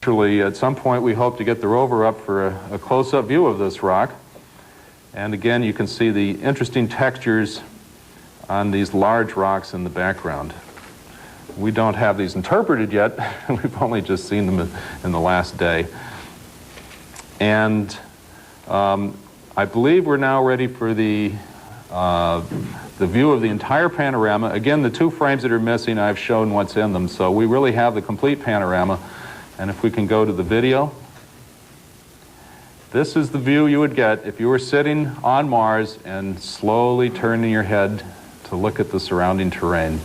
Naturally, at some point we hope to get the rover up for a close-up view of this rock. And again, you can see the interesting textures on these large rocks in the background. We don't have these interpreted yet. We've only just seen them in the last day. And I believe we're now ready for the view of the entire panorama. Again, the two frames that are missing, I've shown what's in them, so we really have the complete panorama. And if we can go to the video, this is the view you would get if you were sitting on Mars and slowly turning your head to look at the surrounding terrain.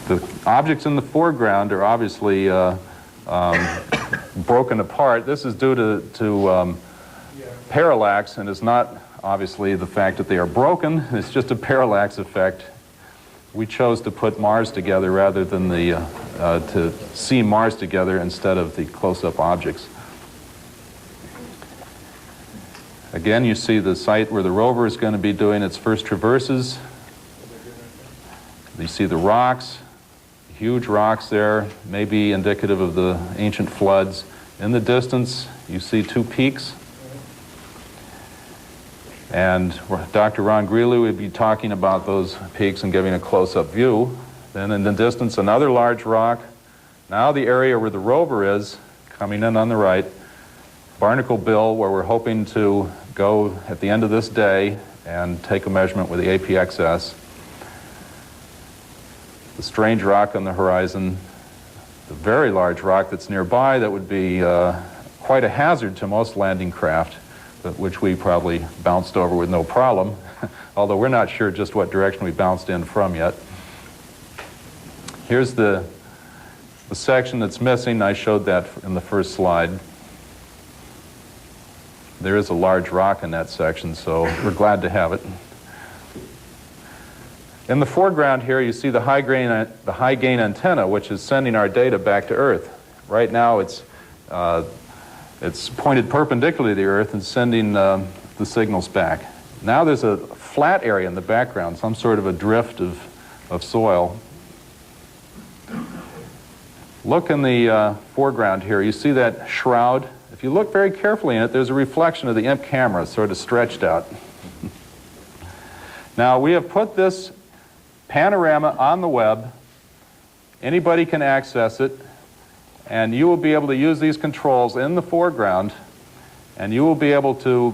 The objects in the foreground are obviously broken apart. This is due to parallax, and is not obviously the fact that they are broken. It's just a parallax effect. We chose to put Mars together rather than to see Mars together instead of the close-up objects. Again, you see the site where the rover is going to be doing its first traverses. You see the rocks, huge rocks there, maybe indicative of the ancient floods. In the distance, you see two peaks. And Dr. Ron Greeley would be talking about those peaks and giving a close-up view. Then in the distance, another large rock. Now the area where the rover is, coming in on the right, Barnacle Bill, where we're hoping to go at the end of this day and take a measurement with the APXS. The strange rock on the horizon, the very large rock that's nearby that would be quite a hazard to most landing craft, but which we probably bounced over with no problem, although we're not sure just what direction we bounced in from yet. Here's the section that's missing. I showed that in the first slide. There is a large rock in that section, so we're glad to have it. In the foreground here, you see the high-gain antenna, which is sending our data back to Earth. Right now, it's pointed perpendicularly to the Earth and sending the signals back. Now there's a flat area in the background, some sort of a drift of soil. Look in the foreground here. You see that shroud? If you look very carefully in it, there's a reflection of the IMP camera sort of stretched out. Now, we have put this panorama on the web. Anybody can access it, and you will be able to use these controls in the foreground, and you will be able to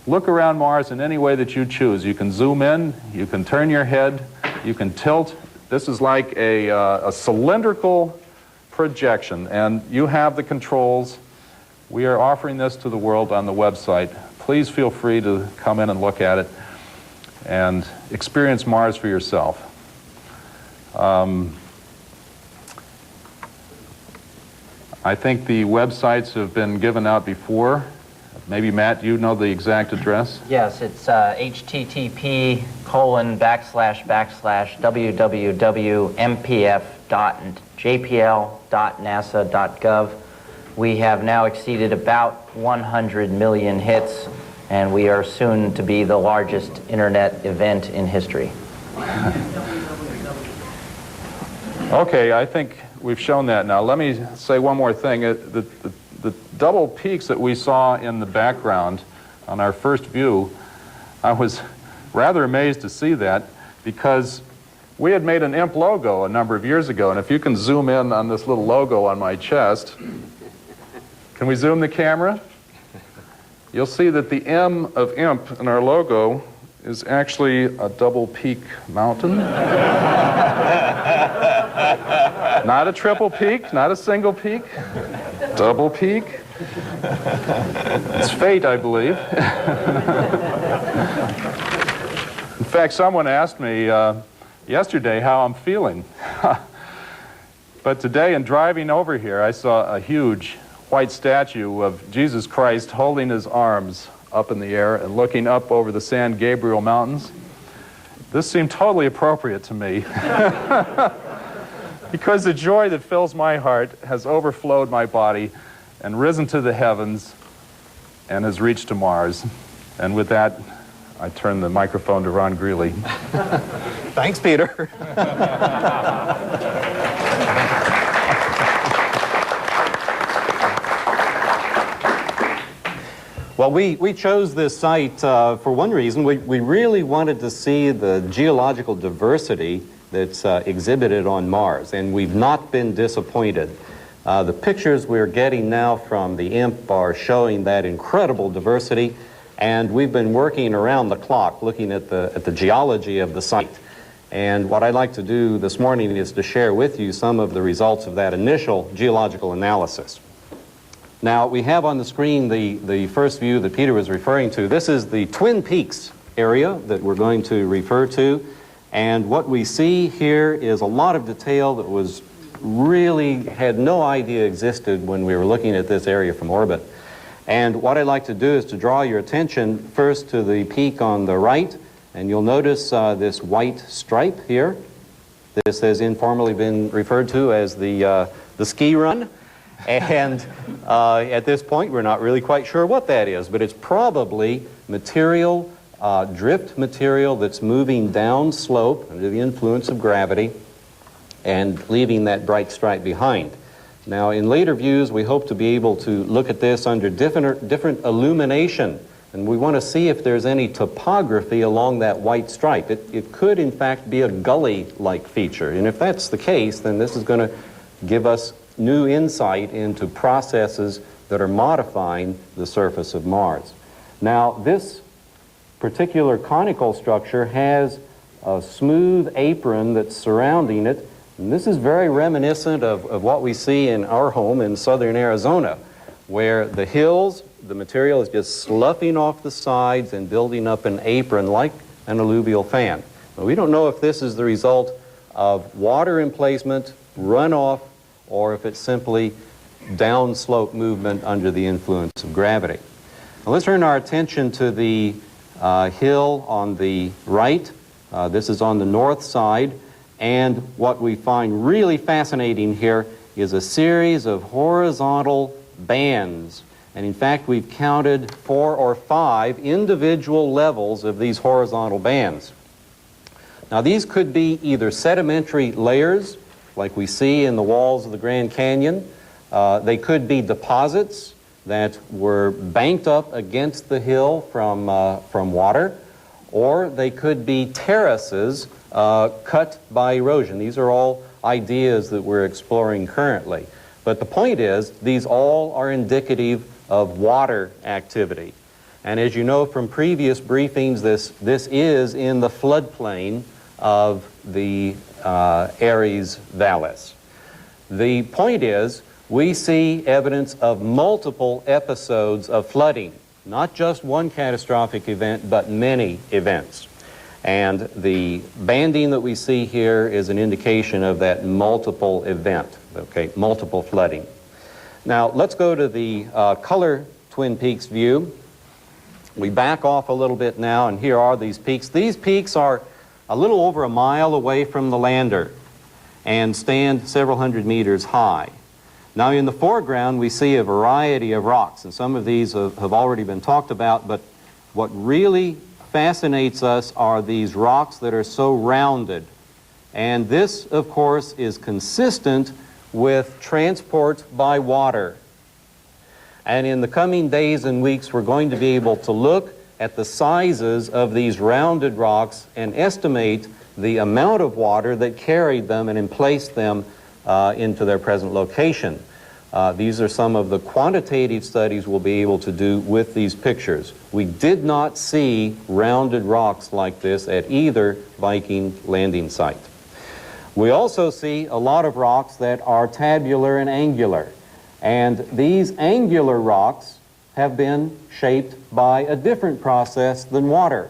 look around Mars in any way that you choose. You can zoom in, you can turn your head, you can tilt. This is like a cylindrical projection, and you have the controls. We are offering this to the world on the website. Please feel free to come in and look at it and experience Mars for yourself. I think the websites have been given out before. Maybe, Matt, you know the exact address? Yes, it's http://www.mpf.jpl.nasa.gov. We have now exceeded about 100 million hits, and we are soon to be the largest internet event in history. Okay, I think we've shown that now. Let me say one more thing. The double peaks that we saw in the background on our first view, I was rather amazed to see that, because we had made an IMP logo a number of years ago, and if you can zoom in on this little logo on my chest, can we zoom the camera? You'll see that the M of IMP in our logo is actually a double peak mountain. Not a triple peak, not a single peak, double peak. It's fate, I believe. In fact, someone asked me yesterday how I'm feeling. But today, in driving over here, I saw a huge white statue of Jesus Christ holding his arms up in the air and looking up over the San Gabriel Mountains. This seemed totally appropriate to me. Because the joy that fills my heart has overflowed my body and risen to the heavens and has reached to Mars. And with that, I turn the microphone to Ron Greeley. Thanks, Peter. Well, we chose this site for one reason. We really wanted to see the geological diversity that's exhibited on Mars, and we've not been disappointed. The pictures we're getting now from the IMP are showing that incredible diversity, and we've been working around the clock looking at the geology of the site. And what I'd like to do this morning is to share with you some of the results of that initial geological analysis. Now, we have on the screen the first view that Peter was referring to. This is the Twin Peaks area that we're going to refer to. And what we see here is a lot of detail that was really had no idea existed when we were looking at this area from orbit. And what I'd like to do is to draw your attention first to the peak on the right. And you'll notice this white stripe here. This has informally been referred to as the ski run. And at this point, we're not really quite sure what that is, but it's probably material, drift material that's moving down slope under the influence of gravity and leaving that bright stripe behind. Now, in later views, we hope to be able to look at this under different illumination, and we want to see if there's any topography along that white stripe. It could, in fact, be a gully-like feature, and if that's the case, then this is going to give us new insight into processes that are modifying the surface of Mars. Now, this particular conical structure has a smooth apron that's surrounding it, and this is very reminiscent of what we see in our home in southern Arizona, where the hills, the material is just sloughing off the sides and building up an apron like an alluvial fan. Now, we don't know if this is the result of water emplacement, runoff, or if it's simply downslope movement under the influence of gravity. Now let's turn our attention to the hill on the right. This is on the north side, and what we find really fascinating here is a series of horizontal bands. And in fact, we've counted 4 or 5 individual levels of these horizontal bands. Now, these could be either sedimentary layers, like we see in the walls of the Grand Canyon. They could be deposits that were banked up against the hill from water, or they could be terraces cut by erosion. These are all ideas that we're exploring currently. But the point is, these all are indicative of water activity. And as you know from previous briefings, this is in the floodplain of the Ares Vallis. The point is, we see evidence of multiple episodes of flooding, not just one catastrophic event, but many events. And the banding that we see here is an indication of that multiple event, okay, multiple flooding. Now, let's go to the color Twin Peaks view. We back off a little bit now, and here are these peaks. These peaks are a little over a mile away from the lander and stand several hundred meters high. Now, in the foreground, we see a variety of rocks, and some of these have already been talked about, but what really fascinates us are these rocks that are so rounded. And this, of course, is consistent with transport by water. And in the coming days and weeks, we're going to be able to look at the sizes of these rounded rocks and estimate the amount of water that carried them and emplaced them into their present location. These are some of the quantitative studies we'll be able to do with these pictures. We did not see rounded rocks like this at either Viking landing site. We also see a lot of rocks that are tabular and angular. And these angular rocks have been shaped by a different process than water.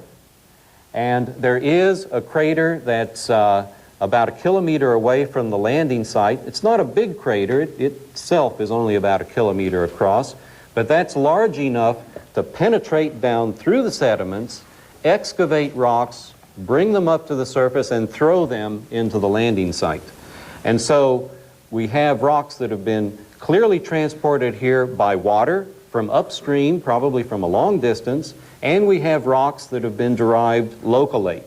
And there is a crater that's about 1 kilometer away from the landing site. It's not a big crater. It itself is only about 1 kilometer across. But that's large enough to penetrate down through the sediments, excavate rocks, bring them up to the surface, and throw them into the landing site. And so we have rocks that have been clearly transported here by water from upstream, probably from a long distance, and we have rocks that have been derived locally.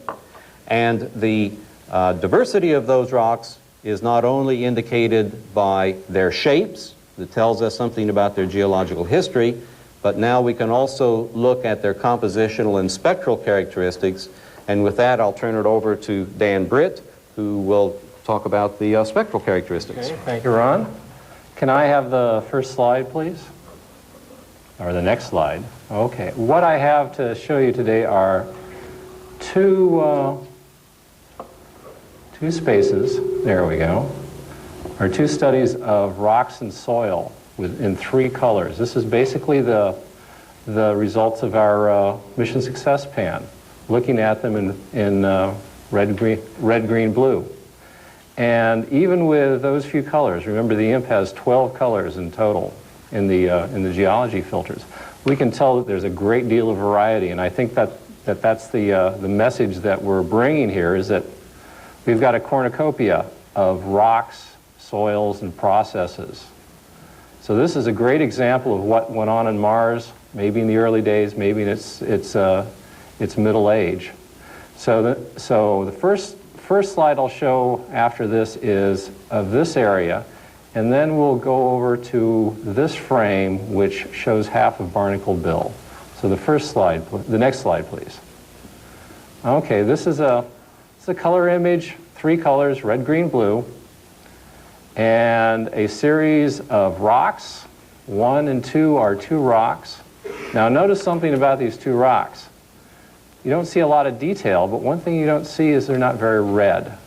And the diversity of those rocks is not only indicated by their shapes, that tells us something about their geological history, but now we can also look at their compositional and spectral characteristics. And with that, I'll turn it over to Dan Britt, who will talk about the spectral characteristics. Okay, thank you, Ron. Can I have the first slide, please? Or the next slide. Okay. What I have to show you today are two spaces, there we go, are two studies of rocks and soil in 3 colors. This is basically the results of our mission success pan, looking at them in red, green, blue. And even with those few colors, remember the IMP has 12 colors in total in the geology filters, we can tell that there's a great deal of variety. And I think that's the message that we're bringing here, is that we've got a cornucopia of rocks, soils, and processes. So this is a great example of what went on Mars, maybe in the early days, maybe in its middle age. So the first slide I'll show after this is of this area, and then we'll go over to this frame, which shows half of Barnacle Bill. So the next slide, please. Okay, this is a color image, 3 colors, red, green, blue, and a series of rocks. 1 and 2 are 2 rocks. Now notice something about these 2 rocks. You don't see a lot of detail, but one thing you don't see is they're not very red.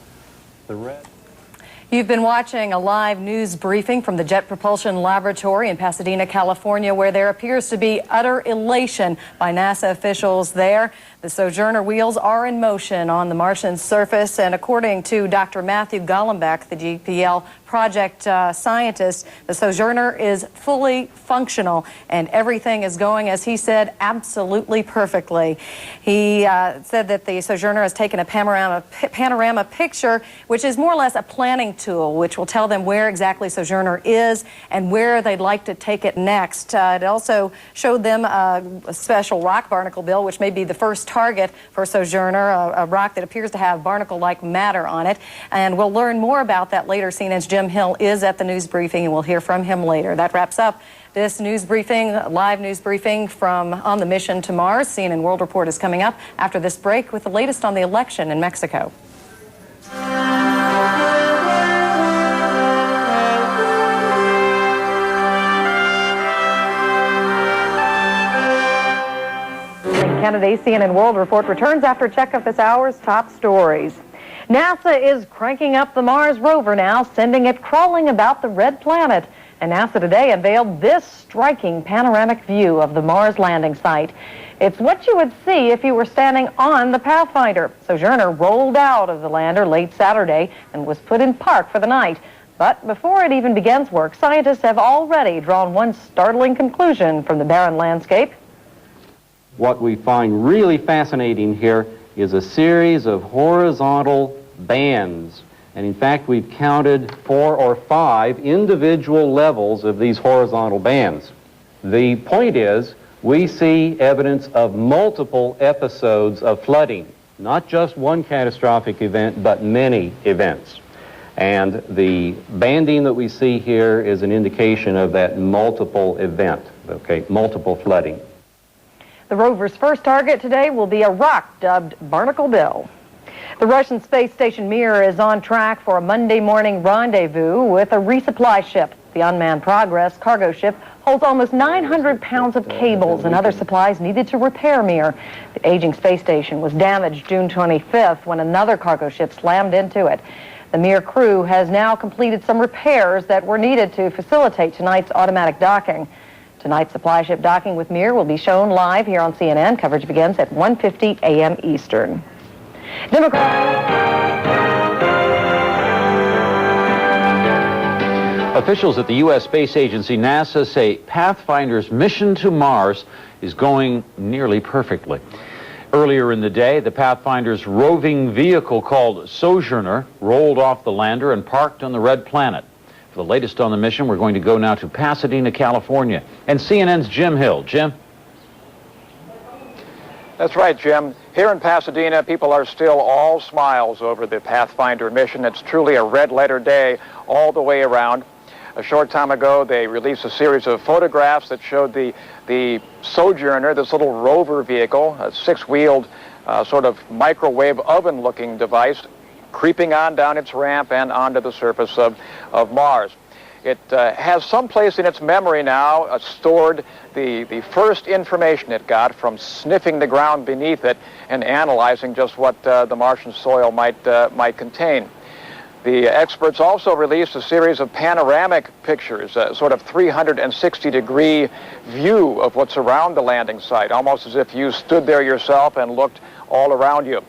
The red. You've been watching a live news briefing from the Jet Propulsion Laboratory in Pasadena, California, where there appears to be utter elation by NASA officials there. The Sojourner wheels are in motion on the Martian surface, and according to Dr. Matthew Gollenbeck, the GPL project scientist, the Sojourner is fully functional, and everything is going, as he said, absolutely perfectly. He said that the Sojourner has taken a panorama picture, which is more or less a planning tool, which will tell them where exactly Sojourner is and where they'd like to take it next. It also showed them a special rock, Barnacle Bill, which may be the first target for Sojourner, a rock that appears to have barnacle-like matter on it. And we'll learn more about that later. CNN's Jim Hill is at the news briefing, and we'll hear from him later. That wraps up this news briefing, live news briefing from On the Mission to Mars. CNN World Report is coming up after this break with the latest on the election in Mexico. Canada's CNN World Report returns after a check of this hour's top stories. NASA is cranking up the Mars rover now, sending it crawling about the red planet. And NASA today unveiled this striking panoramic view of the Mars landing site. It's what you would see if you were standing on the Pathfinder. Sojourner rolled out of the lander late Saturday and was put in park for the night. But before it even begins work, scientists have already drawn one startling conclusion from the barren landscape. What we find really fascinating here is a series of horizontal bands. And in fact, we've counted 4 or 5 individual levels of these horizontal bands. The point is, we see evidence of multiple episodes of flooding, not just one catastrophic event, but many events. And the banding that we see here is an indication of that multiple event, okay, multiple flooding. The rover's first target today will be a rock dubbed Barnacle Bill. The Russian space station Mir is on track for a Monday morning rendezvous with a resupply ship. The unmanned Progress cargo ship holds almost 900 pounds of cables and other supplies needed to repair Mir. The aging space station was damaged June 25th when another cargo ship slammed into it. The Mir crew has now completed some repairs that were needed to facilitate tonight's automatic docking. Tonight's supply ship docking with Mir will be shown live here on CNN. Coverage begins at 1:50 a.m. Eastern. Officials at the U.S. Space Agency, NASA, say Pathfinder's mission to Mars is going nearly perfectly. Earlier in the day, the Pathfinder's roving vehicle called Sojourner rolled off the lander and parked on the red planet. For the latest on the mission, we're going to go now to Pasadena, California, and CNN's Jim Hill. Jim? That's right, Jim. Here in Pasadena, people are still all smiles over the Pathfinder mission. It's truly a red-letter day all the way around. A short time ago, they released a series of photographs that showed the Sojourner, this little rover vehicle, a six-wheeled sort of microwave oven-looking device, creeping on down its ramp and onto the surface of Mars. It has someplace in its memory now stored the first information it got from sniffing the ground beneath it and analyzing just what the Martian soil might contain. The experts also released a series of panoramic pictures, a sort of 360-degree view of what's around the landing site, almost as if you stood there yourself and looked all around you.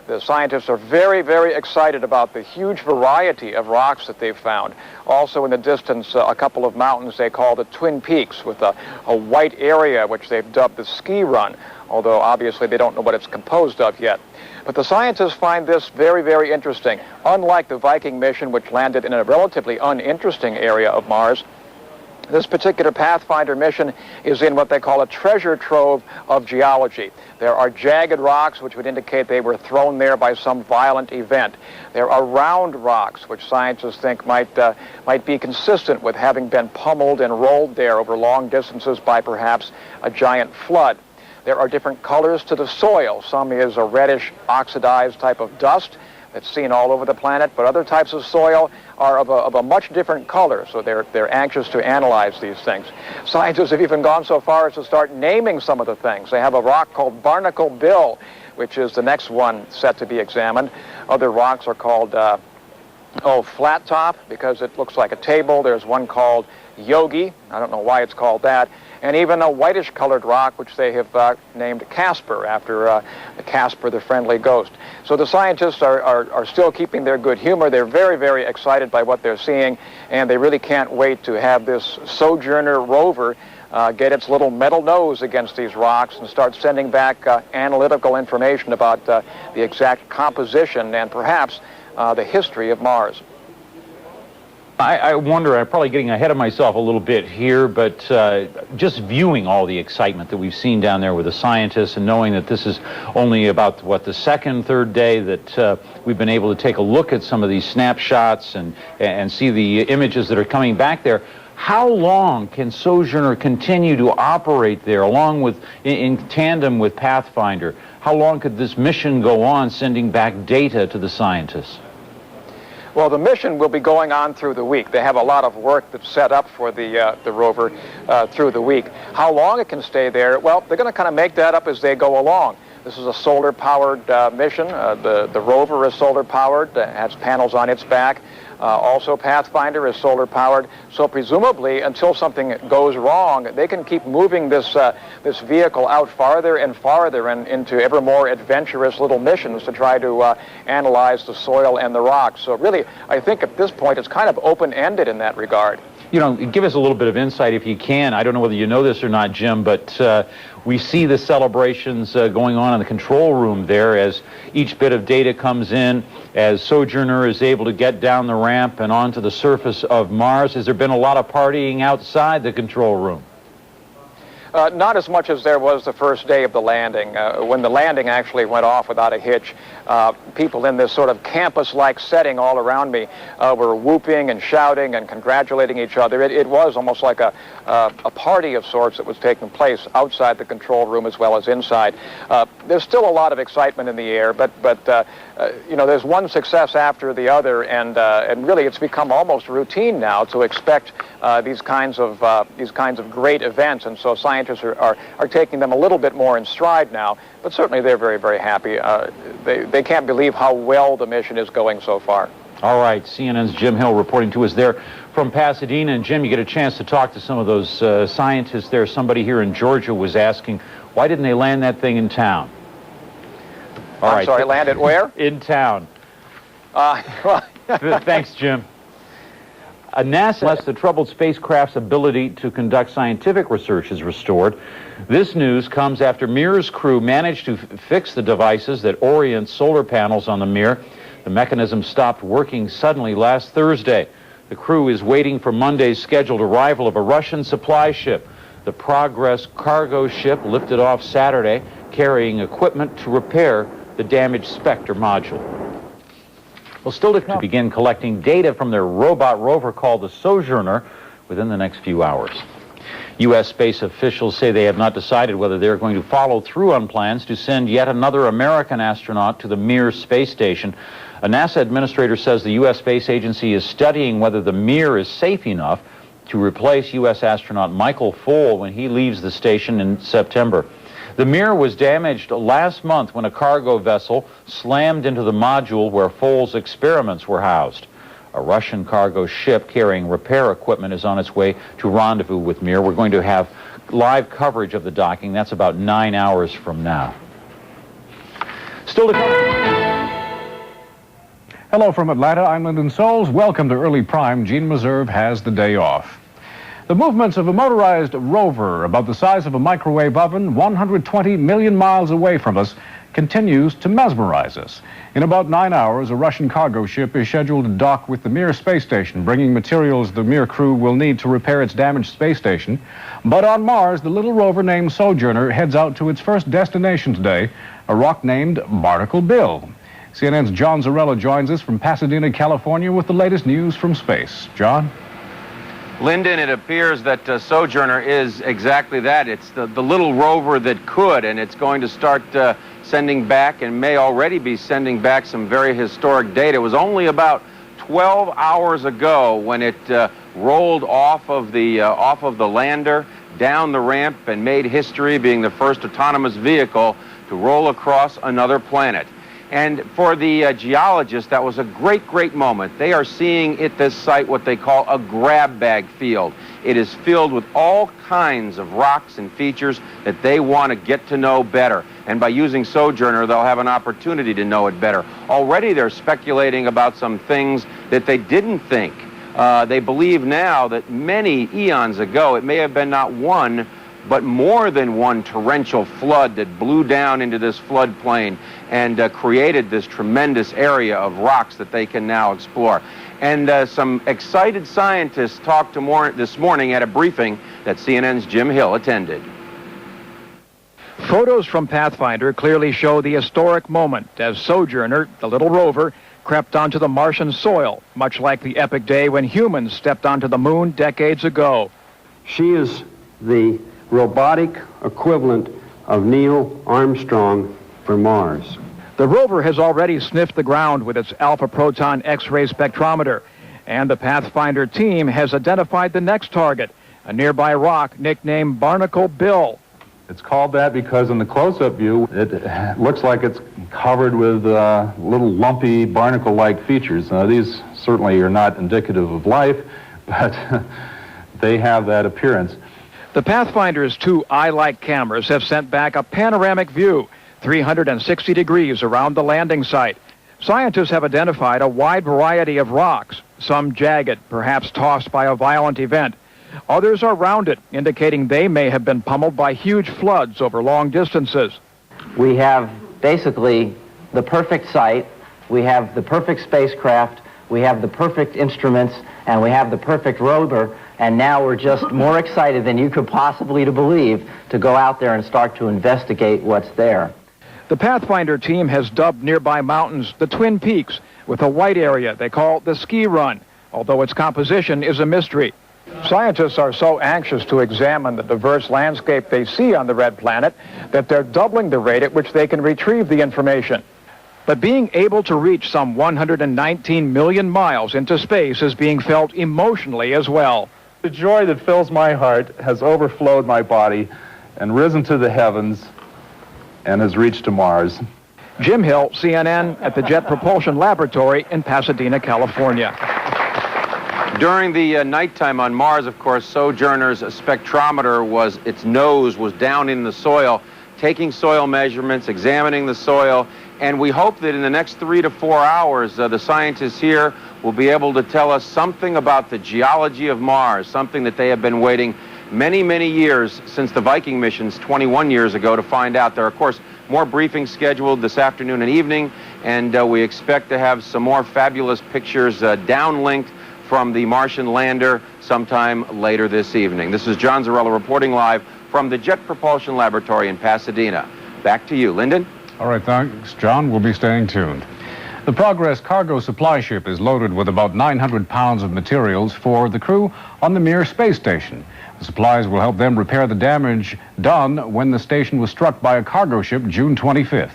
The scientists are very, very excited about the huge variety of rocks that they've found. Also in the distance, a couple of mountains they call the Twin Peaks, with a white area which they've dubbed the ski run, although obviously they don't know what it's composed of yet. But the scientists find this very, very interesting. Unlike the Viking mission, which landed in a relatively uninteresting area of Mars, this particular Pathfinder mission is in what they call a treasure trove of geology. There are jagged rocks, which would indicate they were thrown there by some violent event. There are round rocks, which scientists think might be consistent with having been pummeled and rolled there over long distances by perhaps a giant flood. There are different colors to the soil. Some is a reddish, oxidized type of dust that's seen all over the planet, but other types of soil are of a much different color, so they're anxious to analyze these things. Scientists have even gone so far as to start naming some of the things. They have a rock called Barnacle Bill, which is the next one set to be examined. Other rocks are called, Flat Top, because it looks like a table. There's one called Yogi. I don't know why it's called that. And even a whitish-colored rock, which they have named Casper, after Casper, the friendly ghost. So the scientists are still keeping their good humor. They're very, very excited by what they're seeing, and they really can't wait to have this Sojourner rover get its little metal nose against these rocks and start sending back analytical information about the exact composition and perhaps the history of Mars. I wonder, I'm probably getting ahead of myself a little bit here, but just viewing all the excitement that we've seen down there with the scientists and knowing that this is only about, the second, third day that we've been able to take a look at some of these snapshots and see the images that are coming back there. How long can Sojourner continue to operate there along with, in tandem with Pathfinder? How long could this mission go on sending back data to the scientists? Well, the mission will be going on through the week. They have a lot of work that's set up for the rover through the week. How long it can stay there, well, they're going to kind of make that up as they go along. This is a solar-powered mission. The rover is solar-powered, has panels on its back. Also, Pathfinder is solar-powered. So presumably, until something goes wrong, they can keep moving this vehicle out farther and farther and into ever more adventurous little missions to try to analyze the soil and the rocks. So really, I think at this point, it's kind of open-ended in that regard. You know, give us a little bit of insight if you can. I don't know whether you know this or not, Jim, but we see the celebrations going on in the control room there as each bit of data comes in, as Sojourner is able to get down the ramp and onto the surface of Mars. Has there been a lot of partying outside the control room? Not as much as there was the first day of the landing. When the landing actually went off without a hitch, people in this sort of campus-like setting all around me were whooping and shouting and congratulating each other. It was almost like a party of sorts that was taking place outside the control room as well as inside. There's still a lot of excitement in the air, but you know, there's one success after the other, and really it's become almost routine now to expect these kinds of great events, and so scientists are taking them a little bit more in stride now. But certainly they're very, very happy. They can't believe how well the mission is going so far. All right, CNN's Jim Hill reporting to us there from Pasadena. And Jim, you get a chance to talk to some of those scientists there. Somebody here in Georgia was asking, why didn't they land that thing in town? I'm sorry, land it where? In town. Thanks, Jim. NASA, unless the troubled spacecraft's ability to conduct scientific research is restored. This news comes after Mir's crew managed to fix the devices that orient solar panels on the Mir. The mechanism stopped working suddenly last Thursday. The crew is waiting for Monday's scheduled arrival of a Russian supply ship. The Progress cargo ship lifted off Saturday, carrying equipment to repair the damaged Spectre module. Well, still to begin collecting data from their robot rover called the Sojourner within the next few hours. U.S. space officials say they have not decided whether they're going to follow through on plans to send yet another American astronaut to the Mir space station. A NASA administrator says the U.S. Space Agency is studying whether the Mir is safe enough to replace U.S. astronaut Michael Foale when he leaves the station in September. The Mir was damaged last month when a cargo vessel slammed into the module where Foale's experiments were housed. A Russian cargo ship carrying repair equipment is on its way to rendezvous with Mir. We're going to have live coverage of the docking. That's about 9 hours from now. Still to come. Hello from Atlanta, I'm Lyndon Souls. Welcome to Early Prime. Gene Meserve has the day off. The movements of a motorized rover about the size of a microwave oven 120 million miles away from us continues to mesmerize us. In about 9 hours, a Russian cargo ship is scheduled to dock with the Mir space station, bringing materials the Mir crew will need to repair its damaged space station. But on Mars, the little rover named Sojourner heads out to its first destination today, a rock named Barnacle Bill. CNN's John Zarella joins us from Pasadena, California, with the latest news from space. John? Lyndon, it appears that Sojourner is exactly that. It's the little rover that could, and it's going to start sending back and may already be sending back some very historic data. It was only about 12 hours ago when it rolled off of the lander, down the ramp, and made history, being the first autonomous vehicle to roll across another planet. And for the geologists, that was a great, great moment. They are seeing at this site what they call a grab bag field. It is filled with all kinds of rocks and features that they want to get to know better. And by using Sojourner, they'll have an opportunity to know it better. Already they're speculating about some things that they didn't think. They believe now that many eons ago, it may have been not one, but more than one torrential flood that blew down into this floodplain and created this tremendous area of rocks that they can now explore. And some excited scientists talked this morning at a briefing that CNN's Jim Hill attended. Photos from Pathfinder clearly show the historic moment as Sojourner, the little rover, crept onto the Martian soil, much like the epic day when humans stepped onto the moon decades ago. She is the robotic equivalent of Neil Armstrong for Mars. The rover has already sniffed the ground with its alpha-proton X-ray spectrometer, and the Pathfinder team has identified the next target, a nearby rock nicknamed Barnacle Bill. It's called that because in the close-up view, it looks like it's covered with little lumpy barnacle-like features. Now, these certainly are not indicative of life, but they have that appearance. The Pathfinder's two eye-like cameras have sent back a panoramic view, 360 degrees around the landing site. Scientists have identified a wide variety of rocks, some jagged, perhaps tossed by a violent event. Others are rounded, indicating they may have been pummeled by huge floods over long distances. We have basically the perfect site, we have the perfect spacecraft, we have the perfect instruments, and we have the perfect rover, and now we're just more excited than you could possibly believe to go out there and start to investigate what's there. The Pathfinder team has dubbed nearby mountains the Twin Peaks, with a white area they call the Ski Run, although its composition is a mystery. Scientists are so anxious to examine the diverse landscape they see on the red planet that they're doubling the rate at which they can retrieve the information. But being able to reach some 119 million miles into space is being felt emotionally as well. The joy that fills my heart has overflowed my body and risen to the heavens and has reached to Mars. Jim Hill, CNN, at the Jet Propulsion Laboratory in Pasadena, California. During the nighttime on Mars, of course, Sojourner's spectrometer its nose was down in the soil, taking soil measurements, examining the soil, and we hope that in the next 3 to 4 hours, the scientists here will be able to tell us something about the geology of Mars, something that they have been waiting many, many years since the Viking missions 21 years ago to find out. There are, of course, more briefings scheduled this afternoon and evening, and we expect to have some more fabulous pictures downlinked from the Martian lander sometime later this evening. This is John Zarella reporting live from the Jet Propulsion Laboratory in Pasadena. Back to you, Lyndon. All right, thanks, John. We'll be staying tuned. The Progress cargo supply ship is loaded with about 900 pounds of materials for the crew on the Mir space station. The supplies will help them repair the damage done when the station was struck by a cargo ship June 25th.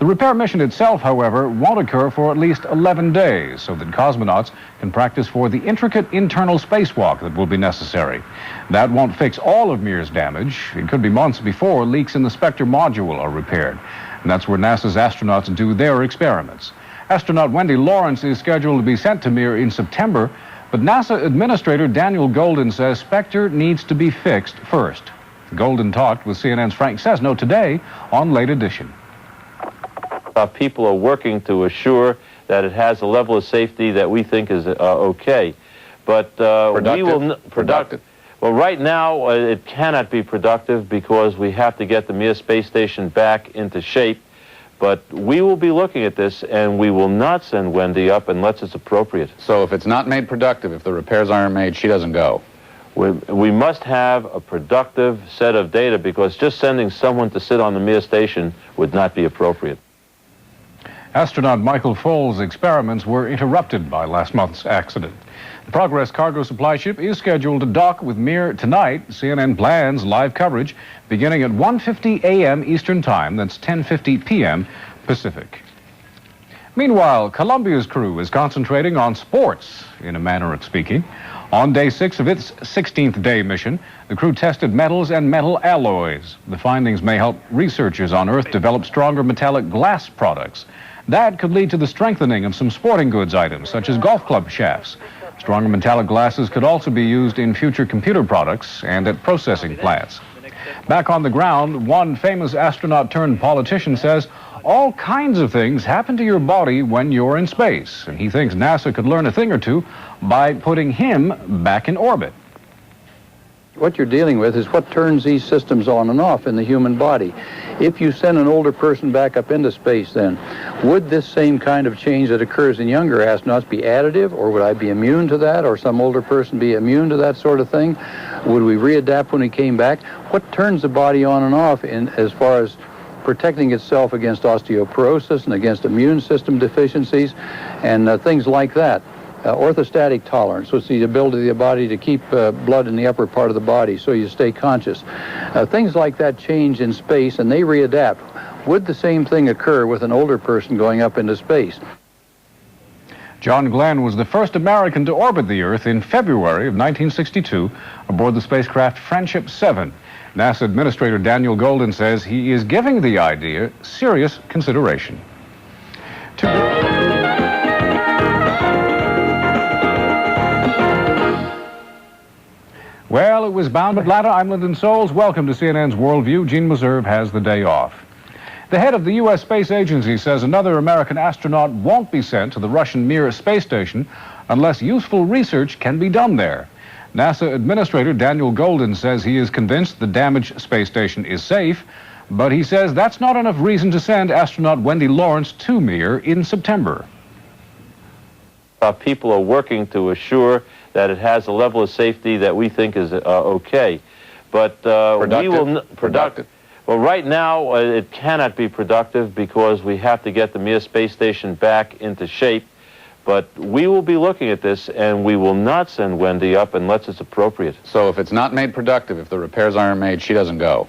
The repair mission itself, however, won't occur for at least 11 days, so that cosmonauts can practice for the intricate internal spacewalk that will be necessary. That won't fix all of Mir's damage. It could be months before leaks in the Spectre module are repaired. And that's where NASA's astronauts do their experiments. Astronaut Wendy Lawrence is scheduled to be sent to Mir in September, but NASA Administrator Daniel Golden says Spectre needs to be fixed first. Golden talked with CNN's Frank Sesno today on Late Edition. People are working to assure that it has a level of safety that we think is okay. But we will... Productive? Well, right now, it cannot be productive because we have to get the Mir space station back into shape. But we will be looking at this, and we will not send Wendy up unless it's appropriate. So if it's not made productive, if the repairs aren't made, she doesn't go? We must have a productive set of data because just sending someone to sit on the Mir station would not be appropriate. Astronaut Michael Foale's experiments were interrupted by last month's accident. The Progress cargo supply ship is scheduled to dock with Mir tonight. CNN plans live coverage beginning at 1:50 a.m. Eastern Time. That's 10:50 p.m. Pacific. Meanwhile, Columbia's crew is concentrating on sports, in a manner of speaking. On day 6 of its 16th day mission, the crew tested metals and metal alloys. The findings may help researchers on Earth develop stronger metallic glass products. That could lead to the strengthening of some sporting goods items, such as golf club shafts. Stronger metallic glasses could also be used in future computer products and at processing plants. Back on the ground, one famous astronaut turned politician says all kinds of things happen to your body when you're in space, and he thinks NASA could learn a thing or two by putting him back in orbit. What you're dealing with is what turns these systems on and off in the human body. If you send an older person back up into space, then would this same kind of change that occurs in younger astronauts be additive, or would I be immune to that, or some older person be immune to that sort of thing? Would we readapt when we came back? What turns the body on and off in as far as protecting itself against osteoporosis and against immune system deficiencies and things like that? Orthostatic tolerance, which is the ability of the body to keep blood in the upper part of the body so you stay conscious. Things like that change in space and they readapt. Would the same thing occur with an older person going up into space? John Glenn was the first American to orbit the Earth in February of 1962 aboard the spacecraft Friendship 7. NASA Administrator Daniel Golden says he is giving the idea serious consideration. Well, it was bound Atlanta. I'm Lyndon Souls. Welcome to CNN's Worldview. Gene Meserve has the day off. The head of the U.S. Space Agency says another American astronaut won't be sent to the Russian Mir space station unless useful research can be done there. NASA Administrator Daniel Golden says he is convinced the damaged space station is safe, but he says that's not enough reason to send astronaut Wendy Lawrence to Mir in September. People are working to assure that it has a level of safety that we think is okay. But we will... Productive? Well, right now, it cannot be productive because we have to get the Mir space station back into shape. But we will be looking at this, and we will not send Wendy up unless it's appropriate. So if it's not made productive, if the repairs aren't made, she doesn't go?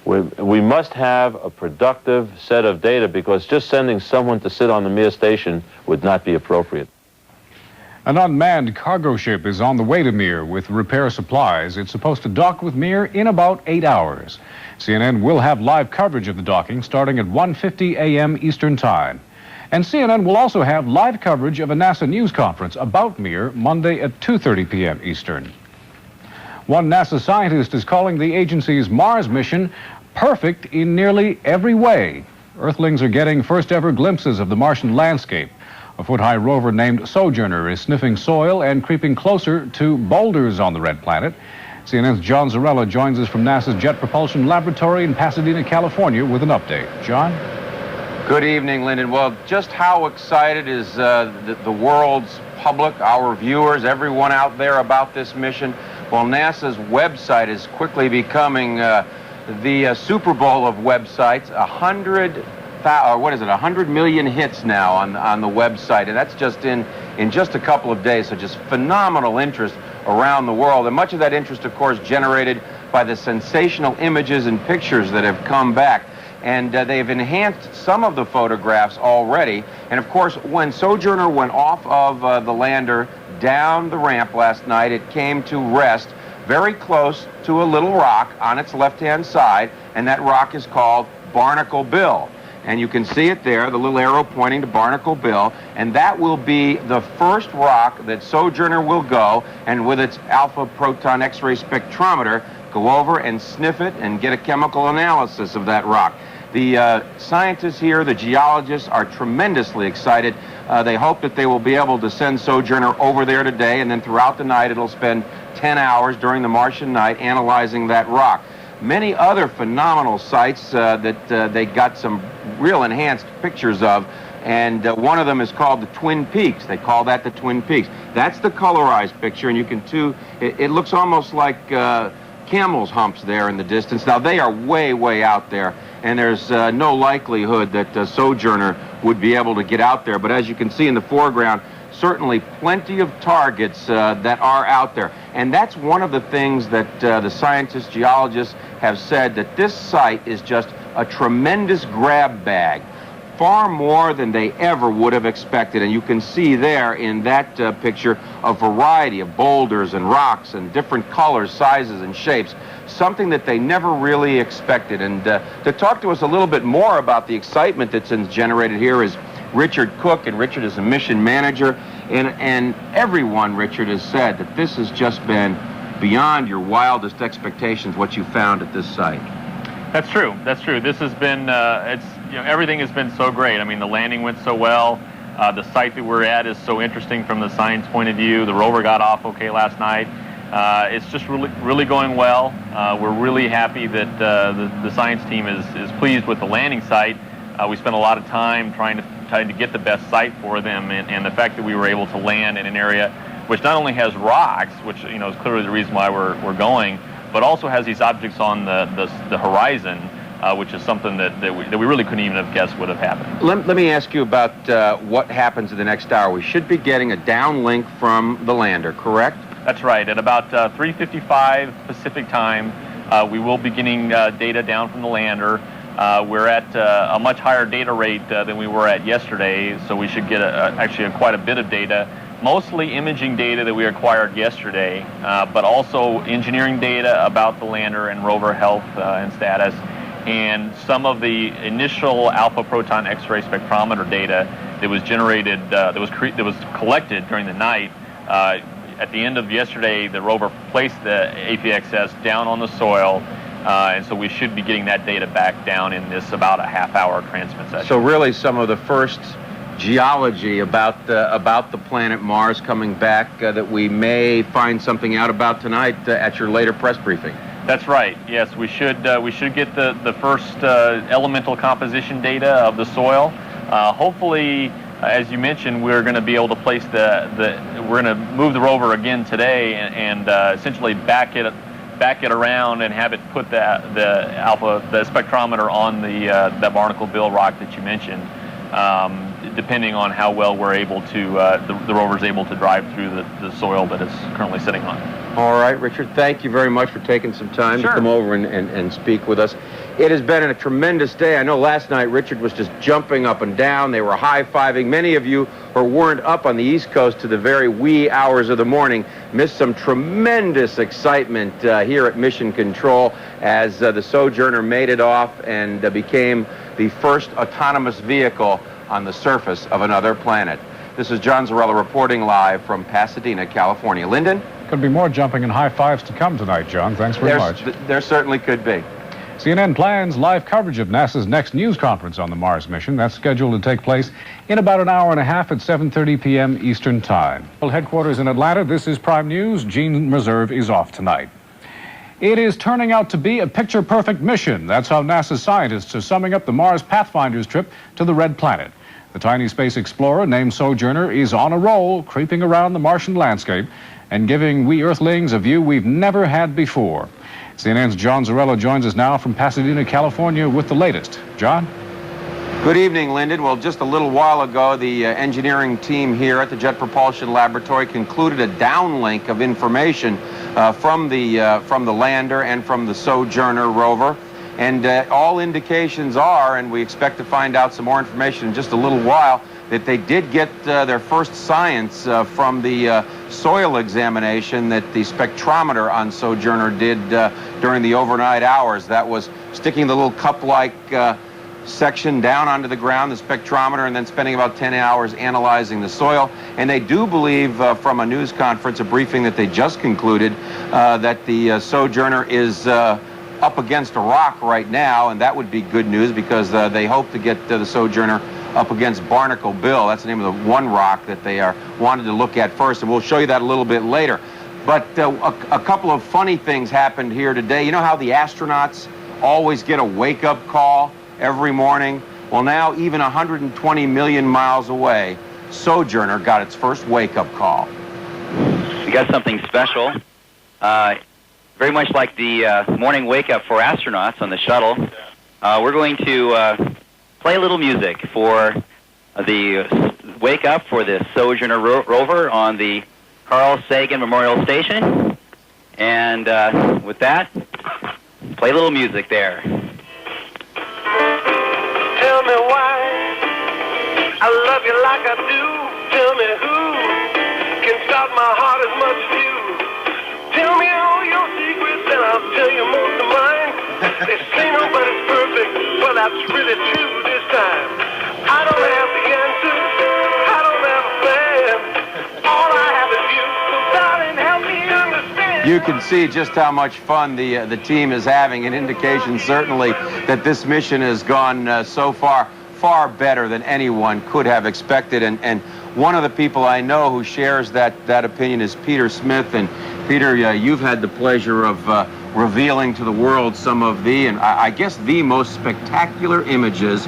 We must have a productive set of data because just sending someone to sit on the Mir station would not be appropriate. An unmanned cargo ship is on the way to Mir with repair supplies. It's supposed to dock with Mir in about 8 hours. CNN will have live coverage of the docking starting at 1:50 a.m. Eastern Time. And CNN will also have live coverage of a NASA news conference about Mir Monday at 2:30 p.m. Eastern. One NASA scientist is calling the agency's Mars mission perfect in nearly every way. Earthlings are getting first-ever glimpses of the Martian landscape. A foot-high rover named Sojourner is sniffing soil and creeping closer to boulders on the red planet. CNN's John Zarella joins us from NASA's Jet Propulsion Laboratory in Pasadena, California, with an update. John? Good evening, Lyndon. Well, just how excited is the world's public, our viewers, everyone out there about this mission? Well, NASA's website is quickly becoming the Super Bowl of websites. 100,000 100 million hits now on the website, and that's just in just a couple of days. So just phenomenal interest around the world, and much of that interest, of course, generated by the sensational images and pictures that have come back. And they've enhanced some of the photographs already. And of course, when Sojourner went off of the lander down the ramp last night, it came to rest very close to a little rock on its left-hand side, and that rock is called Barnacle Bill. And you can see it there, the little arrow pointing to Barnacle Bill, and that will be the first rock that Sojourner will go, and with its alpha proton X-ray spectrometer, go over and sniff it and get a chemical analysis of that rock. The scientists here, the geologists, are tremendously excited. They hope that they will be able to send Sojourner over there today, and then throughout the night it'll spend 10 hours during the Martian night analyzing that rock. Many other phenomenal sites that they got some real enhanced pictures of, and one of them is called the Twin Peaks. They call that the Twin Peaks. That's the colorized picture, and you can it looks almost like camel's humps there in the distance. Now, they are way, way out there, and there's no likelihood that Sojourner would be able to get out there. But as you can see in the foreground, certainly plenty of targets that are out there. And that's one of the things that the scientists, geologists have said, that this site is just a tremendous grab bag, far more than they ever would have expected. And you can see there in that picture a variety of boulders and rocks and different colors, sizes, and shapes, something that they never really expected. And to talk to us a little bit more about the excitement that's generated here is Richard Cook, and Richard is a mission manager, and everyone, Richard, has said that this has just been beyond your wildest expectations, what you found at this site. That's true. That's true. This has been, everything has been so great. I mean, the landing went so well. The site that we're at is so interesting from the science point of view. The rover got off okay last night. It's just really going well. We're really happy that the science team is pleased with the landing site. We spent a lot of time trying to get the best site for them, and the fact that we were able to land in an area which not only has rocks, which is clearly the reason why we're going, but also has these objects on the horizon, which is something that we really couldn't even have guessed would have happened. Let me ask you about what happens in the next hour. We should be getting a downlink from the lander, correct? That's right. At about 3:55 Pacific time, we will be getting data down from the lander. We're at a much higher data rate than we were at yesterday, so we should get actually quite a bit of data. Mostly imaging data that we acquired yesterday, but also engineering data about the lander and rover health and status, and some of the initial alpha proton X-ray spectrometer data that was generated, that was collected during the night. At the end of yesterday, the rover placed the APXS down on the soil, and so we should be getting that data back down in this about a half-hour transmit session. So really, some of the first geology about the planet Mars coming back that we may find something out about tonight at your later press briefing. That's right. Yes, we should get the first elemental composition data of the soil. Hopefully, as you mentioned, we're going to be able to place we're going to move the rover again today and essentially back it around and have it put the spectrometer on the Barnacle Bill rock that you mentioned. Depending on how well we're able to, the rover's able to drive through the soil that it's currently sitting on. All right, Richard, thank you very much for taking some time to come over and speak with us. It has been a tremendous day. I know last night Richard was just jumping up and down. They were high-fiving. Many of you who weren't up on the East Coast to the very wee hours of the morning missed some tremendous excitement here at Mission Control as the Sojourner made it off and became the first autonomous vehicle on the surface of another planet. This is John Zarella reporting live from Pasadena, California. Lyndon? Could be more jumping and high fives to come tonight, John. Thanks very much. There certainly could be. CNN plans live coverage of NASA's next news conference on the Mars mission. That's scheduled to take place in about an hour and a half at 7:30 p.m. Eastern Time. Headquarters in Atlanta, this is Prime News. Gene Reserve is off tonight. It is turning out to be a picture-perfect mission. That's how NASA scientists are summing up the Mars Pathfinder's trip to the Red Planet. The tiny space explorer named Sojourner is on a roll, creeping around the Martian landscape and giving we Earthlings a view we've never had before. CNN's John Zarella joins us now from Pasadena, California with the latest. John? Good evening, Lyndon. Well, just a little while ago, the engineering team here at the Jet Propulsion Laboratory concluded a downlink of information from the lander and from the Sojourner rover. And all indications are, and we expect to find out some more information in just a little while, that they did get their first science from the soil examination that the spectrometer on Sojourner did during the overnight hours. That was sticking the little cup-like section down onto the ground, the spectrometer, and then spending about 10 hours analyzing the soil. And they do believe from a news conference, a briefing that they just concluded, that the Sojourner is up against a rock right now, and that would be good news because they hope to get the Sojourner up against Barnacle Bill. That's the name of the one rock that they wanted to look at first, and we'll show you that a little bit later. But a couple of funny things happened here today. You know how the astronauts always get a wake-up call every morning? Well, now, even 120 million miles away, Sojourner got its first wake-up call. We got something special. Very much like the morning wake-up for astronauts on the shuttle. We're going to play a little music for the wake-up for the Sojourner rover on the Carl Sagan Memorial Station. And with that, play a little music there. Tell me why I love you like I do. Tell me who can stop my heart as much as you. Tell me all your secrets and I'll tell you most of mine. They say nobody's perfect, but that's really true this time. I don't have the answers, I don't have a plan. All I have is you, so darling, help me understand. You can see just how much fun the team is having, an indication certainly that this mission has gone so far better than anyone could have expected. And one of the people I know who shares that opinion is Peter Smith. And Peter, you've had the pleasure of revealing to the world some of and I guess the most spectacular images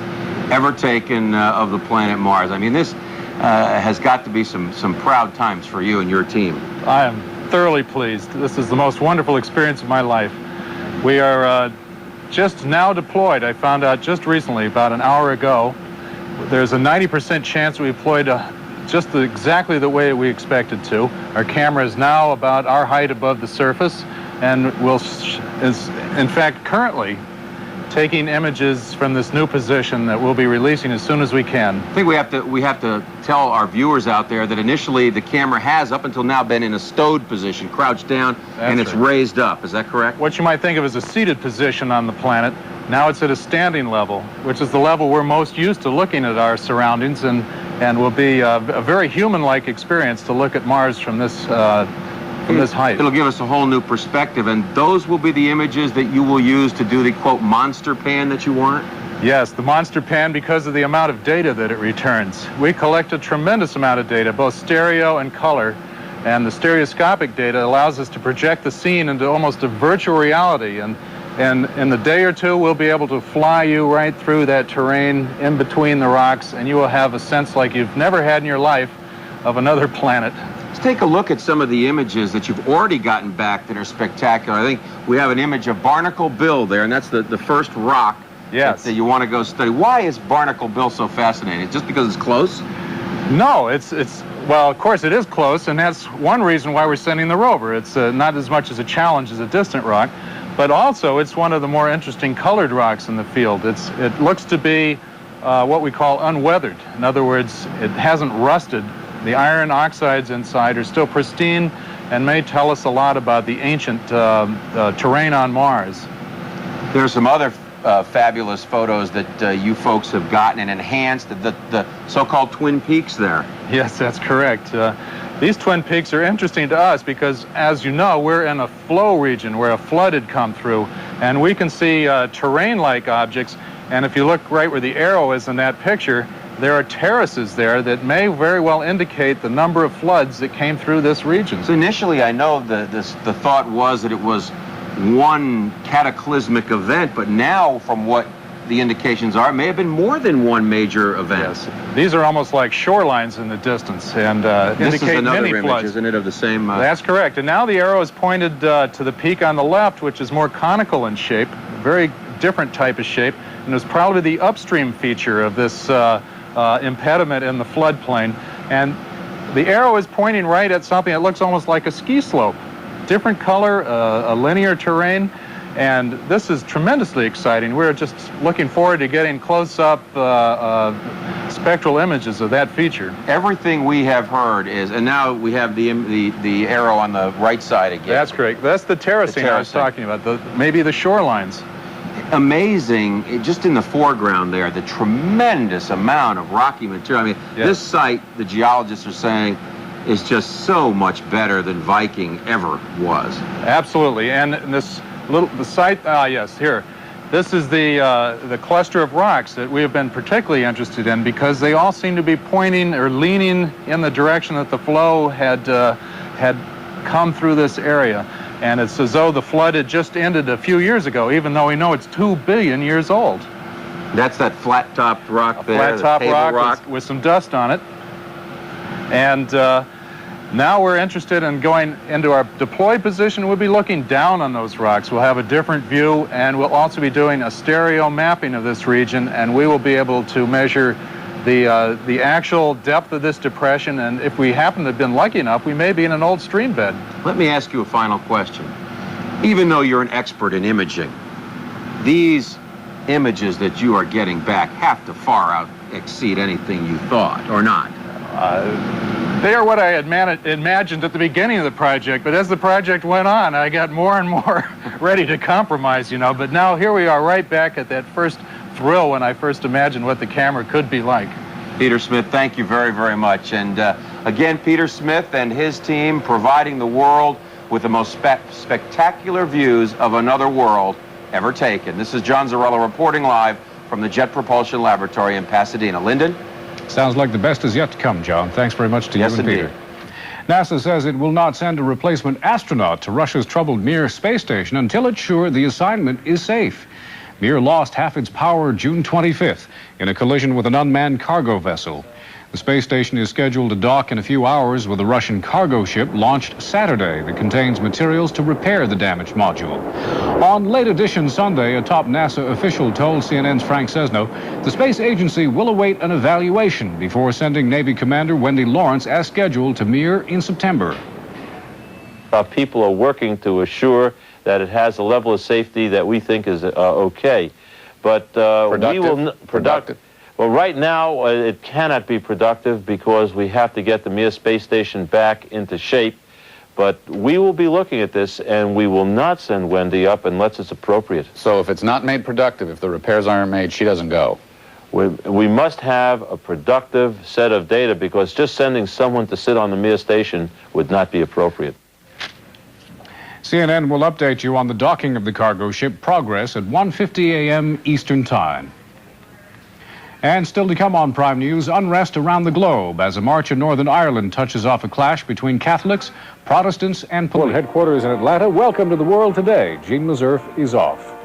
ever taken of the planet Mars. I mean, this has got to be some proud times for you and your team. I am thoroughly pleased. This is the most wonderful experience of my life. We are just now deployed. I found out just recently, about an hour ago, there's a 90% chance we deployed just exactly the way we expected to. Our camera is now about our height above the surface, and is in fact currently taking images from this new position that we'll be releasing as soon as we can. I think we have to tell our viewers out there that initially the camera has up until now been in a stowed position, crouched down, and it's raised up. Is that correct? What you might think of as a seated position on the planet, now it's at a standing level, which is the level we're most used to looking at our surroundings, and will be a very human-like experience to look at Mars from this height. It'll give us a whole new perspective, and those will be the images that you will use to do the, quote, monster pan that you want? Yes, the monster pan, because of the amount of data that it returns. We collect a tremendous amount of data, both stereo and color, and the stereoscopic data allows us to project the scene into almost a virtual reality, and in a day or two we'll be able to fly you right through that terrain in between the rocks, and you will have a sense like you've never had in your life of another planet. Let's take a look at some of the images that you've already gotten back that are spectacular. I think we have an image of Barnacle Bill there, and that's the first rock that you want to go study. Why is Barnacle Bill so fascinating? Just because it's close? No, well, of course it is close, and that's one reason why we're sending the rover. It's not as much as a challenge as a distant rock, but also it's one of the more interesting colored rocks in the field. It looks to be what we call unweathered. In other words, it hasn't rusted. The iron oxides inside are still pristine and may tell us a lot about the ancient terrain on Mars. There are some other fabulous photos that you folks have gotten and enhanced, the so-called Twin Peaks there. Yes, that's correct. These Twin Peaks are interesting to us because, as you know, we're in a flow region where a flood had come through, and we can see terrain-like objects, and if you look right where the arrow is in that picture, there are terraces there that may very well indicate the number of floods that came through this region. So initially, I know the thought was that it was one cataclysmic event, but now, from what the indications are, it may have been more than one major event. Yes. These are almost like shorelines in the distance, and this indicate is another many image, floods. Isn't it, of the same... That's correct. And now the arrow is pointed to the peak on the left, which is more conical in shape, very different type of shape. And and it's probably the upstream feature of this impediment in the floodplain. And the arrow is pointing right at something that looks almost like a ski slope. Different color, a linear terrain, and this is tremendously exciting. We're just looking forward to getting close-up spectral images of that feature. Everything we have heard is, and now we have the arrow on the right side again. That's correct. That's the terracing I was talking about, maybe the shorelines. Amazing, just in the foreground there, the tremendous amount of rocky material. I mean, this site, the geologists are saying, is just so much better than Viking ever was. Absolutely, and the site, yes, here. This is the cluster of rocks that we have been particularly interested in because they all seem to be pointing or leaning in the direction that the flow had come through this area. And it's as though the flood had just ended a few years ago, even though we know it's 2 billion years old. That's that flat-topped rock there, flat-top rock with some dust on it. And now we're interested in going into our deployed position. We'll be looking down on those rocks. We'll have a different view, and we'll also be doing a stereo mapping of this region, and we will be able to measure the actual depth of this depression, and if we happen to have been lucky enough, we may be in an old stream bed. Let me ask you a final question. Even though you're an expert in imaging, these images that you are getting back have to far out exceed anything you thought, or not? They are what I had imagined at the beginning of the project, but as the project went on, I got more and more ready to compromise, you know, but now here we are right back at that first thrill when I first imagined what the camera could be like. Peter Smith, thank you very, very much. And again, Peter Smith and his team providing the world with the most spectacular views of another world ever taken. This is John Zarrella reporting live from the Jet Propulsion Laboratory in Pasadena. Lyndon? Sounds like the best is yet to come, John. Thanks very much to you and Peter. NASA says it will not send a replacement astronaut to Russia's troubled Mir space station until it's sure the assignment is safe. Mir lost half its power June 25th in a collision with an unmanned cargo vessel. The space station is scheduled to dock in a few hours with a Russian cargo ship launched Saturday that contains materials to repair the damaged module. On Late Edition Sunday, a top NASA official told CNN's Frank Sesno the space agency will await an evaluation before sending Navy Commander Wendy Lawrence as scheduled to Mir in September. People are working to assure that it has a level of safety that we think is okay. But we will... Productive. Well, right now, it cannot be productive because we have to get the Mir space station back into shape. But we will be looking at this, and we will not send Wendy up unless it's appropriate. So if it's not made productive, if the repairs aren't made, she doesn't go. We must have a productive set of data because just sending someone to sit on the Mir station would not be appropriate. CNN will update you on the docking of the cargo ship Progress at 1:50 a.m. Eastern Time. And still to come on Prime News, unrest around the globe as a march in Northern Ireland touches off a clash between Catholics, Protestants, and police. Headquarters in Atlanta, welcome to the world today. Gene Meserve is off.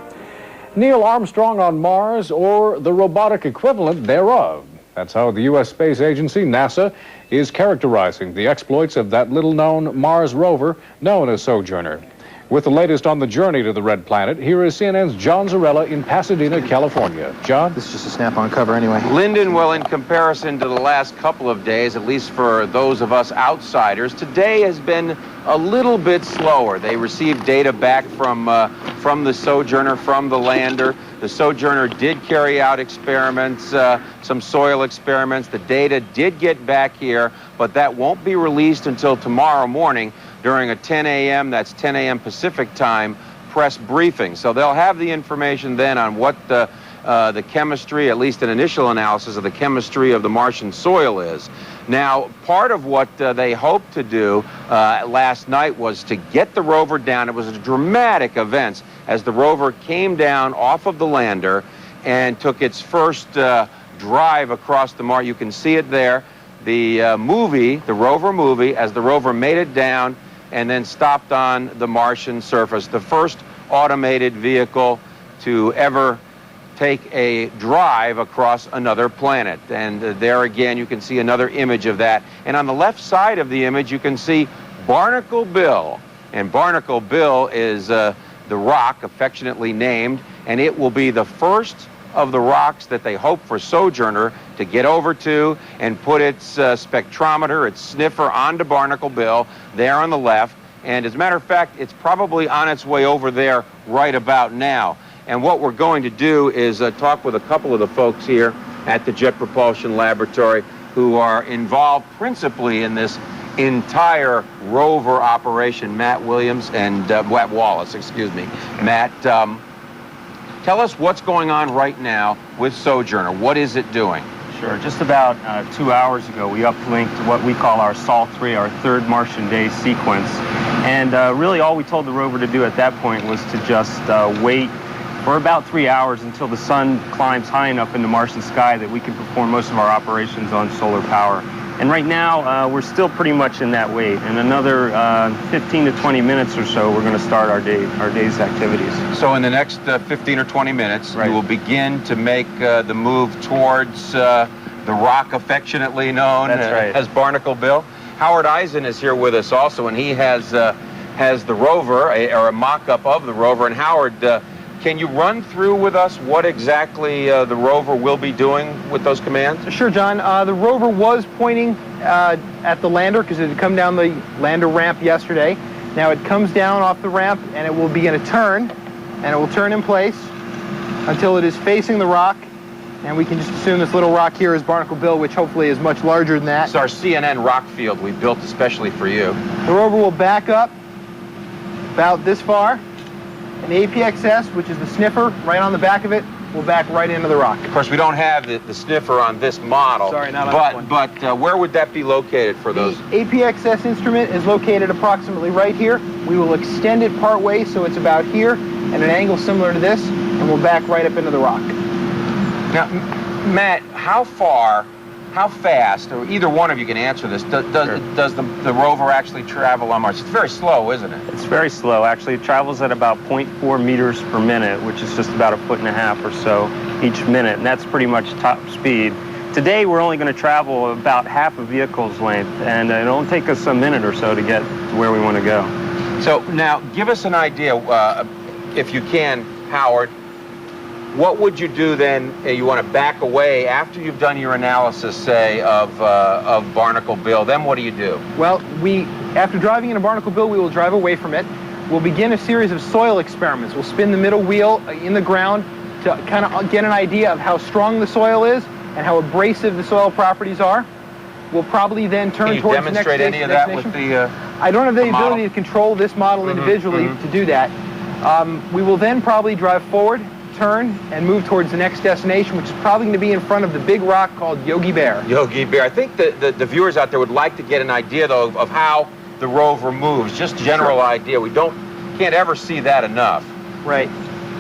Neil Armstrong on Mars, or the robotic equivalent thereof. That's how the U.S. Space Agency, NASA, is characterizing the exploits of that little-known Mars rover known as Sojourner. With the latest on the journey to the Red Planet, here is CNN's John Zarrella in Pasadena, California. John? This is just a snap-on cover anyway. Lyndon, well, in comparison to the last couple of days, at least for those of us outsiders, today has been a little bit slower. They received data back from the Sojourner, from the lander. The Sojourner did carry out experiments, some soil experiments. The data did get back here, but that won't be released until tomorrow morning during a 10 a.m., that's 10 a.m. Pacific time, press briefing. So they'll have the information then on what the chemistry, at least an initial analysis of the chemistry of the Martian soil is. Now, part of what they hoped to do last night was to get the rover down. It was a dramatic event as the rover came down off of the lander and took its first drive across the Mars. You can see it there. The movie, the rover movie, as the rover made it down and then stopped on the Martian surface. The first automated vehicle to ever take a drive across another planet. And there again, you can see another image of that. And on the left side of the image, you can see Barnacle Bill. And Barnacle Bill is the rock affectionately named, and it will be the first of the rocks that they hope for Sojourner to get over to and put its spectrometer, its sniffer onto Barnacle Bill there on the left. And as a matter of fact, it's probably on its way over there right about now. And what we're going to do is talk with a couple of the folks here at the Jet Propulsion Laboratory who are involved principally in this entire rover operation. Matt Williams and Matt Wallace, excuse me. Matt, tell us what's going on right now with Sojourner. What is it doing? Sure. Just about 2 hours ago, we uplinked what we call our Sol 3, our third Martian day sequence. And really all we told the rover to do at that point was to just wait for about 3 hours until the sun climbs high enough in the Martian sky that we can perform most of our operations on solar power. And right now, we're still pretty much in that wait. In another 15 to 20 minutes or so, we're going to start our day's activities. So in the next 15 or 20 minutes, you will begin to make the move towards the rock affectionately known as Barnacle Bill. Howard Eisen is here with us also, and he has the rover, or a mock-up of the rover. And Howard, can you run through with us what exactly the rover will be doing with those commands? Sure, John. The rover was pointing at the lander because it had come down the lander ramp yesterday. Now it comes down off the ramp and it will begin a turn, and it will turn in place until it is facing the rock. And we can just assume this little rock here is Barnacle Bill, which hopefully is much larger than that. It's our CNN rock field we built especially for you. The rover will back up about this far. And the APXS, which is the sniffer right on the back of it, will back right into the rock. Of course, we don't have the sniffer on this model. Sorry, not on this one. But where would that be located for those? The APXS instrument is located approximately right here. We will extend it part way so it's about here at an angle similar to this, and we'll back right up into the rock. Now, Matt, how fast, or either one of you can answer this, does the rover actually travel on Mars? It's very slow, isn't it? It's very slow. Actually, it travels at about 0.4 meters per minute, which is just about 1.5 feet or so each minute, and that's pretty much top speed. Today, we're only going to travel about half a vehicle's length, and it'll only take us a minute or so to get to where we want to go. So now, give us an idea, if you can, Howard. What would you do then? You want to back away after you've done your analysis, say, of Barnacle Bill. Then what do you do? Well, after driving into Barnacle Bill, we will drive away from it. We'll begin a series of soil experiments. We'll spin the middle wheel in the ground to kind of get an idea of how strong the soil is and how abrasive the soil properties are. We'll probably then turn towards the next destination. Can you demonstrate any of that with the I don't have the ability to control this model individually to do that. We will then probably drive forward, turn, and move towards the next destination, which is probably going to be in front of the big rock called Yogi Bear. Yogi Bear. I think the viewers out there would like to get an idea, though, of how the rover moves. Just general idea. We can't ever see that enough. Right.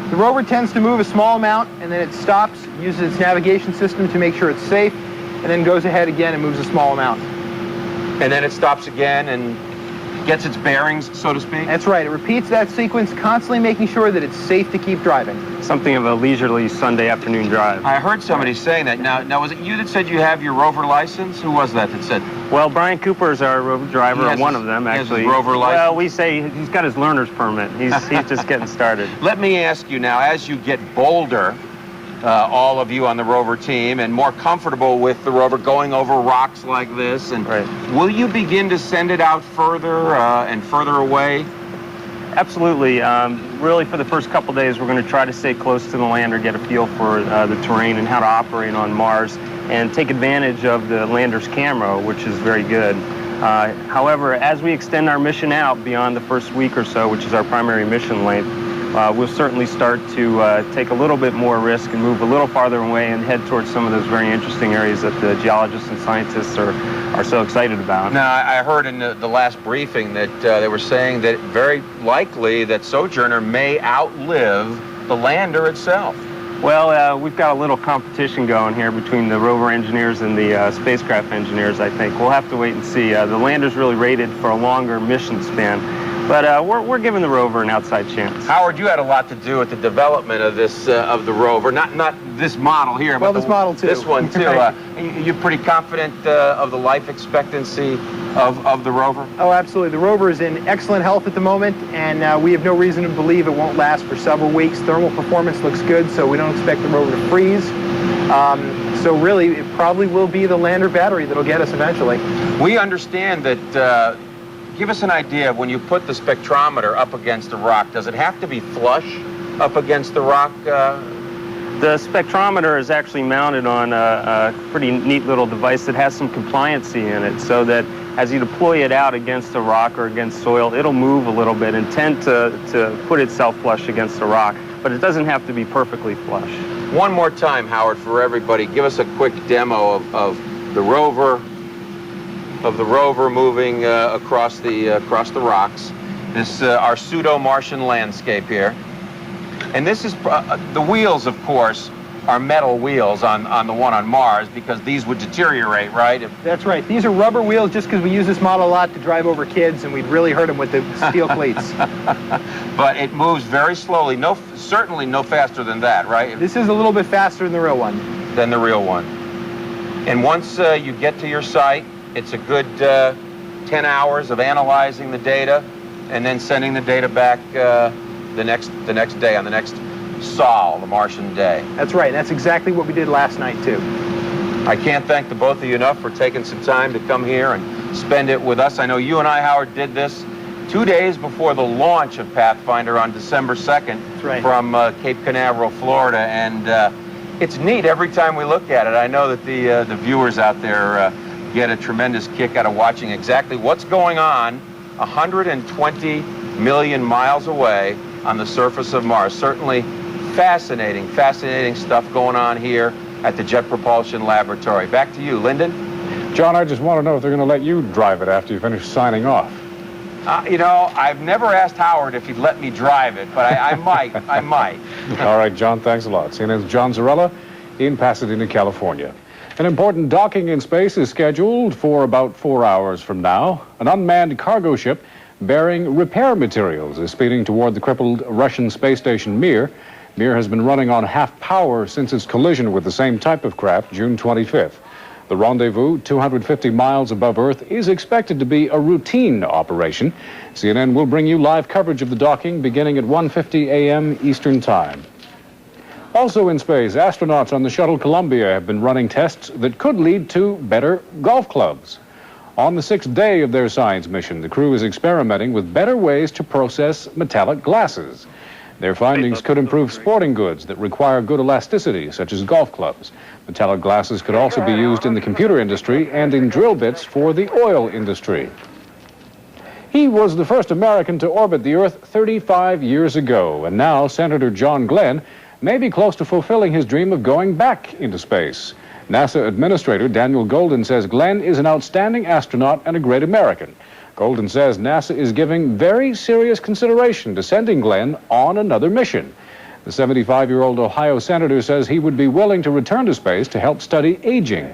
The rover tends to move a small amount, and then it stops, uses its navigation system to make sure it's safe, and then goes ahead again and moves a small amount. And then it stops again and gets its bearings, so to speak? That's right. It repeats that sequence, constantly making sure that it's safe to keep driving. Something of a leisurely Sunday afternoon drive. I heard somebody saying that. Now, was it you that said you have your rover license? Who was that said? Well, Brian Cooper is our rover driver, one of them, actually. He has his rover license? Well, we say he's got his learner's permit. He's just getting started. Let me ask you now, as you get bolder, all of you on the rover team, and more comfortable with the rover going over rocks like this, and will you begin to send it out further and further away? Absolutely. Really, for the first couple days, we're going to try to stay close to the lander, get a feel for the terrain and how to operate on Mars, and take advantage of the lander's camera, which is very good. However, as we extend our mission out beyond the first week or so, which is our primary mission length, we'll certainly start to take a little bit more risk and move a little farther away and head towards some of those very interesting areas that the geologists and scientists are so excited about. Now, I heard in the last briefing that they were saying that very likely that Sojourner may outlive the lander itself. Well, we've got a little competition going here between the rover engineers and the spacecraft engineers, I think. We'll have to wait and see. The lander's really rated for a longer mission span. But we're giving the rover an outside chance. Howard, you had a lot to do with the development of this of the rover, not this model here, but this model too. This one too. You're pretty confident of the life expectancy of the rover? Oh, absolutely. The rover is in excellent health at the moment, and we have no reason to believe it won't last for several weeks. Thermal performance looks good, so we don't expect the rover to freeze. So really, it probably will be the lander battery that'll get us eventually. We understand that, give us an idea of when you put the spectrometer up against the rock, does it have to be flush up against the rock? The spectrometer is actually mounted on a pretty neat little device that has some compliancy in it, so that as you deploy it out against a rock or against soil, it'll move a little bit and tend to put itself flush against the rock, but it doesn't have to be perfectly flush. One more time, Howard, for everybody, give us a quick demo of the rover, moving across the rocks. This our pseudo-Martian landscape here. And this is, the wheels, of course, are metal wheels on the one on Mars, because these would deteriorate, right? That's right. These are rubber wheels just because we use this model a lot to drive over kids, and we'd really hurt them with the steel cleats. But it moves very slowly. Certainly no faster than that, right? This is a little bit faster than the real one. Than the real one. And once you get to your site, it's a good 10 hours of analyzing the data and then sending the data back the next day, on the next Sol, the Martian day. That's right. That's exactly what we did last night, too. I can't thank the both of you enough for taking some time to come here and spend it with us. I know you and I, Howard, did this 2 days before the launch of Pathfinder on December 2nd. That's right. From Cape Canaveral, Florida, and it's neat every time we look at it. I know that the viewers out there get a tremendous kick out of watching exactly what's going on 120 million miles away on the surface of Mars. Certainly fascinating stuff going on here at the Jet Propulsion Laboratory. Back to you, Lyndon. John, I just want to know if they're going to let you drive it after you finish signing off. You know, I've never asked Howard if he'd let me drive it, but I might. I might. All right, John, thanks a lot. CNN's John Zarella in Pasadena, California. An important docking in space is scheduled for about 4 hours from now. An unmanned cargo ship bearing repair materials is speeding toward the crippled Russian space station Mir. Mir has been running on half power since its collision with the same type of craft June 25th. The rendezvous, 250 miles above Earth, is expected to be a routine operation. CNN will bring you live coverage of the docking beginning at 1:50 a.m. Eastern Time. Also in space, astronauts on the shuttle Columbia have been running tests that could lead to better golf clubs. On the 6th day of their science mission, the crew is experimenting with better ways to process metallic glasses. Their findings could improve sporting goods that require good elasticity, such as golf clubs. Metallic glasses could also be used in the computer industry and in drill bits for the oil industry. He was the first American to orbit the Earth 35 years ago, and now Senator John Glenn may be close to fulfilling his dream of going back into space. NASA Administrator Daniel Golden says Glenn is an outstanding astronaut and a great American. Golden says NASA is giving very serious consideration to sending Glenn on another mission. The 75-year-old Ohio senator says he would be willing to return to space to help study aging.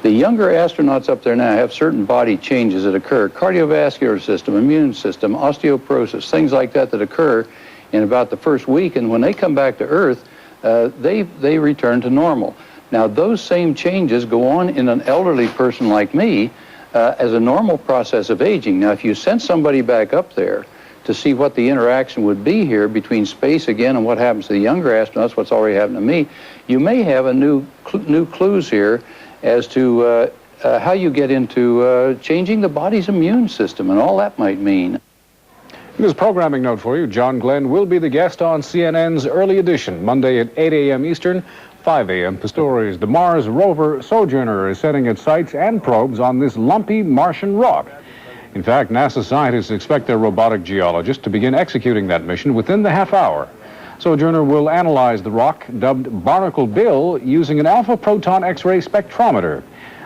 The younger astronauts up there now have certain body changes that occur. Cardiovascular system, immune system, osteoporosis, things like that occur in about the first week. And when they come back to Earth, they return to normal. Now, those same changes go on in an elderly person like me as a normal process of aging. Now, if you send somebody back up there to see what the interaction would be here between space again and what happens to the younger astronauts, what's already happened to me, you may have a new clues here as to how you get into changing the body's immune system and all that might mean. This programming note for you, John Glenn will be the guest on CNN's Early Edition, Monday at 8 a.m. Eastern, 5 a.m. Pistorius. The Mars rover Sojourner is setting its sights and probes on this lumpy Martian rock. In fact, NASA scientists expect their robotic geologist to begin executing that mission within the half hour. Sojourner will analyze the rock, dubbed Barnacle Bill, using an alpha-proton X-ray spectrometer.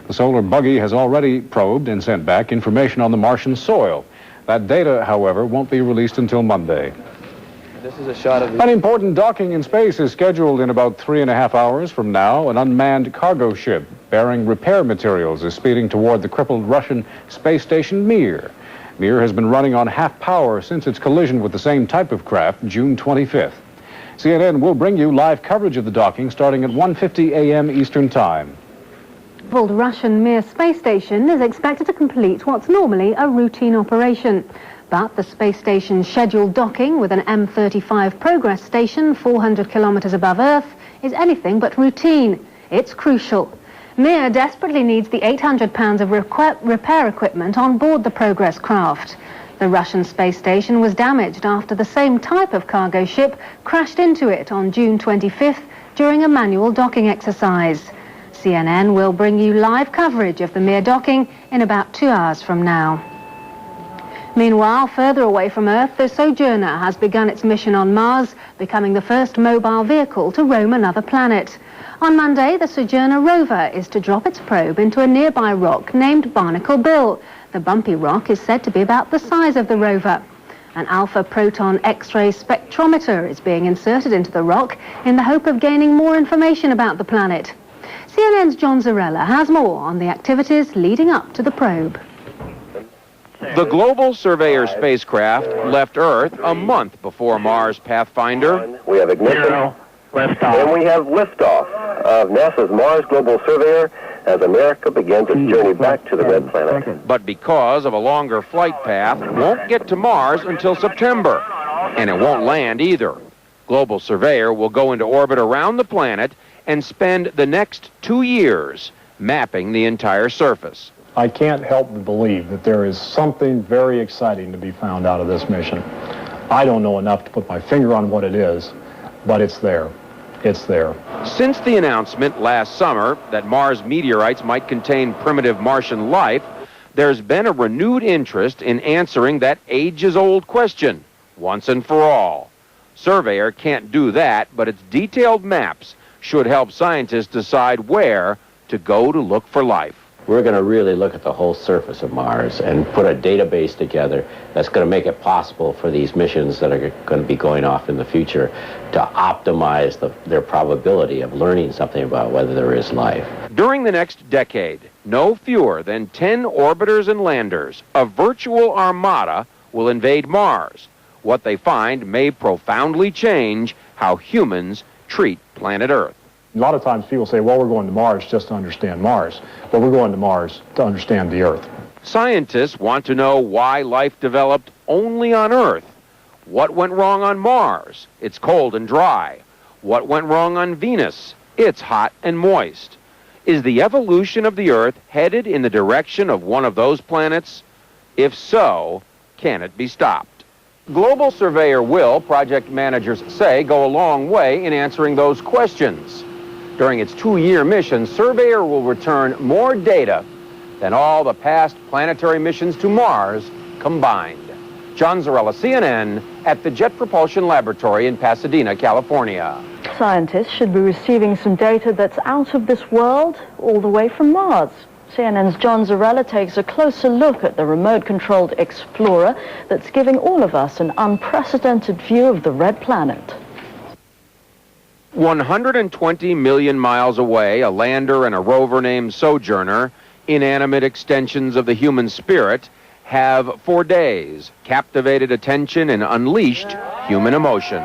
The solar buggy has already probed and sent back information on the Martian soil. That data, however, won't be released until Monday. This is a shot of An important docking in space is scheduled in about 3.5 hours from now. An unmanned cargo ship bearing repair materials is speeding toward the crippled Russian space station Mir. Mir has been running on half power since its collision with the same type of craft June 25th. CNN will bring you live coverage of the docking starting at 1:50 a.m. Eastern Time. The Russian Mir space station is expected to complete what's normally a routine operation. But the space station's scheduled docking with an M35 Progress station 400 kilometers above Earth is anything but routine. It's crucial. Mir desperately needs the 800 pounds of repair equipment on board the Progress craft. The Russian space station was damaged after the same type of cargo ship crashed into it on June 25th during a manual docking exercise. CNN will bring you live coverage of the Mir docking in about 2 hours from now. Meanwhile, further away from Earth, the Sojourner has begun its mission on Mars, becoming the first mobile vehicle to roam another planet. On Monday, the Sojourner rover is to drop its probe into a nearby rock named Barnacle Bill. The bumpy rock is said to be about the size of the rover. An alpha proton X-ray spectrometer is being inserted into the rock in the hope of gaining more information about the planet. CNN's John Zarella has more on the activities leading up to the probe. The Global Surveyor spacecraft left Earth a month before Mars Pathfinder. We have ignition, and we have liftoff of NASA's Mars Global Surveyor as America begins its journey back to the red planet. But because of a longer flight path, won't get to Mars until September. And it won't land either. Global Surveyor will go into orbit around the planet and spend the next 2 years mapping the entire surface. I can't help but believe that there is something very exciting to be found out of this mission. I don't know enough to put my finger on what it is, but it's there. It's there. Since the announcement last summer that Mars meteorites might contain primitive Martian life, there's been a renewed interest in answering that ages-old question, once and for all. Surveyor can't do that, but its detailed maps should help scientists decide where to go to look for life. We're going to really look at the whole surface of Mars and put a database together that's going to make it possible for these missions that are going to be going off in the future to optimize their probability of learning something about whether there is life. During the next decade, no fewer than 10 orbiters and landers, a virtual armada, will invade Mars. What they find may profoundly change how humans treat planet Earth. A lot of times people say, well, we're going to Mars just to understand Mars. Well, we're going to Mars to understand the Earth. Scientists want to know why life developed only on Earth. What went wrong on Mars? It's cold and dry. What went wrong on Venus? It's hot and moist. Is the evolution of the Earth headed in the direction of one of those planets? If so, can it be stopped? Global Surveyor will, project managers say, go a long way in answering those questions. During its 2-year mission, Surveyor will return more data than all the past planetary missions to Mars combined. John Zarella, CNN, at the Jet Propulsion Laboratory in Pasadena, California. Scientists should be receiving some data that's out of this world, all the way from Mars. CNN's John Zarella takes a closer look at the remote-controlled Explorer that's giving all of us an unprecedented view of the red planet. 120 million miles away, a lander and a rover named Sojourner, inanimate extensions of the human spirit, have for days captivated attention and unleashed human emotion.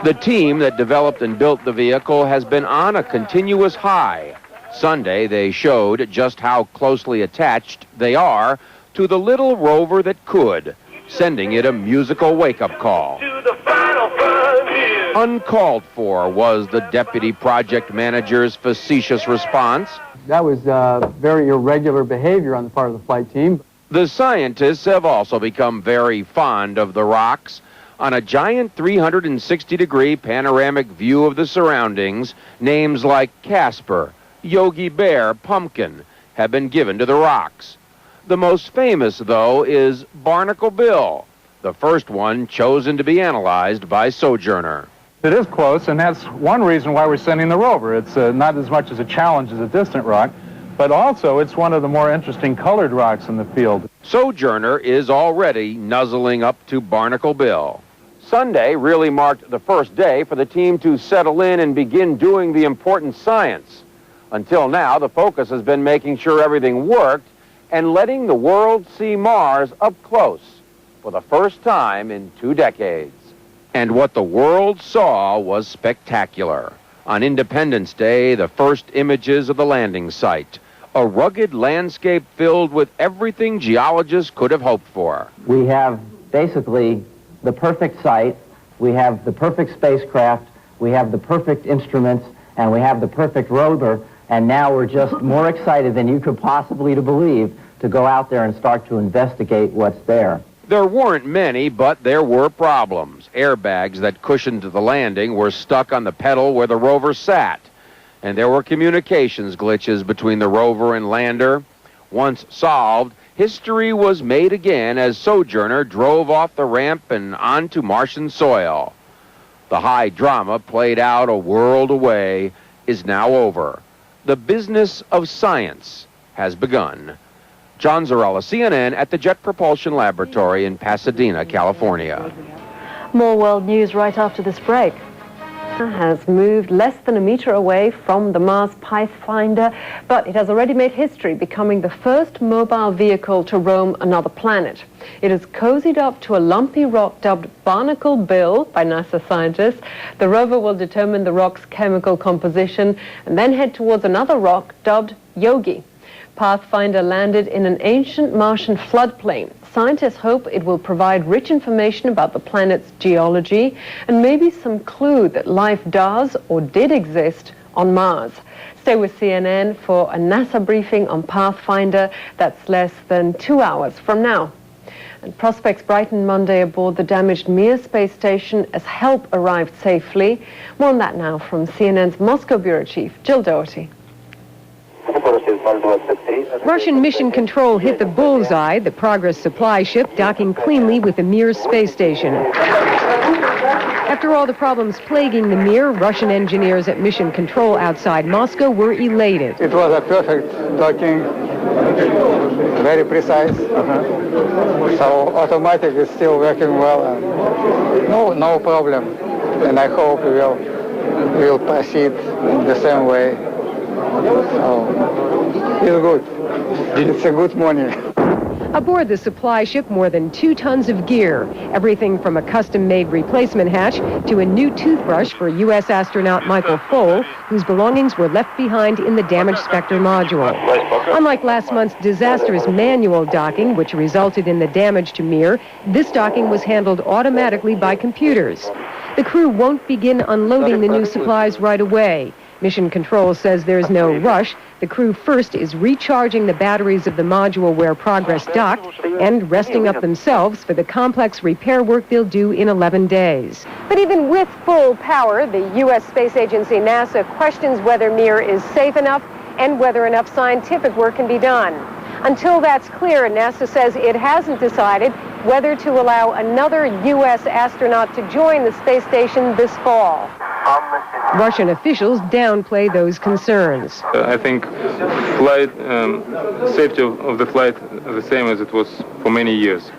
The team that developed and built the vehicle has been on a continuous high. Sunday, they showed just how closely attached they are to the little rover that could, sending it a musical wake-up call. Uncalled for was the deputy project manager's facetious response. That was very irregular behavior on the part of the flight team. The scientists have also become very fond of the rocks. On a giant 360-degree panoramic view of the surroundings, names like Casper, Yogi Bear, Pumpkin have been given to the rocks. The most famous, though, is Barnacle Bill, the first one chosen to be analyzed by Sojourner. It is close, and that's one reason why we're sending the rover. It's not as much as a challenge as a distant rock, but also it's one of the more interesting colored rocks in the field. Sojourner is already nuzzling up to Barnacle Bill. Sunday really marked the first day for the team to settle in and begin doing the important science. Until now, the focus has been making sure everything worked and letting the world see Mars up close for the first time in 2 decades. And what the world saw was spectacular. On Independence Day, the first images of the landing site. A rugged landscape filled with everything geologists could have hoped for. We have basically the perfect site, we have the perfect spacecraft, we have the perfect instruments, and we have the perfect rover, and now we're just more excited than you could possibly believe to go out there and start to investigate what's there. There weren't many, but there were problems. Airbags that cushioned the landing were stuck on the pedal where the rover sat. And there were communications glitches between the rover and lander. Once solved, history was made again as Sojourner drove off the ramp and onto Martian soil. The high drama played out a world away is now over. The business of science has begun. John Zarella, CNN, at the Jet Propulsion Laboratory in Pasadena, California. More world news right after this break. Has moved less than a meter away from the Mars Pathfinder, but it has already made history, becoming the first mobile vehicle to roam another planet. It has cozied up to a lumpy rock dubbed Barnacle Bill by NASA scientists. The rover will determine the rock's chemical composition and then head towards another rock dubbed Yogi. Pathfinder landed in an ancient Martian floodplain. Scientists hope it will provide rich information about the planet's geology and maybe some clue that life does or did exist on Mars. Stay with CNN for a NASA briefing on Pathfinder. That's less than 2 hours from now. And prospects brighten Monday aboard the damaged Mir space station as help arrived safely. More on that now from CNN's Moscow Bureau Chief, Jill Doherty. Russian mission control hit the bullseye, the Progress supply ship docking cleanly with the Mir space station. After all the problems plaguing the Mir, Russian engineers at mission control outside Moscow were elated. It was a perfect docking, very precise. So automatic is still working well. And no problem. And I hope we'll proceed in the same way. So it's good. It's a good morning. Aboard the supply ship, more than 2 tons of gear. Everything from a custom-made replacement hatch to a new toothbrush for U.S. astronaut Michael Foale, whose belongings were left behind in the damaged Spectre module. Unlike last month's disastrous manual docking, which resulted in the damage to Mir, this docking was handled automatically by computers. The crew won't begin unloading the new supplies right away. Mission Control says there's no rush. The crew first is recharging the batteries of the module where Progress docked and resting up themselves for the complex repair work they'll do in 11 days. But even with full power, the U.S. space agency NASA questions whether Mir is safe enough and whether enough scientific work can be done. Until that's clear, NASA says it hasn't decided whether to allow another U.S. astronaut to join the space station this fall. Russian officials downplay those concerns. I think flight safety of the flight is the same as it was for many years.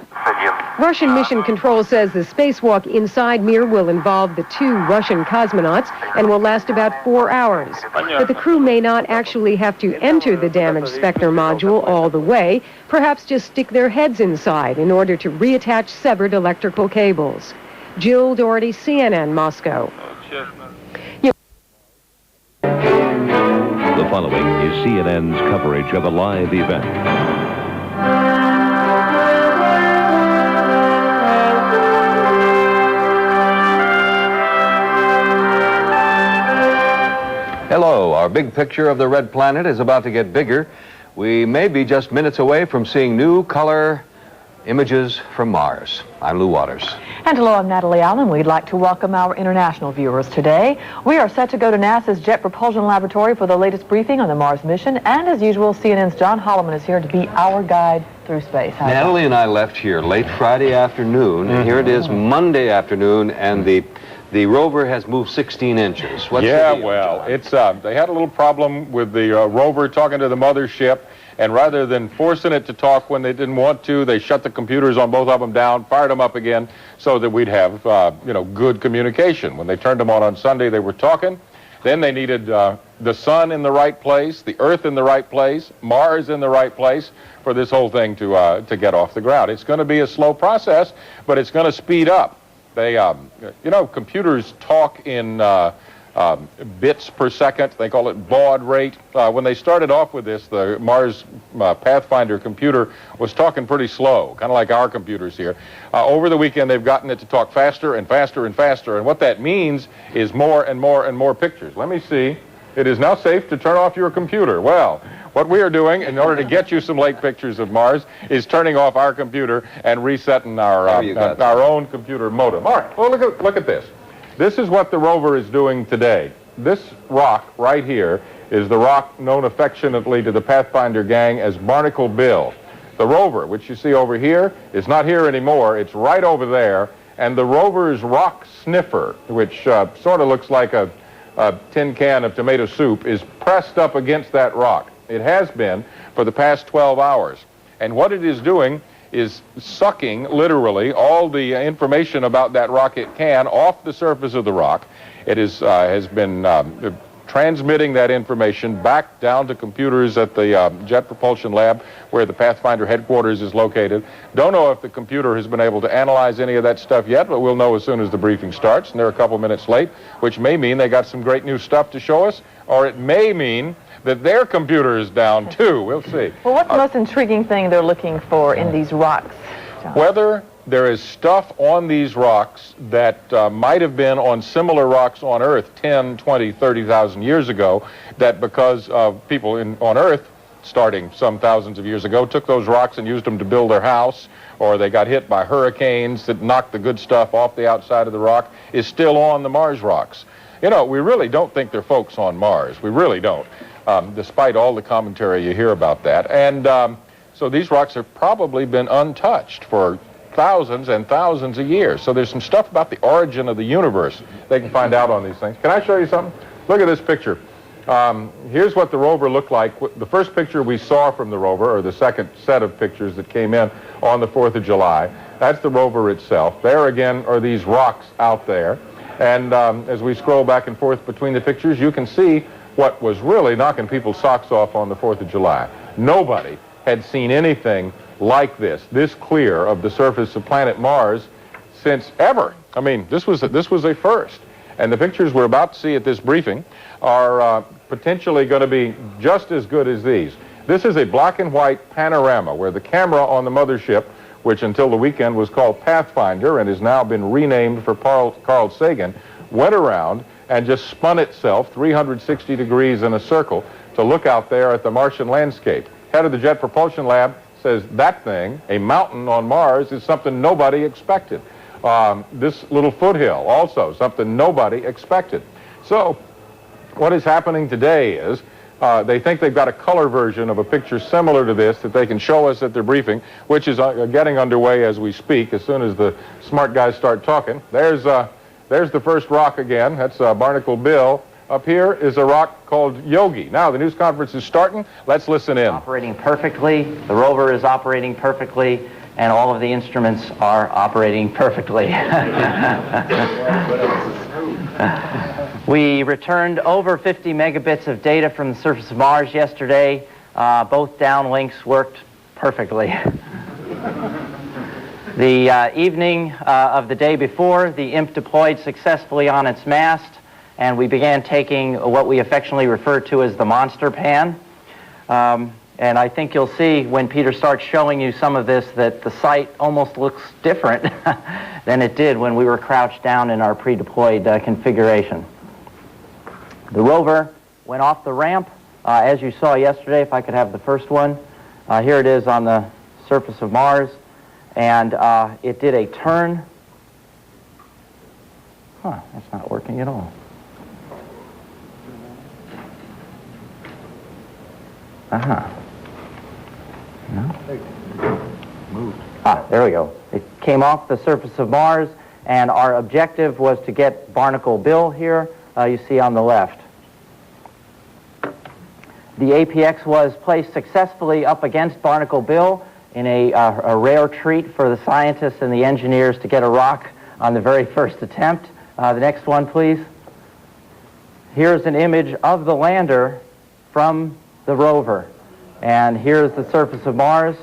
Russian Mission Control says the spacewalk inside Mir will involve the 2 Russian cosmonauts and will last about 4 hours. But the crew may not actually have to enter the damaged Spectre module all the way, perhaps just stick their heads inside in order to reattach severed electrical cables. Jill Doherty, CNN, Moscow. The following is CNN's coverage of a live event. Hello, our big picture of the red planet is about to get bigger. We may be just minutes away from seeing new color images from Mars. I'm Lou Waters. And hello, I'm Natalie Allen. We'd like to welcome our international viewers today. We are set to go to NASA's Jet Propulsion Laboratory for the latest briefing on the Mars mission. And as usual, CNN's John Holloman is here to be our guide through space. Natalie and I left here late Friday afternoon, and here it is Monday afternoon, and the rover has moved 16 inches. What's the deal, well, it's they had a little problem with the rover talking to the mothership, and rather than forcing it to talk when they didn't want to, they shut the computers on both of them down, fired them up again, so that we'd have good communication. When they turned them on Sunday, they were talking. Then they needed the sun in the right place, the Earth in the right place, Mars in the right place for this whole thing to get off the ground. It's going to be a slow process, but it's going to speed up. They, computers talk in bits per second. They call it baud rate. When they started off with this, the Mars Pathfinder computer was talking pretty slow, kind of like our computers here. Over the weekend, they've gotten it to talk faster and faster and faster, and what that means is more and more and more pictures. Let me see. It is now safe to turn off your computer. Well, what we are doing in order to get you some late pictures of Mars is turning off our computer and resetting our own computer modem. All right, well, look at this. This is what the rover is doing today. This rock right here is the rock known affectionately to the Pathfinder gang as Barnacle Bill. The rover, which you see over here, is not here anymore. It's right over there. And the rover's rock sniffer, which sort of looks like a tin can of tomato soup, is pressed up against that rock. It has been for the past 12 hours. And what it is doing is sucking, literally, all the information about that rock it can off the surface of the rock. It has been transmitting that information back down to computers at the Jet Propulsion Lab, where the Pathfinder headquarters is located. Don't know if the computer has been able to analyze any of that stuff yet, but we'll know as soon as the briefing starts, and they're a couple minutes late, which may mean they got some great new stuff to show us, or it may mean that their computer is down too. We'll see. Well, what's the most intriguing thing they're looking for in these rocks, John? Whether there is stuff on these rocks that might have been on similar rocks on Earth 10, 20, 30,000 years ago, that because people on Earth, starting some thousands of years ago, took those rocks and used them to build their house, or they got hit by hurricanes that knocked the good stuff off the outside of the rock, is still on the Mars rocks. You know, we really don't think they're folks on Mars. We really don't. Despite all the commentary you hear about that. And so these rocks have probably been untouched for thousands and thousands of years. So there's some stuff about the origin of the universe they can find out on these things. Can I show you something? Look at this picture. Here's what the rover looked like. The first picture we saw from the rover, or the second set of pictures that came in on the 4th of July, that's the rover itself. There again are these rocks out there. And as we scroll back and forth between the pictures, you can see what was really knocking people's socks off on the 4th of July. Nobody had seen anything like this clear of the surface of planet Mars since ever. I mean, this was a first. And the pictures we're about to see at this briefing are potentially going to be just as good as these. This is a black and white panorama where the camera on the mothership, which until the weekend was called Pathfinder and has now been renamed for Carl Sagan, went around and just spun itself 360 degrees in a circle to look out there at the Martian landscape. Head of the Jet Propulsion Lab says that thing, a mountain on Mars, is something nobody expected. This little foothill, also something nobody expected. So what is happening today is they think they've got a color version of a picture similar to this that they can show us at their briefing, which is getting underway as we speak, as soon as the smart guys start talking. There's the first rock again. That's Barnacle Bill. Up here is a rock called Yogi. Now, the news conference is starting. Let's listen in. Operating perfectly. The rover is operating perfectly. And all of the instruments are operating perfectly. We returned over 50 megabits of data from the surface of Mars yesterday. Both downlinks worked perfectly. The evening of the day before, the IMP deployed successfully on its mast, and we began taking what we affectionately refer to as the monster pan. And I think you'll see when Peter starts showing you some of this that the site almost looks different than it did when we were crouched down in our pre-deployed configuration. The rover went off the ramp, as you saw yesterday, if I could have the first one. Here it is on the surface of Mars, and it did a turn. That's not working at all. No? There we go. It came off the surface of Mars, and our objective was to get Barnacle Bill here, you see on the left. The APX was placed successfully up against Barnacle Bill in a rare treat for the scientists and the engineers to get a rock on the very first attempt. The next one, please. Here's an image of the lander from the rover. And here's the surface of Mars.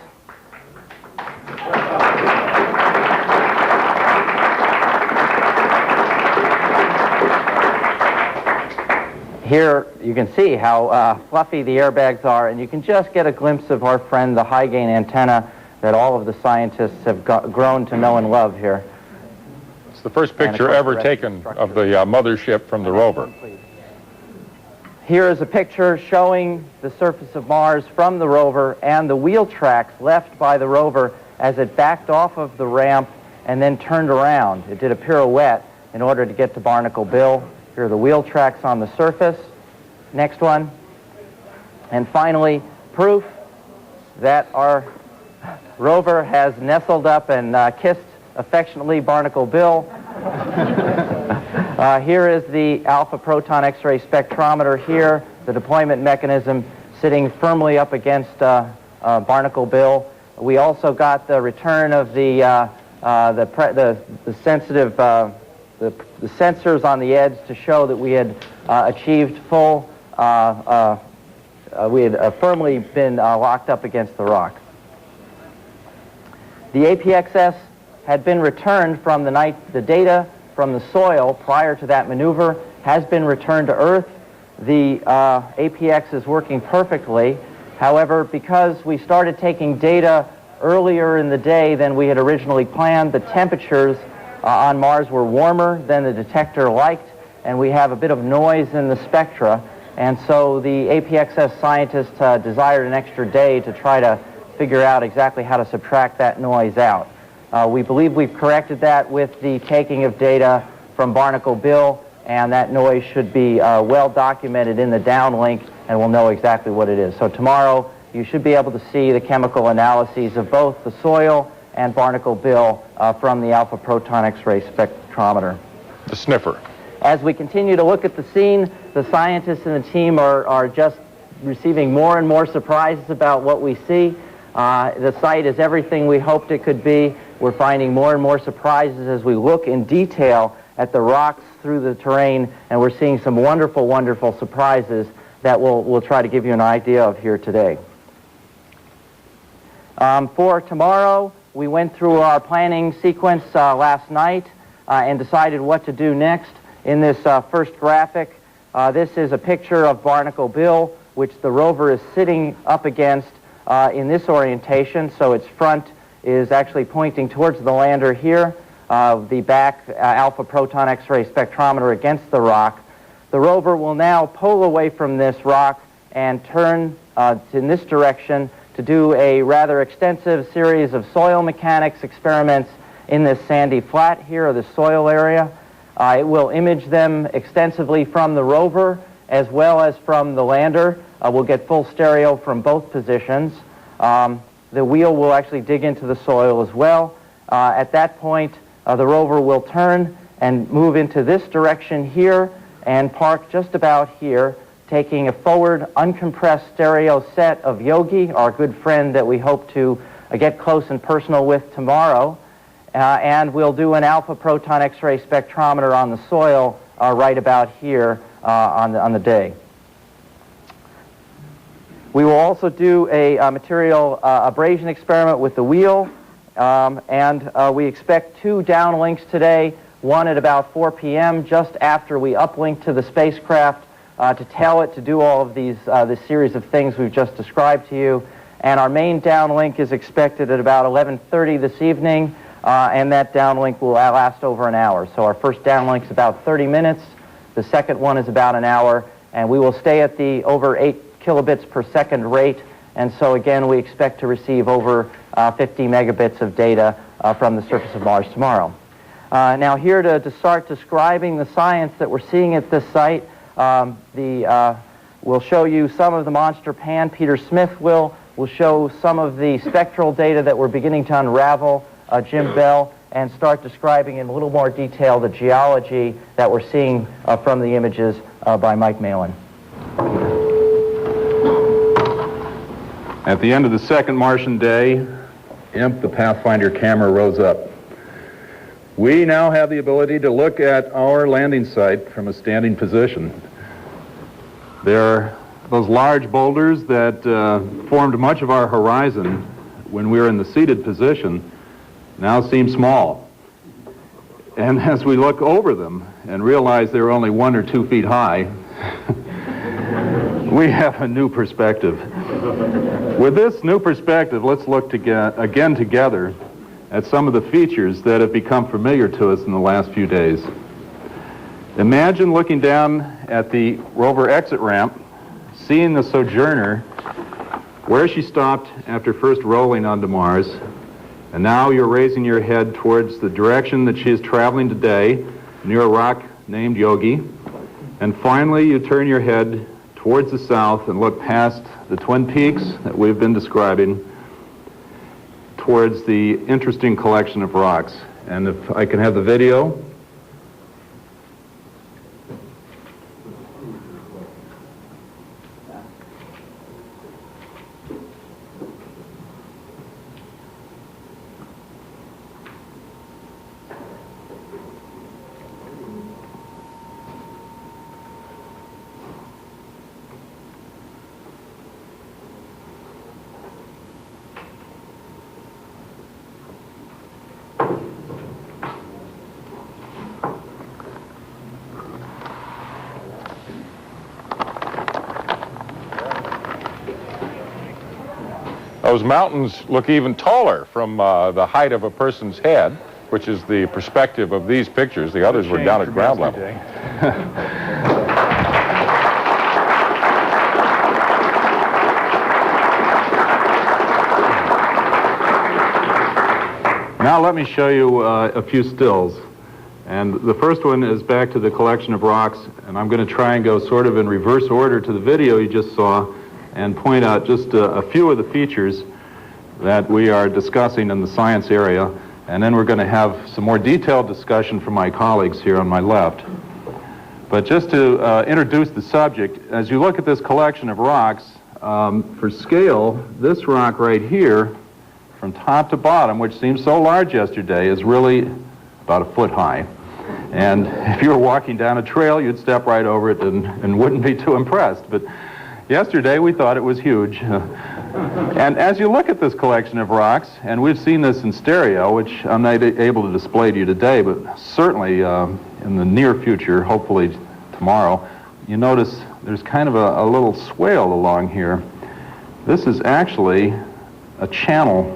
Here you can see how fluffy the airbags are, and you can just get a glimpse of our friend, the high-gain antenna that all of the scientists have grown to know and love here. It's the first picture ever taken of the mothership from the rover. Here is a picture showing the surface of Mars from the rover and the wheel tracks left by the rover as it backed off of the ramp and then turned around. It did a pirouette in order to get to Barnacle Bill. Here are the wheel tracks on the surface. Next one. And finally, proof that our rover has nestled up and kissed affectionately Barnacle Bill. Here is the alpha proton X-ray spectrometer here, the deployment mechanism sitting firmly up against Barnacle Bill. We also got the return of the sensitive the sensors on the edge to show that we had achieved full, we had firmly been locked up against the rock. The APXS had been returned from the data from the soil prior to that maneuver has been returned to Earth. The APX is working perfectly. However, because we started taking data earlier in the day than we had originally planned, the temperatures on Mars were warmer than the detector liked, and we have a bit of noise in the spectra. And so the APXS scientists desired an extra day to try to figure out exactly how to subtract that noise out. We believe we've corrected that with the taking of data from Barnacle Bill, and that noise should be well documented in the downlink, and we'll know exactly what it is. So tomorrow, you should be able to see the chemical analyses of both the soil and Barnacle Bill from the alpha proton X-ray spectrometer. The sniffer. As we continue to look at the scene, the scientists and the team are just receiving more and more surprises about what we see. The site is everything we hoped it could be. We're finding more and more surprises as we look in detail at the rocks through the terrain, and we're seeing some wonderful, wonderful surprises that we'll try to give you an idea of here today. For tomorrow, we went through our planning sequence last night and decided what to do next. In this first graphic, this is a picture of Barnacle Bill, which the rover is sitting up against in this orientation, so its front is actually pointing towards the lander here, the back alpha proton X-ray spectrometer against the rock. The rover will now pull away from this rock and turn in this direction to do a rather extensive series of soil mechanics experiments in this sandy flat here, or the soil area. It will image them extensively from the rover as well as from the lander. We'll get full stereo from both positions. The wheel will actually dig into the soil as well. At that point, the rover will turn and move into this direction here and park just about here, taking a forward uncompressed stereo set of Yogi, our good friend that we hope to get close and personal with tomorrow. And we'll do an alpha proton X-ray spectrometer on the soil right about here on the day. We will also do a material abrasion experiment with the wheel, and we expect 2 downlinks today, one at about 4 p.m. just after we uplink to the spacecraft to tell it to do all of this series of things we've just described to you. And our main downlink is expected at about 11:30 this evening, and that downlink will last over an hour. So our first downlink is about 30 minutes, the second one is about an hour, and we will stay at the over 8 kilobits per second rate, and so again we expect to receive over 50 megabits of data from the surface of Mars tomorrow. Now here to start describing the science that we're seeing at this site, we'll show you some of the monster pan. Peter Smith will show some of the spectral data that we're beginning to unravel, Jim Bell, and start describing in a little more detail the geology that we're seeing from the images by Mike Malin. At the end of the second Martian day, IMP, the Pathfinder camera, rose up. We now have the ability to look at our landing site from a standing position. There are those large boulders that formed much of our horizon when we were in the seated position now seem small. And as we look over them and realize they're only 1 or 2 feet high, we have a new perspective. With this new perspective, let's look again together at some of the features that have become familiar to us in the last few days. Imagine looking down at the rover exit ramp, seeing the Sojourner where she stopped after first rolling onto Mars, and now you're raising your head towards the direction that she is traveling today, near a rock named Yogi, and finally you turn your head towards the south and look past the Twin Peaks that we've been describing towards the interesting collection of rocks. And if I can have the video. Those mountains look even taller from the height of a person's head, which is the perspective of these pictures. The others were down at ground level. Now let me show you a few stills. And the first one is back to the collection of rocks, and I'm going to try and go sort of in reverse order to the video you just saw and point out just a few of the features that we are discussing in the science area, and then we're going to have some more detailed discussion from my colleagues here on my left. But just to introduce the subject, as you look at this collection of rocks, for scale, this rock right here, from top to bottom, which seemed so large yesterday, is really about a foot high. And if you were walking down a trail, you'd step right over it and wouldn't be too impressed. But yesterday, we thought it was huge. And as you look at this collection of rocks, and we've seen this in stereo, which I'm not able to display to you today, but certainly in the near future, hopefully tomorrow, you notice there's kind of a little swale along here. This is actually a channel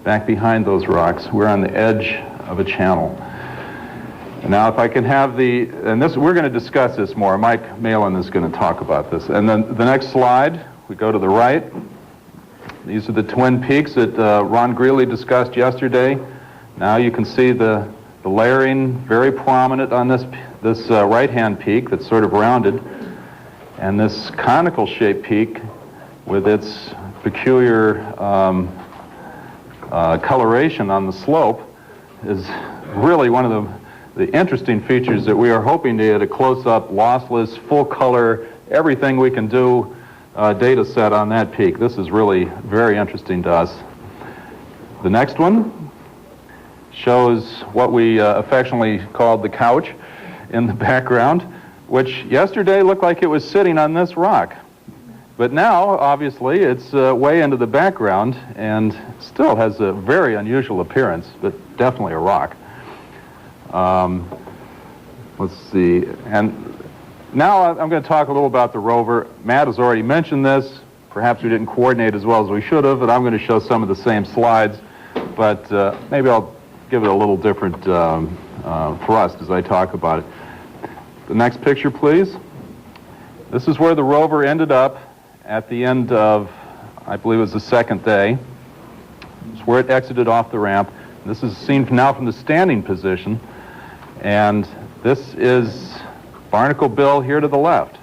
back behind those rocks. We're on the edge of a channel. Now, if I can have and this, we're going to discuss this more. Mike Malin is going to talk about this. And then the next slide, we go to the right. These are the Twin Peaks that Ron Greeley discussed yesterday. Now you can see the layering very prominent on this right-hand peak that's sort of rounded. And this conical shaped peak with its peculiar coloration on the slope is really one of the interesting features that we are hoping to get a close-up, lossless, full-color, everything we can do data set on that peak. This is really very interesting to us. The next one shows what we affectionately called the couch in the background, which yesterday looked like it was sitting on this rock. But now, obviously, it's way into the background and still has a very unusual appearance, but definitely a rock. Let's see. And now I'm going to talk a little about the rover. Matt has already mentioned this. Perhaps we didn't coordinate as well as we should have, but I'm going to show some of the same slides. But maybe I'll give it a little different thrust as I talk about it. The next picture, please. This is where the rover ended up at the end of, I believe it was the second day. It's where it exited off the ramp. This is seen now from the standing position. And this is Barnacle Bill here to the left.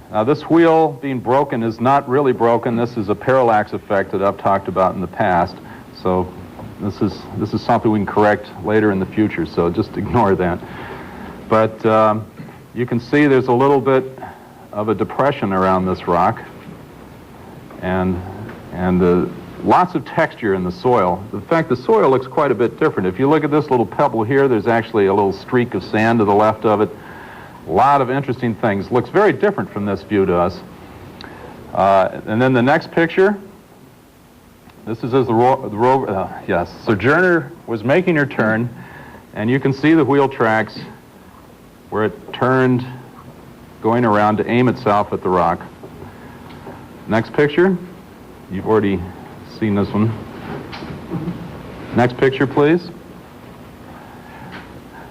Now this wheel being broken is not really broken. This is a parallax effect that I've talked about in the past. So this is something we can correct later in the future, so just ignore that. But you can see there's a little bit of a depression around this rock, and lots of texture in the soil. In fact, the soil looks quite a bit different. If you look at this little pebble here, there's actually a little streak of sand to the left of it. A lot of interesting things. Looks very different from this view to us. And then the next picture, this is as the rover, yes, Sojourner was making her turn, and you can see the wheel tracks where it turned going around to aim itself at the rock. Next picture. You've already seen this one. Next picture, please.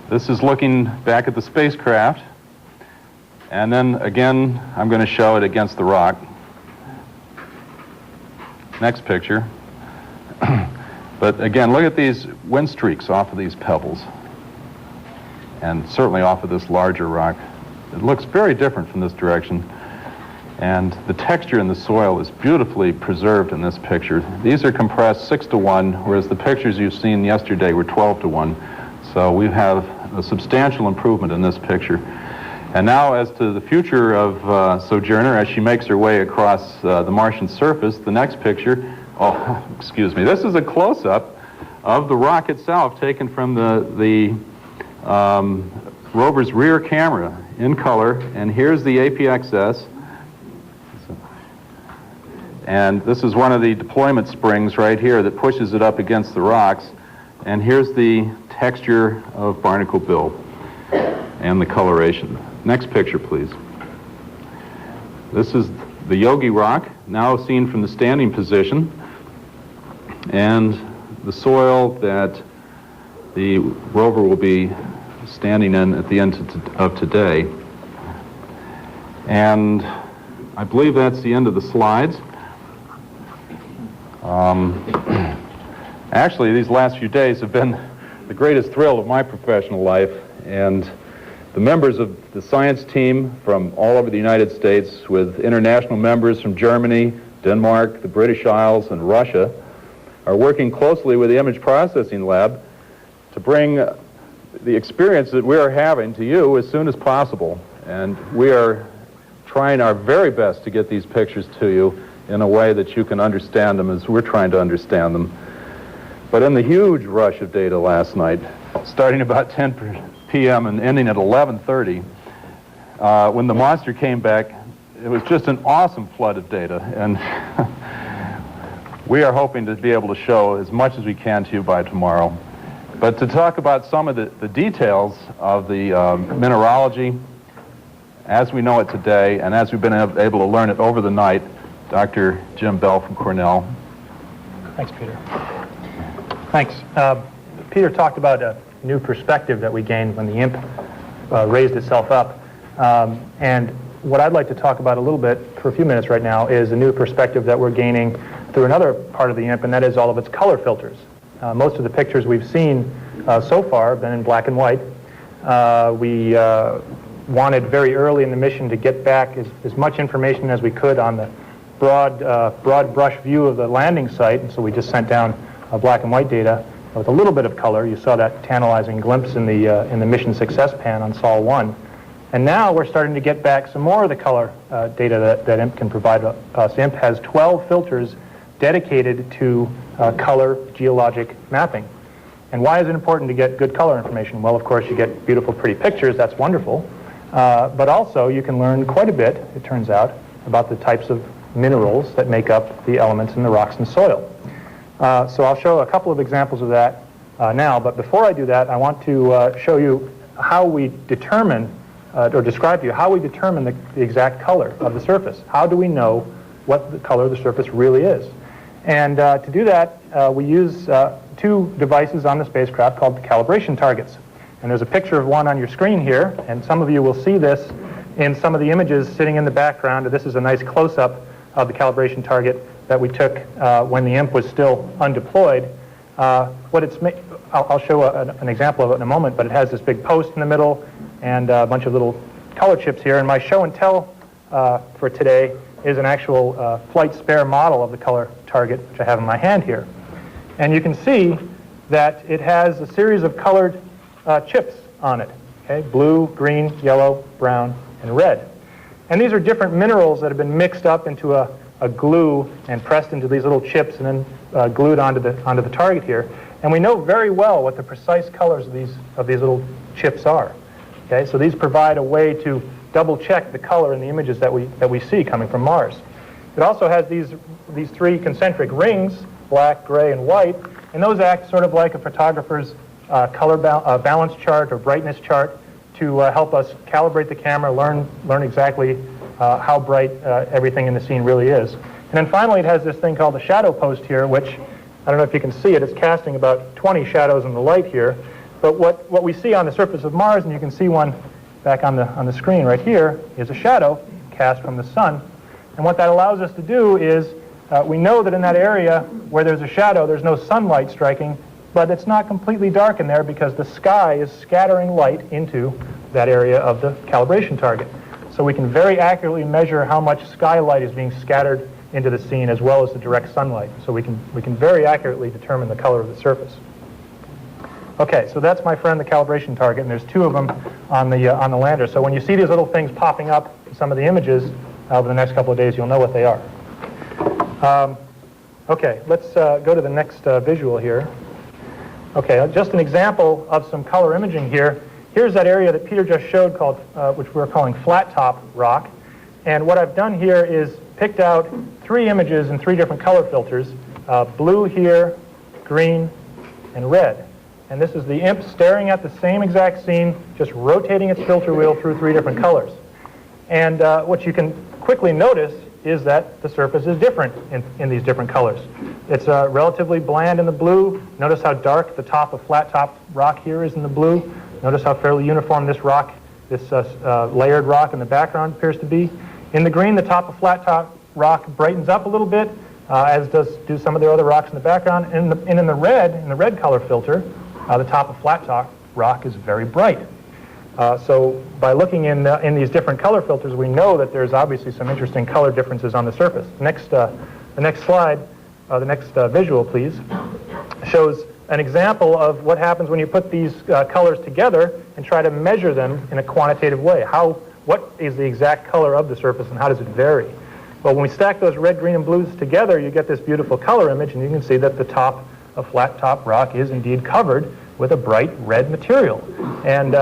This is looking back at the spacecraft. And then again, I'm going to show it against the rock. Next picture. But again, look at these wind streaks off of these pebbles. And certainly off of this larger rock. It looks very different from this direction. And the texture in the soil is beautifully preserved in this picture. These are compressed 6:1, whereas the pictures you've seen yesterday were 12:1. So we have a substantial improvement in this picture. And now as to the future of Sojourner as she makes her way across the Martian surface, the next picture, oh, excuse me, this is a close-up of the rock itself taken from the rover's rear camera in color. And here's the APXS. And this is one of the deployment springs right here that pushes it up against the rocks. And here's the texture of Barnacle Bill and the coloration. Next picture, please. This is the Yogi Rock, now seen from the standing position, and the soil that the rover will be standing in at the end of today. And I believe that's the end of the slides. Actually, these last few days have been the greatest thrill of my professional life, and the members of the science team from all over the United States, with international members from Germany, Denmark, the British Isles, and Russia, are working closely with the Image Processing Lab to bring the experience that we are having to you as soon as possible. And we are trying our very best to get these pictures to you in a way that you can understand them as we're trying to understand them. But in the huge rush of data last night, starting about 10 p.m. and ending at 11:30, when the monster came back, it was just an awesome flood of data. And we are hoping to be able to show as much as we can to you by tomorrow. But to talk about some of the details of the mineralogy as we know it today and as we've been able to learn it over the night, Dr. Jim Bell from Cornell. Thanks, Peter. Thanks. Peter talked about a new perspective that we gained when the imp raised itself up. And what I'd like to talk about a little bit for a few minutes right now is a new perspective that we're gaining through another part of the imp, and that is all of its color filters. Most of the pictures we've seen so far have been in black and white. We wanted very early in the mission to get back as much information as we could on the broad brush view of the landing site, and so we just sent down black and white data with a little bit of color. You saw that tantalizing glimpse in the mission success pan on Sol 1. And now we're starting to get back some more of the color data that IMP can provide us. IMP has 12 filters dedicated to color geologic mapping. And why is it important to get good color information? Well, of course, you get beautiful, pretty pictures. That's wonderful. But also, you can learn quite a bit, it turns out, about the types of minerals that make up the elements in the rocks and soil. So I'll show a couple of examples of that now. But before I do that, I want to show you how we determine, or describe to you how we determine the exact color of the surface. How do we know what the color of the surface really is? And to do that, we use two devices on the spacecraft called calibration targets. And there's a picture of one on your screen here, and some of you will see this in some of the images sitting in the background. This is a nice close-up of the calibration target that we took when the IMP was still undeployed. I'll show an example of it in a moment, but it has this big post in the middle and a bunch of little color chips here. And my show and tell for today is an actual flight spare model of the color target, which I have in my hand here. And you can see that it has a series of colored chips on it. Okay? Blue, green, yellow, brown, and red. And these are different minerals that have been mixed up into a glue and pressed into these little chips and then glued onto the target here. And we know very well what the precise colors of these little chips are. Okay, so these provide a way to double check the color in the images that we see coming from Mars. It also has these three concentric rings, black, gray, and white, and those act sort of like a photographer's color balance chart or brightness chart. to help us calibrate the camera, learn exactly how bright everything in the scene really is. And then finally, it has this thing called the shadow post here, which, I don't know if you can see it, it's casting about 20 shadows in the light here. But what we see on the surface of Mars, and you can see one back on the screen right here, is a shadow cast from the sun. And what that allows us to do is, we know that in that area where there's a shadow, there's no sunlight striking, but it's not completely dark in there because the sky is scattering light into that area of the calibration target. So we can very accurately measure how much skylight is being scattered into the scene as well as the direct sunlight. So we can very accurately determine the color of the surface. Okay, so that's my friend the calibration target, and there's two of them on the lander. So when you see these little things popping up in some of the images over the next couple of days, you'll know what they are. Okay, let's go to the next visual here. Okay, just an example of some color imaging here. Here's that area that Peter just showed called, which we're calling flat top rock. And what I've done here is picked out 3 images in 3 different color filters, blue here, green, and red. And this is the imp staring at the same exact scene, just rotating its filter wheel through 3 different colors. And what you can quickly notice is that the surface is different in these different colors. It's relatively bland in the blue. Notice how dark the top of flat top rock here is in the blue. Notice how fairly uniform this rock, this layered rock in the background appears to be. In the green, the top of flat top rock brightens up a little bit, as do some of the other rocks in the background. And in the red color filter, the top of flat top rock is very bright. So by looking in these different color filters, we know that there's obviously some interesting color differences on the surface. The next slide, the next visual, please, shows an example of what happens when you put these colors together and try to measure them in a quantitative way. What is the exact color of the surface and how does it vary? Well, when we stack those red, green, and blues together, you get this beautiful color image, and you can see that the top of flat top rock is indeed covered with a bright red material. And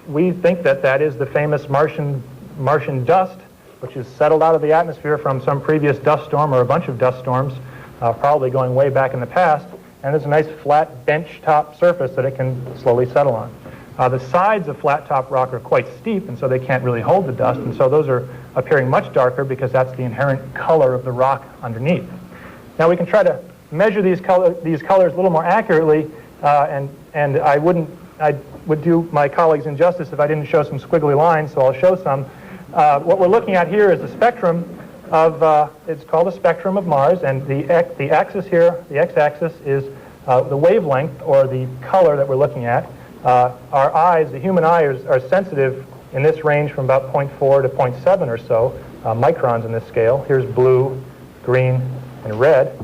we think that that is the famous Martian dust, which is settled out of the atmosphere from some previous dust storm or a bunch of dust storms, probably going way back in the past. And there's a nice flat bench top surface that it can slowly settle on. The sides of flat top rock are quite steep, and so they can't really hold the dust, and so those are appearing much darker because that's the inherent color of the rock underneath. Now we can try to measure these colors a little more accurately, and I would do my colleagues injustice if I didn't show some squiggly lines, so I'll show some. What we're looking at here is the spectrum of, it's called a spectrum of Mars, and the axis here, the x-axis, is the wavelength, or the color that we're looking at. Our eyes, the human eye, are sensitive in this range from about 0.4 to 0.7 or so, microns in this scale. Here's blue, green, and red.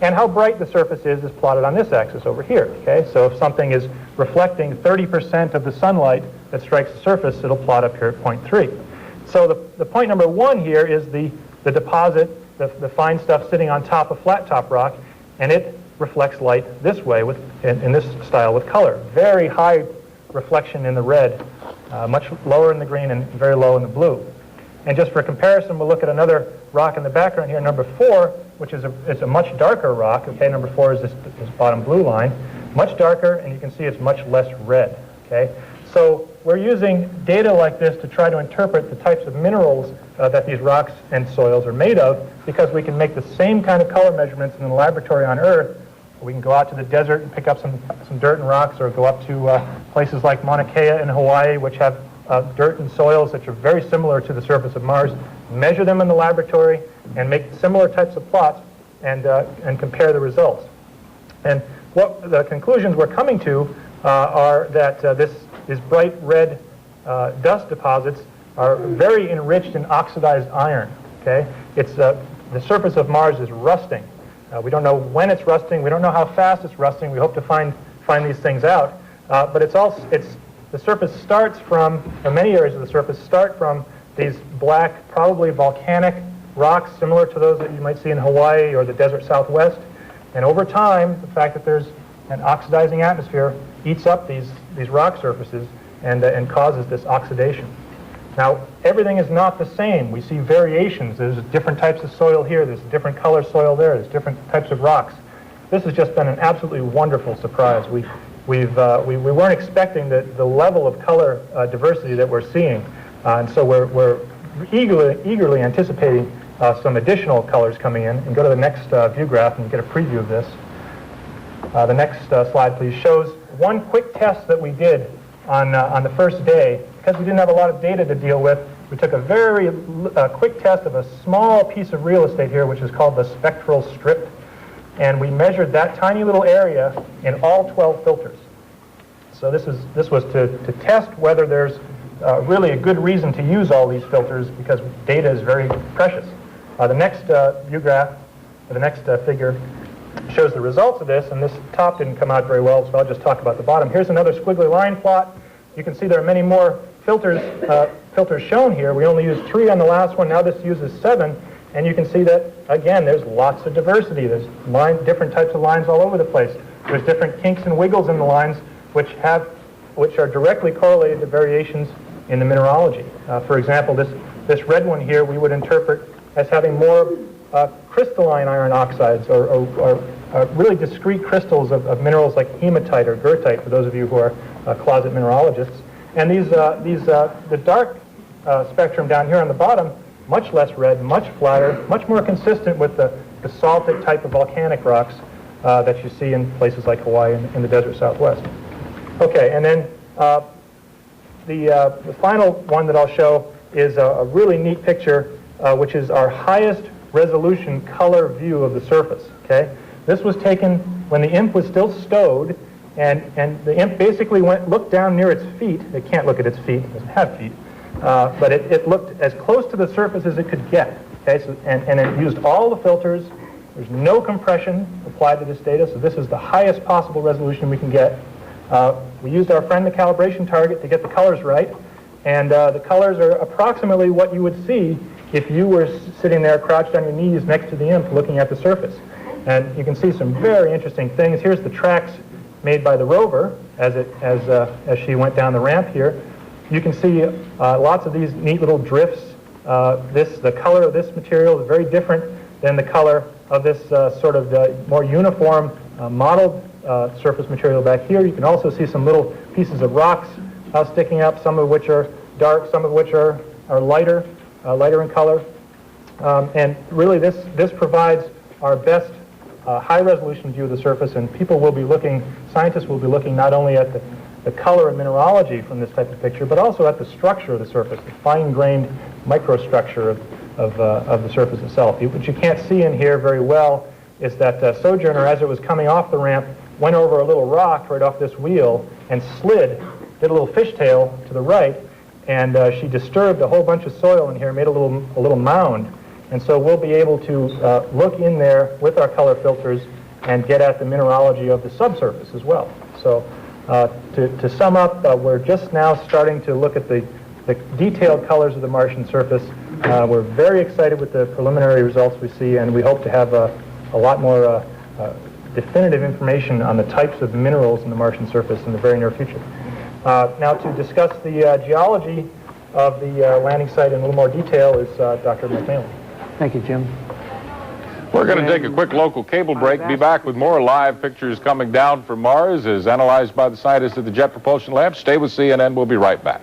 And how bright the surface is plotted on this axis over here. Okay, so if something is reflecting 30% of the sunlight that strikes the surface, it'll plot up here at 0.3. So the point number 1 here is the deposit, the fine stuff sitting on top of flat top rock, and it reflects light this way in this style with color. Very high reflection in the red, much lower in the green, and very low in the blue. And just for comparison, we'll look at another rock in the background here, number 4, which is a much darker rock. Okay, number 4 is this bottom blue line, much darker, and you can see it's much less red. Okay, so we're using data like this to try to interpret the types of minerals that these rocks and soils are made of, because we can make the same kind of color measurements in the laboratory on Earth. We can go out to the desert and pick up some dirt and rocks, or go up to places like Mauna Kea in Hawaii, which have dirt and soils that are very similar to the surface of Mars, measure them in the laboratory, and make similar types of plots, and compare the results. And what the conclusions we're coming to are that these bright red dust deposits are very enriched in oxidized iron. Okay, it's the surface of Mars is rusting. We don't know when it's rusting. We don't know how fast it's rusting. We hope to find these things out. But the surface starts from, many areas of the surface start from these black, probably volcanic rocks similar to those that you might see in Hawaii or the desert Southwest. And over time, the fact that there's an oxidizing atmosphere eats up these rock surfaces and causes this oxidation. Now, everything is not the same. We see variations. There's different types of soil here. There's different color soil there. There's different types of rocks. This has just been an absolutely wonderful surprise. We we weren't expecting the level of color diversity that we're seeing. And so we're eagerly anticipating some additional colors coming in. And go to the next view graph and get a preview of this. The next slide, please, shows one quick test that we did on the first day. Because we didn't have a lot of data to deal with, we took a very quick test of a small piece of real estate here, which is called the spectral strip. And we measured that tiny little area in all 12 filters. So this was to test whether there's really a good reason to use all these filters, because data is very precious. The next view graph, the next figure, shows the results of this, and this top didn't come out very well, so I'll just talk about the bottom. Here's another squiggly line plot. You can see there are many more filters shown here. We only used 3 on the last one. Now this uses 7. And you can see that, again, there's lots of diversity. There's different types of lines all over the place. There's different kinks and wiggles in the lines which are directly correlated to variations in the mineralogy. For example, this red one here we would interpret as having more crystalline iron oxides or really discrete crystals of minerals like hematite or goethite, for those of you who are closet mineralogists. And the dark spectrum down here on the bottom, much less red, much flatter, much more consistent with the basaltic type of volcanic rocks that you see in places like Hawaii and in the desert Southwest. Okay, and then the final one that I'll show is a really neat picture, which is our highest resolution color view of the surface. Okay, this was taken when the imp was still stowed, and the imp basically looked down near its feet. It can't look at its feet; it doesn't have feet. But it looked as close to the surface as it could get. Okay, so, and it used all the filters. There's no compression applied to this data, so this is the highest possible resolution we can get. We used our friend the calibration target to get the colors right, and the colors are approximately what you would see if you were sitting there crouched on your knees next to the imp looking at the surface. And you can see some very interesting things. Here's the tracks made by the rover as she went down the ramp here. You can see lots of these neat little drifts. The color of this material is very different than the color of this sort of more uniform modeled surface material back here. You can also see some little pieces of rocks sticking up, some of which are dark, some of which are lighter in color. And really this provides our best high-resolution view of the surface, and scientists will be looking not only at the color and mineralogy from this type of picture, but also at the structure of the surface, the fine-grained microstructure of the surface itself. What you can't see in here very well is that Sojourner, as it was coming off the ramp, went over a little rock right off this wheel and did a little fishtail to the right, and she disturbed a whole bunch of soil in here, made a little mound. And so we'll be able to look in there with our color filters and get at the mineralogy of the subsurface as well. So to sum up, we're just now starting to look at the detailed colors of the Martian surface. We're very excited with the preliminary results we see, and we hope to have a lot more definitive information on the types of minerals in the Martian surface in the very near future. Now to discuss the geology of the landing site in a little more detail is Dr. McNeil. Thank you, Jim. We're going to take a quick local cable break, be back with more live pictures coming down from Mars as analyzed by the scientists at the Jet Propulsion Lab. Stay with CNN. We'll be right back.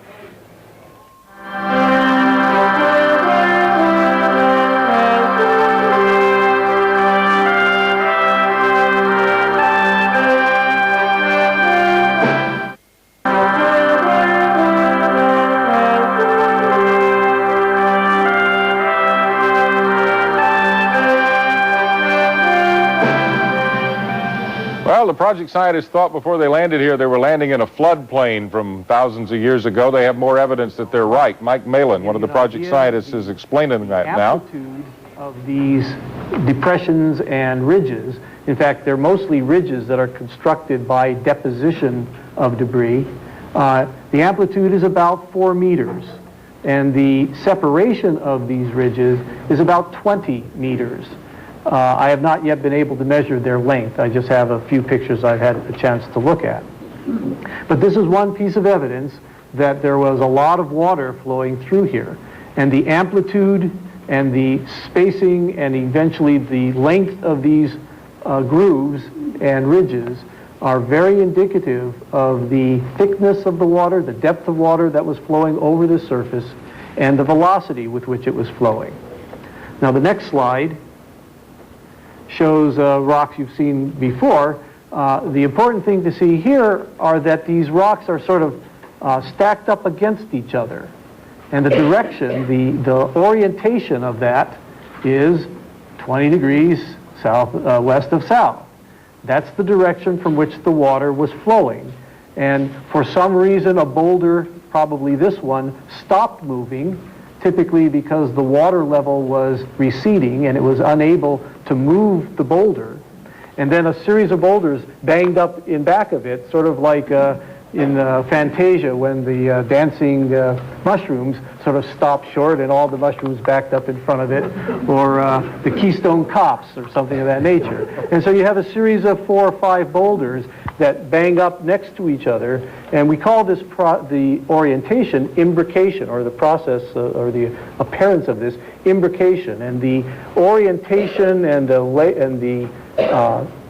Well, the project scientists thought before they landed here they were landing in a floodplain from thousands of years ago. They have more evidence that they're right. Mike Malin, one of the project scientists, is explaining that now. The amplitude of these depressions and ridges, in fact, they're mostly ridges that are constructed by deposition of debris. The amplitude is about 4 meters, and the separation of these ridges is about 20 meters. I have not yet been able to measure their length. I just have a few pictures I've had a chance to look at. But this is one piece of evidence that there was a lot of water flowing through here. And the amplitude and the spacing and eventually the length of these grooves and ridges are very indicative of the thickness of the water, the depth of water that was flowing over the surface, and the velocity with which it was flowing. Now the next slide shows rocks you've seen before. The important thing to see here are that these rocks are sort of stacked up against each other. And the direction, the orientation of that is 20 degrees west of south. That's the direction from which the water was flowing. And for some reason, a boulder, probably this one, stopped moving, typically because the water level was receding and it was unable to move the boulder. And then a series of boulders banged up in back of it, sort of like in Fantasia when the dancing mushrooms sort of stopped short and all the mushrooms backed up in front of it, or the Keystone Cops or something of that nature. And so you have a series of 4 or 5 boulders that bang up next to each other, and we call this the orientation imbrication, or the process or the appearance of this imbrication. And the orientation and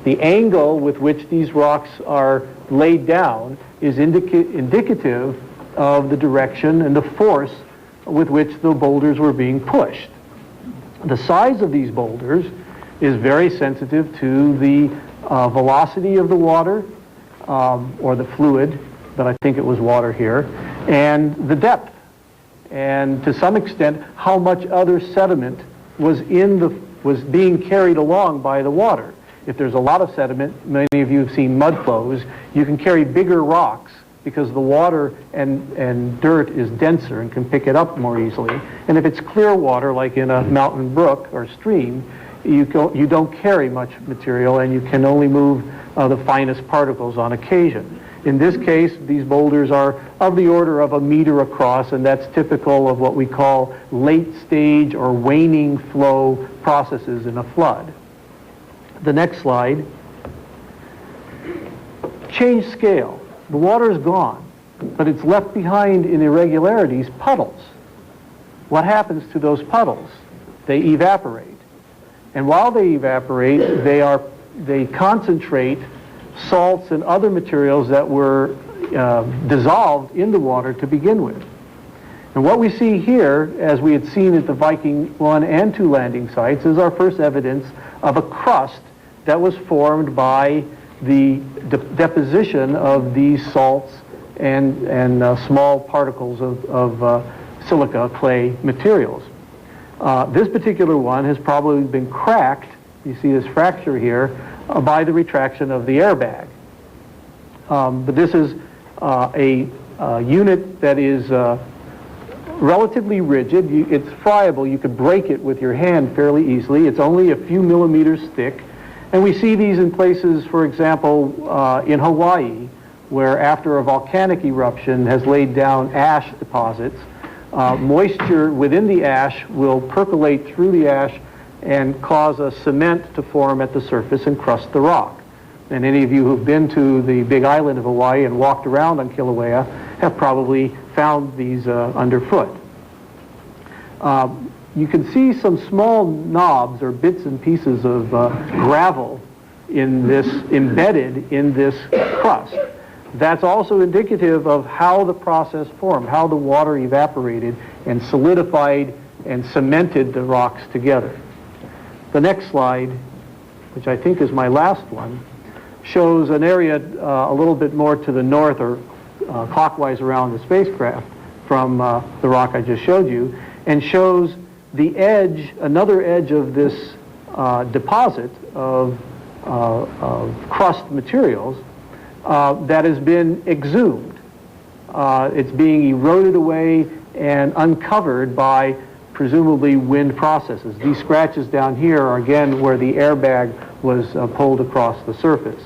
the angle with which these rocks are laid down is indicative of the direction and the force with which the boulders were being pushed. The size of these boulders is very sensitive to the velocity of the water, or the fluid, but I think it was water here, and the depth, and to some extent how much other sediment was being carried along by the water. If there's a lot of sediment, many of you have seen mud flows, you can carry bigger rocks because the water and dirt is denser and can pick it up more easily. And if it's clear water, like in a mountain brook or stream, you don't carry much material and you can only move the finest particles on occasion. In this case, these boulders are of the order of 1 meter across, and that's typical of what we call late stage or waning flow processes in a flood. The next slide. Change scale. The water is gone, but it's left behind in irregularities, puddles. What happens to those puddles? They evaporate. And while they evaporate, they concentrate salts and other materials that were dissolved in the water to begin with. And what we see here, as we had seen at the Viking 1 and 2 landing sites, is our first evidence of a crust that was formed by the deposition of these salts and small particles of silica, clay materials. This particular one has probably been cracked, you see this fracture here, by the retraction of the airbag. But this is a unit that is relatively rigid. It's friable. You could break it with your hand fairly easily. It's only a few millimeters thick. And we see these in places, for example, in Hawaii, where after a volcanic eruption has laid down ash deposits, moisture within the ash will percolate through the ash and cause a cement to form at the surface and crust the rock. And any of you who've been to the big island of Hawaii and walked around on Kilauea have probably found these underfoot. You can see some small knobs or bits and pieces of gravel embedded in this crust. That's also indicative of how the process formed, how the water evaporated and solidified and cemented the rocks together. The next slide, which I think is my last one, shows an area a little bit more to the north or clockwise around the spacecraft from the rock I just showed you, and shows the edge, another edge of this deposit of crust materials that has been exhumed. It's being eroded away and uncovered by presumably wind processes. These scratches down here are again where the airbag was pulled across the surface.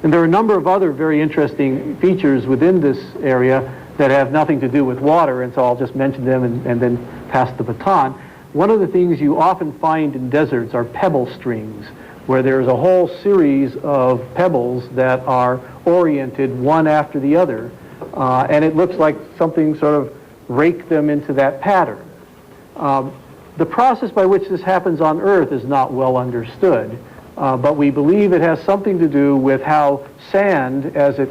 And there are a number of other very interesting features within this area that have nothing to do with water, and so I'll just mention them and then pass the baton. One of the things you often find in deserts are pebble streams, where there's a whole series of pebbles that are oriented one after the other, and it looks like something sort of raked them into that pattern. The process by which this happens on Earth is not well understood, but we believe it has something to do with how sand, as it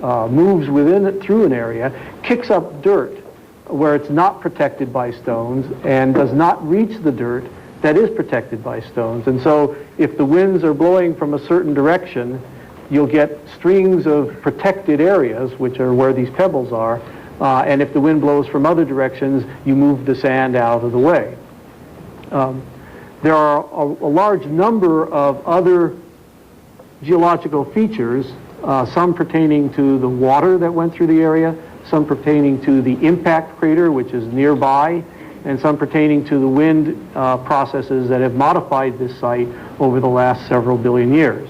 moves through an area, kicks up dirt where it's not protected by stones and does not reach the dirt that is protected by stones. And so if the winds are blowing from a certain direction, you'll get strings of protected areas, which are where these pebbles are, and if the wind blows from other directions, you move the sand out of the way. There are a large number of other geological features, some pertaining to the water that went through the area, some pertaining to the impact crater, which is nearby, and some pertaining to the wind processes that have modified this site over the last several billion years.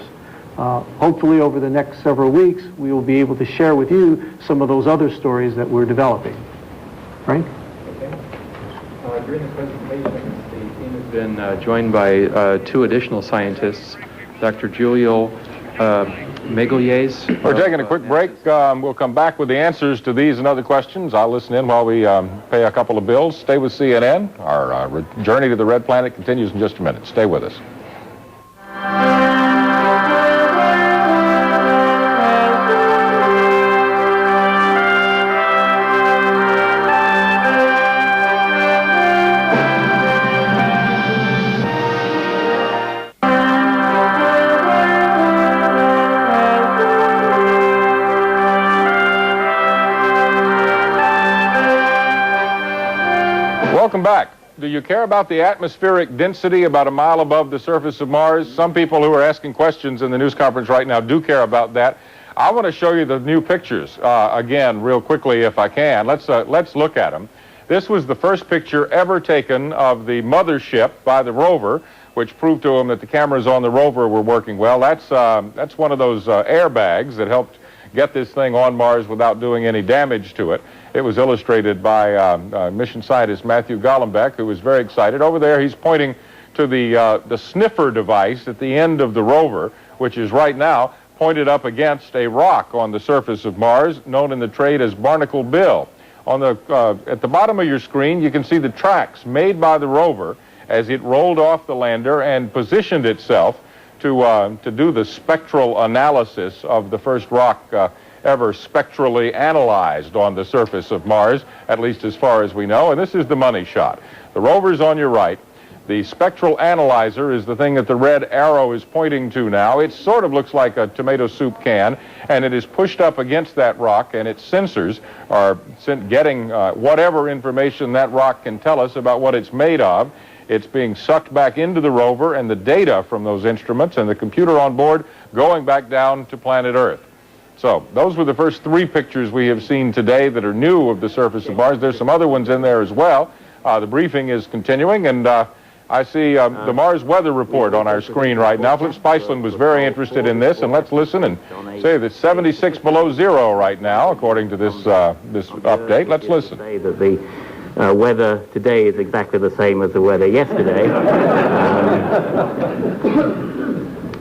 Hopefully over the next several weeks, we will be able to share with you some of those other stories that we're developing. Frank? During the presentation, the team has been joined by two additional scientists, Dr. Julio Megoyes. We're taking a quick break. We'll come back with the answers to these and other questions. I'll listen in while we pay a couple of bills. Stay with CNN. Our journey to the Red Planet continues in just a minute. Stay with us. Welcome back. Do you care about the atmospheric density about a mile above the surface of Mars? Some people who are asking questions in the news conference right now do care about that. I want to show you the new pictures again real quickly if I can. Let's look at them. This was the first picture ever taken of the mothership by the rover, which proved to them that the cameras on the rover were working well. That's one of those airbags that helped get this thing on Mars without doing any damage to it. It was illustrated by mission scientist Matthew Golombek, who was very excited. Over there, he's pointing to the sniffer device at the end of the rover, which is right now pointed up against a rock on the surface of Mars, known in the trade as Barnacle Bill. At the bottom of your screen, you can see the tracks made by the rover as it rolled off the lander and positioned itself to do the spectral analysis of the first rock ever spectrally analyzed on the surface of Mars, at least as far as we know. And this is the money shot. The rover's on your right. The spectral analyzer is the thing that the red arrow is pointing to now. It sort of looks like a tomato soup can, and it is pushed up against that rock, and its sensors are getting whatever information that rock can tell us about what it's made of. It's being sucked back into the rover, and the data from those instruments and the computer on board going back down to planet Earth. So those were the first three pictures we have seen today that are new of the surface of Mars. There's some other ones in there as well. The briefing is continuing, and I see the Mars weather report on our screen right now. Flip Spiceland was very interested in this, and let's listen and say that it's 76 below zero right now, according to this update. Let's listen. Say that the weather today is exactly the same as the weather yesterday.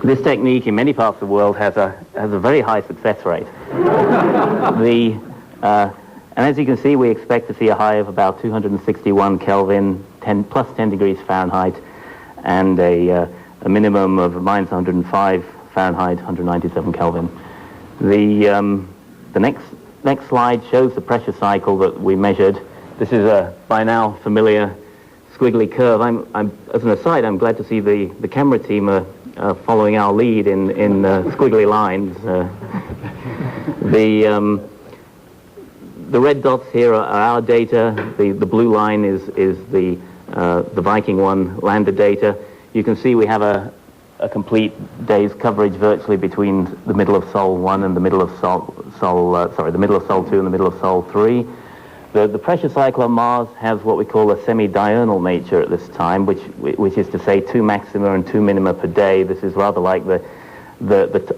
This technique in many parts of the world has a very high success rate. And as you can see, we expect to see a high of about 261 Kelvin, plus 10 degrees Fahrenheit, and a minimum of minus 105 Fahrenheit, 197 Kelvin. The next slide shows the pressure cycle that we measured. This is a by now familiar squiggly curve. As an aside, I'm glad to see the camera team are following our lead in squiggly lines. The red dots here are our data. The blue line is the Viking 1 lander data. You can see we have a complete day's coverage virtually between the middle of Sol 1 and the middle of the middle of Sol 2 and the middle of Sol 3. The pressure cycle on Mars has what we call a semi-diurnal nature at this time, which is to say 2 maxima and 2 minima per day. This is rather like the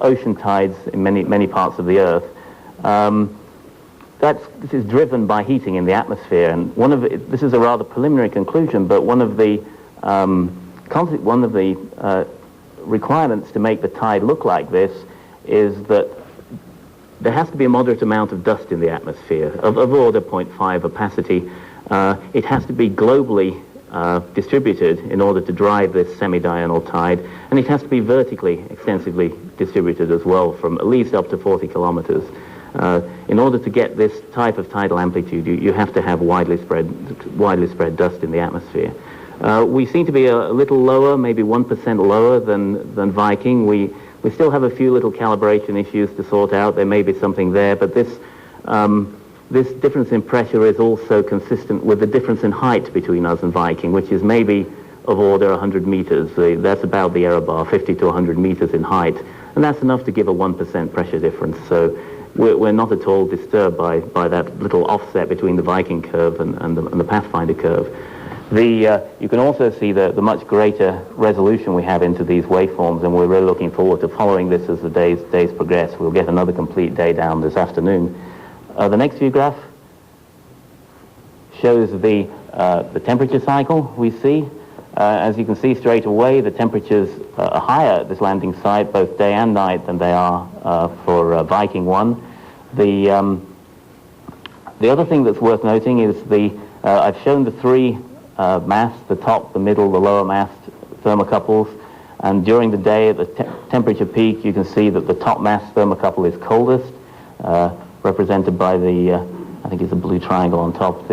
ocean tides in many parts of the Earth. This is driven by heating in the atmosphere, and this is a rather preliminary conclusion, but one of the requirements to make the tide look like this is that there has to be a moderate amount of dust in the atmosphere of order 0.5 opacity. It has to be globally distributed in order to drive this semi-diurnal tide, and it has to be vertically extensively distributed as well, from at least up to 40 kilometers. In order to get this type of tidal amplitude, you have to have widely spread dust in the atmosphere. We seem to be a little lower, maybe 1% lower than Viking. We still have a few little calibration issues to sort out. There may be something there, but this difference in pressure is also consistent with the difference in height between us and Viking, which is maybe of order 100 meters. That's about the error bar, 50 to 100 meters in height, and that's enough to give a 1% pressure difference. So we're not at all disturbed by that little offset between the Viking curve and the Pathfinder curve. You can also see the much greater resolution we have into these waveforms, and we're really looking forward to following this as the days progress. We'll get another complete day down this afternoon. The next view graph shows the temperature cycle we see. As you can see straight away, the temperatures are higher at this landing site, both day and night, than they are for Viking 1. The other thing that's worth noting is I've shown the three masts, the top, the middle, the lower mast thermocouples, and during the day at the temperature peak, you can see that the top mast thermocouple is coldest, represented by I think it's a blue triangle on top.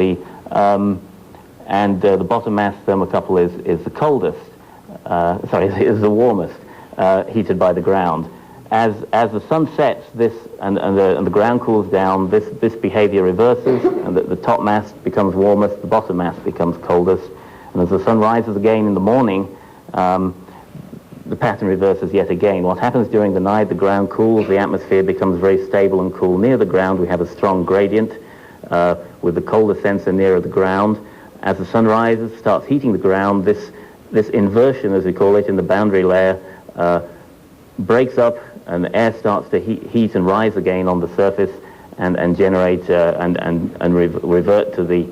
And the bottom mast thermocouple is the coldest, is the warmest, heated by the ground. As the sun sets, and the ground cools down, this behavior reverses, and the top mast becomes warmest, the bottom mast becomes coldest, and as the sun rises again in the morning, the pattern reverses yet again. What happens during the night, the ground cools, the atmosphere becomes very stable and cool. Near the ground, we have a strong gradient with the colder sensor nearer the ground. As the sun rises, starts heating the ground, this inversion, as we call it, in the boundary layer breaks up, and the air starts to heat and rise again on the surface and generate and revert to the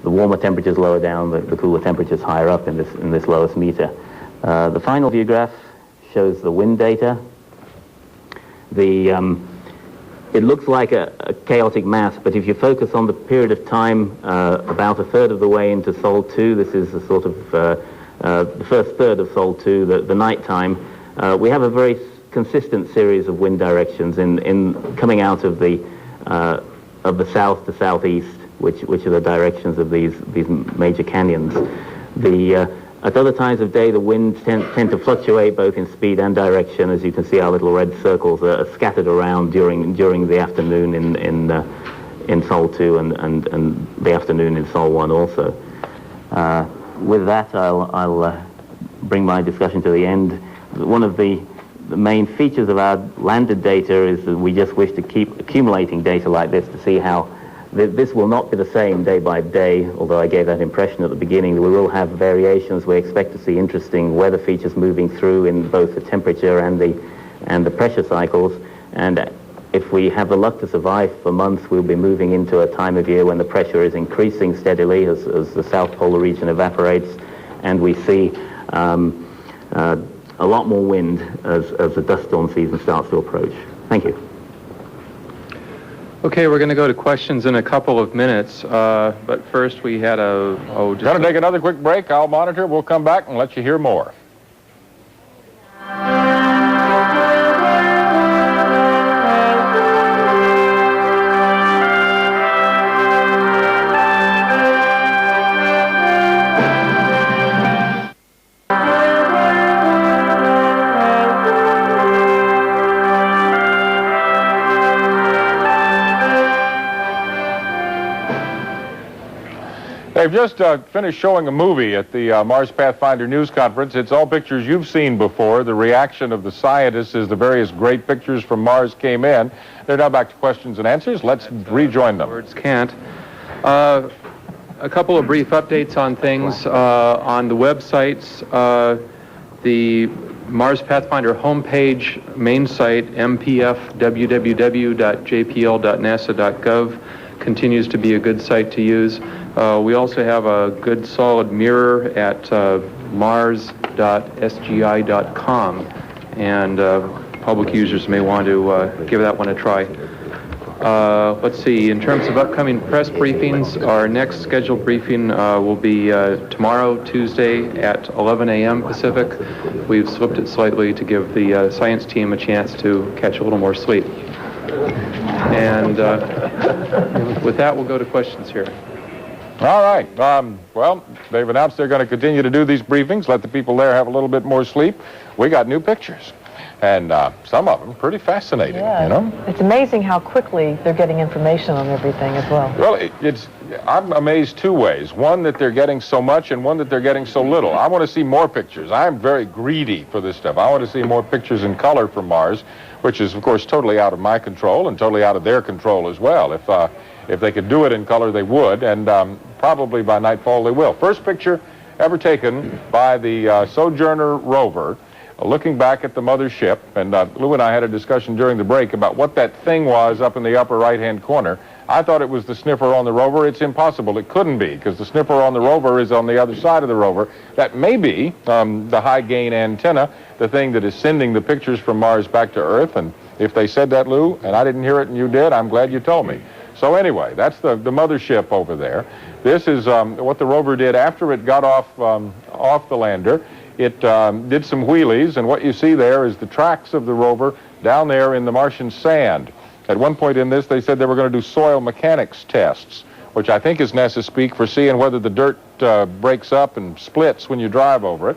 warmer temperatures lower down, the cooler temperatures higher up in this lowest meter. The final view graph shows the wind data. It looks like a chaotic mass, but if you focus on the period of time about a third of the way into Sol 2, this is the sort of the first third of Sol 2, the night time, we have a very consistent series of wind directions in coming out of the south to southeast, which are the directions of these major canyons. At other times of day, the winds tend to fluctuate both in speed and direction. As you can see, our little red circles are scattered around during the afternoon in Sol 2 and the afternoon in Sol 1 also. With that, I'll bring my discussion to the end. One of the main features of our landed data is that we just wish to keep accumulating data like this to see how this will not be the same day by day, although I gave that impression at the beginning. We will have variations. We expect to see interesting weather features moving through in both the temperature and the pressure cycles. And if we have the luck to survive for months, we'll be moving into a time of year when the pressure is increasing steadily as the South Polar region evaporates, and we see a lot more wind as the dust storm season starts to approach. Thank you. Okay, we're going to go to questions in a couple of minutes, but first we had Going to take another quick break. I'll monitor. We'll come back and let you hear more. They've just finished showing a movie at the Mars Pathfinder news conference. It's all pictures you've seen before. The reaction of the scientists as the various great pictures from Mars came in. They're now back to questions and answers. Let's rejoin them. Words can't. A couple of brief updates on things on the websites. The Mars Pathfinder homepage, main site, mpf.www.jpl.nasa.gov, continues to be a good site to use. We also have a good solid mirror at mars.sgi.com, and public users may want to give that one a try. Let's see, in terms of upcoming press briefings, our next scheduled briefing will be tomorrow, Tuesday at 11 a.m. Pacific. We've slipped it slightly to give the science team a chance to catch a little more sleep. And with that, we'll go to questions here. All right. Well, they've announced they're going to continue to do these briefings, let the people there have a little bit more sleep. We got new pictures. And some of them pretty fascinating, you know? It's amazing how quickly they're getting information on everything as well. Well, I'm amazed two ways. One, that they're getting so much, and one, that they're getting so little. I want to see more pictures. I'm very greedy for this stuff. I want to see more pictures in color from Mars, which is, of course, totally out of my control and totally out of their control as well. If they could do it in color, they would, and probably by nightfall they will. First picture ever taken by the Sojourner rover, looking back at the mothership, and Lou and I had a discussion during the break about what that thing was up in the upper right-hand corner. I thought it was the sniffer on the rover. It's impossible. It couldn't be, because the sniffer on the rover is on the other side of the rover. That may be the high-gain antenna, the thing that is sending the pictures from Mars back to Earth. And if they said that, Lou, and I didn't hear it and you did, I'm glad you told me. So anyway, that's the mothership over there. This is what the rover did after it got off the lander. It did some wheelies, and what you see there is the tracks of the rover down there in the Martian sand. At one point in this, they said they were going to do soil mechanics tests, which I think is NASA speak for seeing whether the dirt breaks up and splits when you drive over it.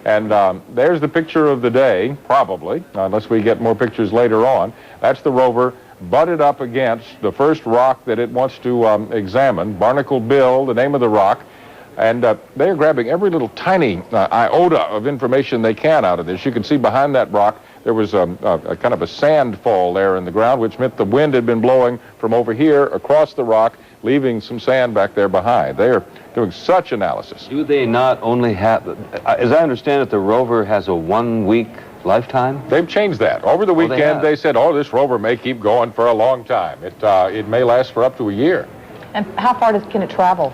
And there's the picture of the day, probably, unless we get more pictures later on. That's the rover butted up against the first rock that it wants to examine, Barnacle Bill, the name of the rock. And they're grabbing every little tiny iota of information they can out of this. You can see behind that rock there was a kind of a sand fall there in the ground, which meant the wind had been blowing from over here across the rock, leaving some sand back there behind. They are doing such analysis. Do they not only have, as I understand it, the rover has a 1-week lifetime? They've changed that. Over the weekend, they said, oh, this rover may keep going for a long time. It may last for up to a year. And how far can it travel?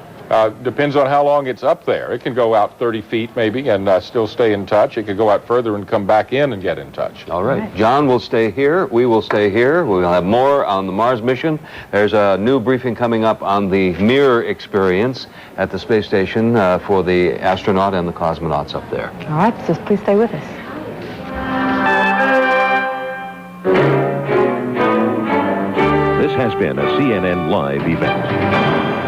Depends on how long it's up there. It can go out 30 feet maybe and still stay in touch. It could go out further and come back in and get in touch. All right. John will stay here. We will stay here. We'll have more on the Mars mission. There's a new briefing coming up on the mirror experience at the space station for the astronaut and the cosmonauts up there. All right. So please stay with us. This has been a CNN Live event.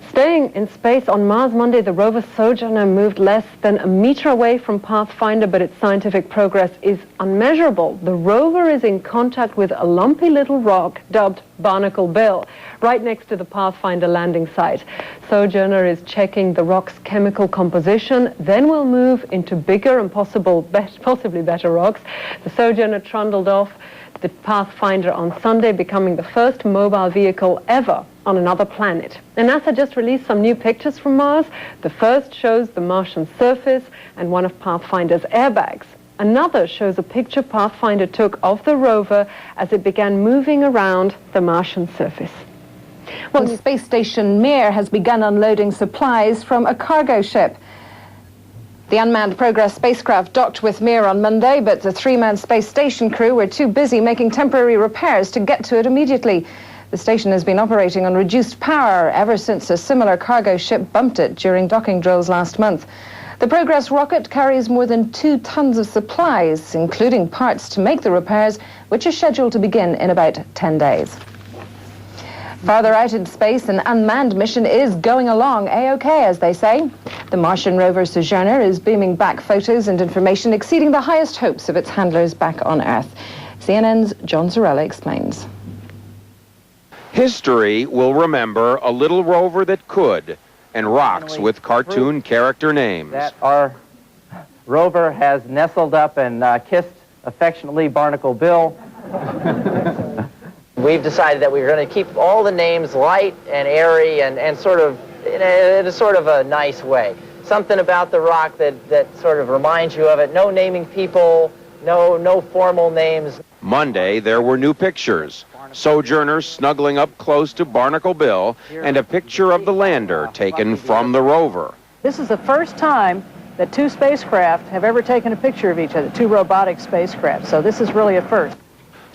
Staying in space on Mars Monday, the rover Sojourner moved less than a meter away from Pathfinder, but its scientific progress is unmeasurable. The rover is in contact with a lumpy little rock dubbed Barnacle Bill, right next to the Pathfinder landing site. Sojourner is checking the rock's chemical composition, then will move into bigger and possibly better rocks. The Sojourner trundled off the Pathfinder on Sunday, becoming the first mobile vehicle ever on another planet. And NASA just released some new pictures from Mars. The first shows the Martian surface and one of Pathfinder's airbags. Another shows a picture Pathfinder took of the rover as it began moving around the Martian surface. Well, the space station Mir has begun unloading supplies from a cargo ship. The unmanned Progress spacecraft docked with Mir on Monday, but the 3-man space station crew were too busy making temporary repairs to get to it immediately. The station has been operating on reduced power ever since a similar cargo ship bumped it during docking drills last month. The Progress rocket carries more than 2 tons of supplies, including parts to make the repairs, which are scheduled to begin in about 10 days. Farther out in space, an unmanned mission is going along A-OK, as they say. The Martian rover Sojourner is beaming back photos and information exceeding the highest hopes of its handlers back on Earth. CNN's John Zarella explains. History will remember a little rover that could, and rocks with cartoon character names. That our rover has nestled up and kissed affectionately Barnacle Bill. We've decided that we're going to keep all the names light and airy and sort of in a sort of a nice way. Something about the rock that sort of reminds you of it. No naming people, no formal names. Monday, there were new pictures. Sojourners snuggling up close to Barnacle Bill and a picture of the lander taken from the rover. This is the first time that 2 spacecraft have ever taken a picture of each other, 2 robotic spacecraft. So this is really a first.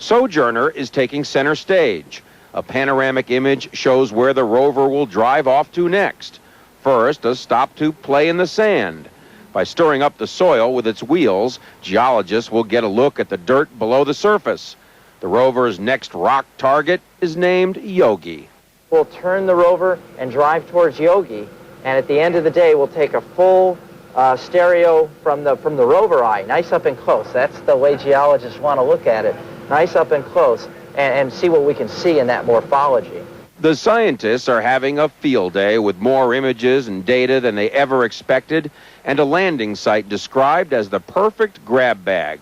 Sojourner is taking center stage. A panoramic image shows where the rover will drive off to next. First, a stop to play in the sand. By stirring up the soil with its wheels, geologists will get a look at the dirt below the surface. The rover's next rock target is named Yogi. We'll turn the rover and drive towards Yogi, and at the end of the day, we'll take a full stereo from the rover eye, nice up and close. That's the way geologists want to look at it, nice up and close, and see what we can see in that morphology. The scientists are having a field day with more images and data than they ever expected, and a landing site described as the perfect grab bag.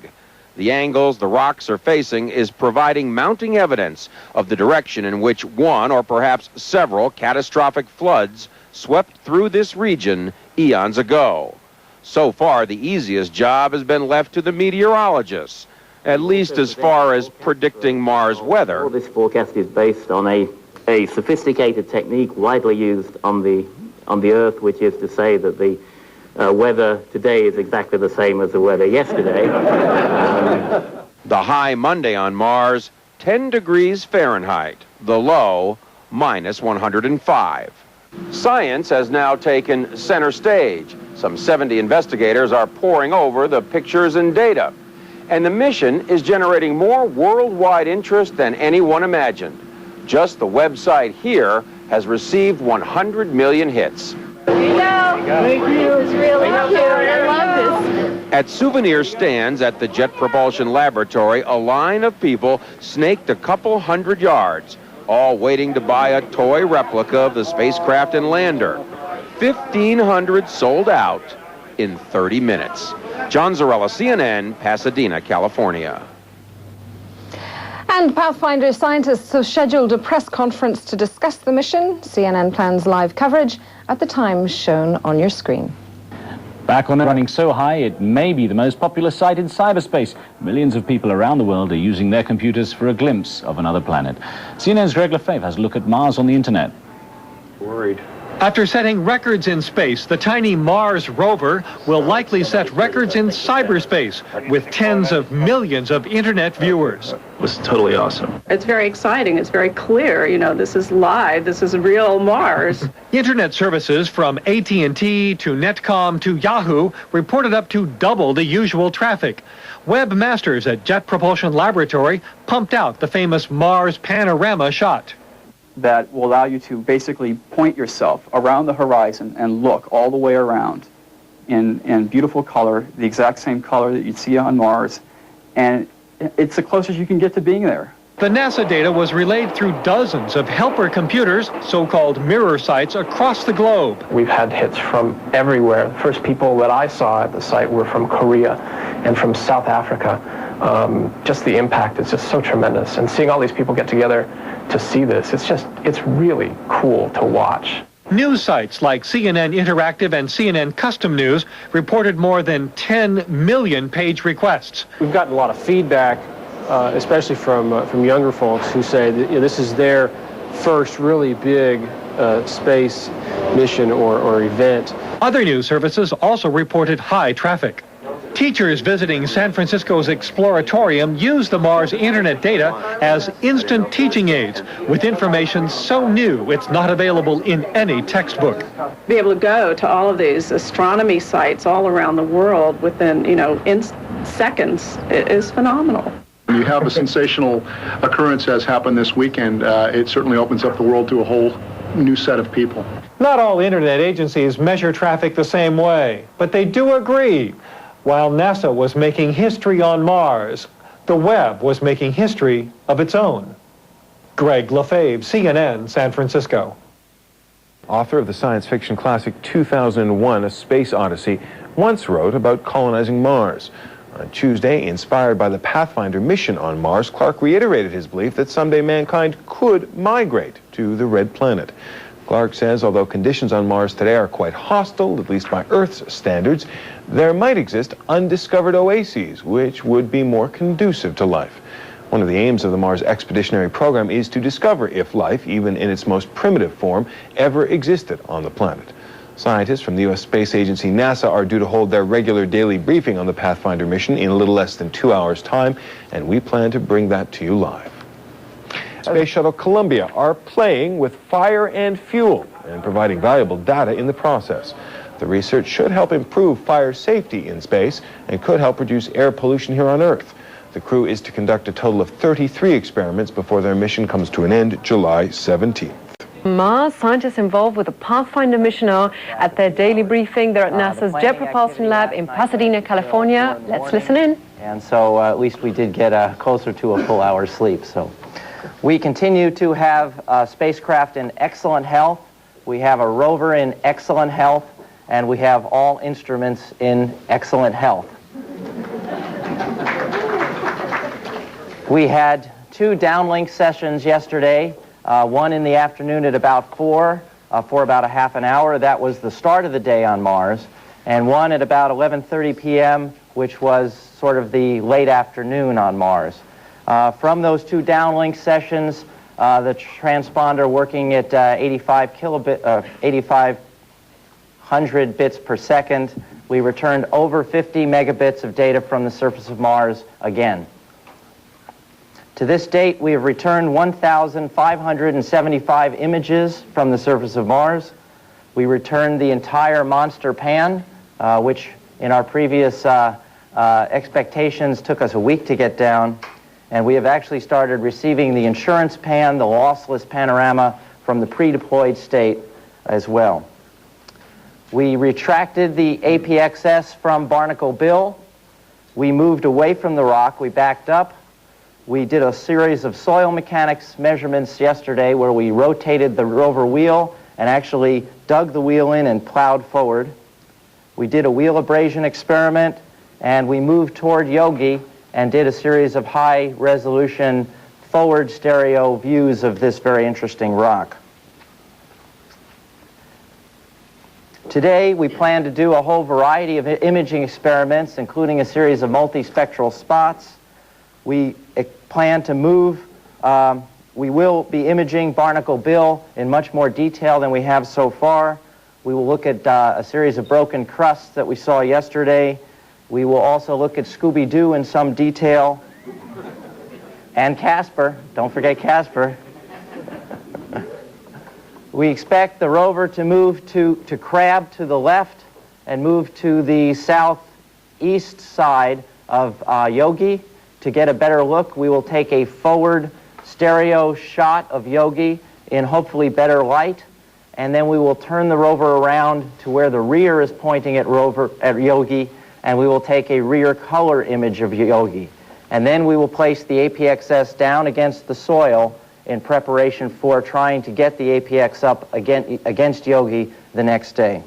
The angles the rocks are facing is providing mounting evidence of the direction in which one or perhaps several catastrophic floods swept through this region eons ago. So far, the easiest job has been left to the meteorologists, at least as far as predicting Mars weather. All this forecast is based on a sophisticated technique widely used on the Earth, which is to say that the weather today is exactly the same as the weather yesterday. The high Monday on Mars, 10 degrees Fahrenheit. The low, minus 105. Science has now taken center stage. Some 70 investigators are poring over the pictures and data. And the mission is generating more worldwide interest than anyone imagined. Just the website here has received 100 million hits. Thank you. It's really cute. I love this. At souvenir stands at the Jet Propulsion Laboratory, a line of people snaked a couple hundred yards, all waiting to buy a toy replica of the spacecraft and lander. 1,500 sold out in 30 minutes. John Zarella, CNN, Pasadena, California. And Pathfinder scientists have scheduled a press conference to discuss the mission. CNN plans live coverage at the times shown on your screen. Back on running so high, it may be the most popular site in cyberspace. Millions of people around the world are using their computers for a glimpse of another planet. CNN's Greg Lefebvre has a look at Mars on the internet. Worried. After setting records in space, the tiny Mars rover will likely set records in cyberspace with tens of millions of internet viewers. It was totally awesome. It's very exciting. It's very clear. You know, this is live. This is real Mars. Internet services from AT&T to Netcom to Yahoo reported up to double the usual traffic. Webmasters at Jet Propulsion Laboratory pumped out the famous Mars panorama shot. That will allow you to basically point yourself around the horizon and look all the way around in beautiful color, the exact same color that you'd see on Mars, and it's the closest you can get to being there. The NASA data was relayed through dozens of helper computers, so-called mirror sites, across the globe. We've had hits from everywhere. The first people that I saw at the site were from Korea and from South Africa. Just the impact is just so tremendous. And seeing all these people get together to see this, it's really cool to watch. News sites like CNN Interactive and CNN Custom News reported more than 10 million page requests. We've gotten a lot of feedback, especially from younger folks who say that, this is their first really big space mission or event. Other news services also reported high traffic. Teachers visiting San Francisco's Exploratorium use the Mars internet data as instant teaching aids with information so new it's not available in any textbook. Be able to go to all of these astronomy sites all around the world within, in seconds is phenomenal. When you have a sensational occurrence as happened this weekend, it certainly opens up the world to a whole new set of people. Not all internet agencies measure traffic the same way, but they do agree. While NASA was making history on Mars, the web was making history of its own. Greg Lefebvre, CNN, San Francisco. Author of the science fiction classic 2001, A Space Odyssey, once wrote about colonizing Mars. On Tuesday, inspired by the Pathfinder mission on Mars, Clarke reiterated his belief that someday mankind could migrate to the Red Planet. Clarke says although conditions on Mars today are quite hostile, at least by Earth's standards, there might exist undiscovered oases which would be more conducive to life. One of the aims of the Mars Expeditionary Program is to discover if life, even in its most primitive form, ever existed on the planet. Scientists from the U.S. Space Agency NASA are due to hold their regular daily briefing on the Pathfinder mission in a little less than 2 hours' time, and we plan to bring that to you live. Space Shuttle Columbia are playing with fire and fuel and providing valuable data in the process. The research should help improve fire safety in space and could help reduce air pollution here on Earth. The crew is to conduct a total of 33 experiments before their mission comes to an end July 17th. Mars, scientists involved with the Pathfinder mission are at their daily briefing. They're at NASA's Jet Propulsion Lab in Pasadena, California. Let's listen in. And so at least we did get closer to a full hour's sleep. So we continue to have a spacecraft in excellent health. We have a rover in excellent health, and we have all instruments in excellent health. We had 2 downlink sessions yesterday. One in the afternoon at about 4 for about a half an hour. That was the start of the day on Mars. And one at about 11:30 p.m., which was sort of the late afternoon on Mars. From those 2 downlink sessions, the transponder working at 8,500 bits per second, we returned over 50 megabits of data from the surface of Mars again. To this date, we have returned 1,575 images from the surface of Mars. We returned the entire monster pan, which in our previous expectations took us a week to get down. And we have actually started receiving the insurance pan, the lossless panorama, from the pre-deployed state as well. We retracted the APXS from Barnacle Bill. We moved away from the rock. We backed up. We did a series of soil mechanics measurements yesterday where we rotated the rover wheel and actually dug the wheel in and plowed forward. We did a wheel abrasion experiment, and we moved toward Yogi and did a series of high-resolution forward stereo views of this very interesting rock. Today, we plan to do a whole variety of imaging experiments, including a series of multispectral spots. We plan to move, we will be imaging Barnacle Bill in much more detail than we have so far. We will look at a series of broken crusts that we saw yesterday. We will also look at Scooby-Doo in some detail. And Casper, don't forget Casper. We expect the rover to move to Crab to the left and move to the southeast side of Yogi. To get a better look, we will take a forward stereo shot of Yogi in hopefully better light, and then we will turn the rover around to where the rear is pointing at Yogi, and we will take a rear color image of Yogi. And then we will place the APXS down against the soil in preparation for trying to get the APX up against Yogi the next day.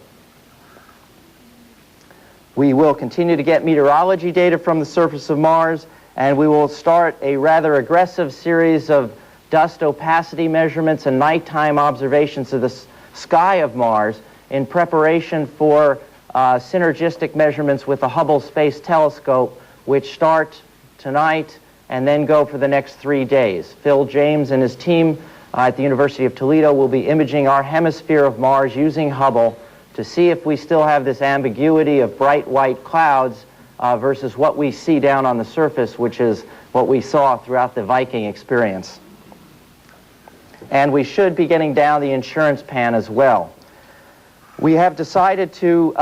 We will continue to get meteorology data from the surface of Mars, and we will start a rather aggressive series of dust opacity measurements and nighttime observations of the sky of Mars in preparation for synergistic measurements with the Hubble Space Telescope, which start tonight and then go for the next 3 days. Phil James and his team at the University of Toledo will be imaging our hemisphere of Mars using Hubble to see if we still have this ambiguity of bright white clouds versus what we see down on the surface, which is what we saw throughout the Viking experience. And we should be getting down the insurance pan as well. We have decided to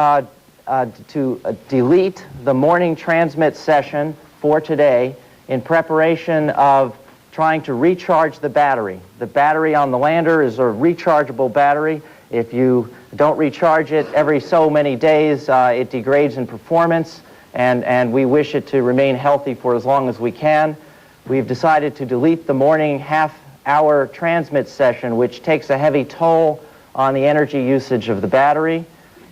delete the morning transmit session for today in preparation of trying to recharge the battery. The battery on the lander is a rechargeable battery. If you don't recharge it every so many days, it degrades in performance, and we wish it to remain healthy for as long as we can. We've decided to delete the morning half-hour transmit session, which takes a heavy toll on the energy usage of the battery.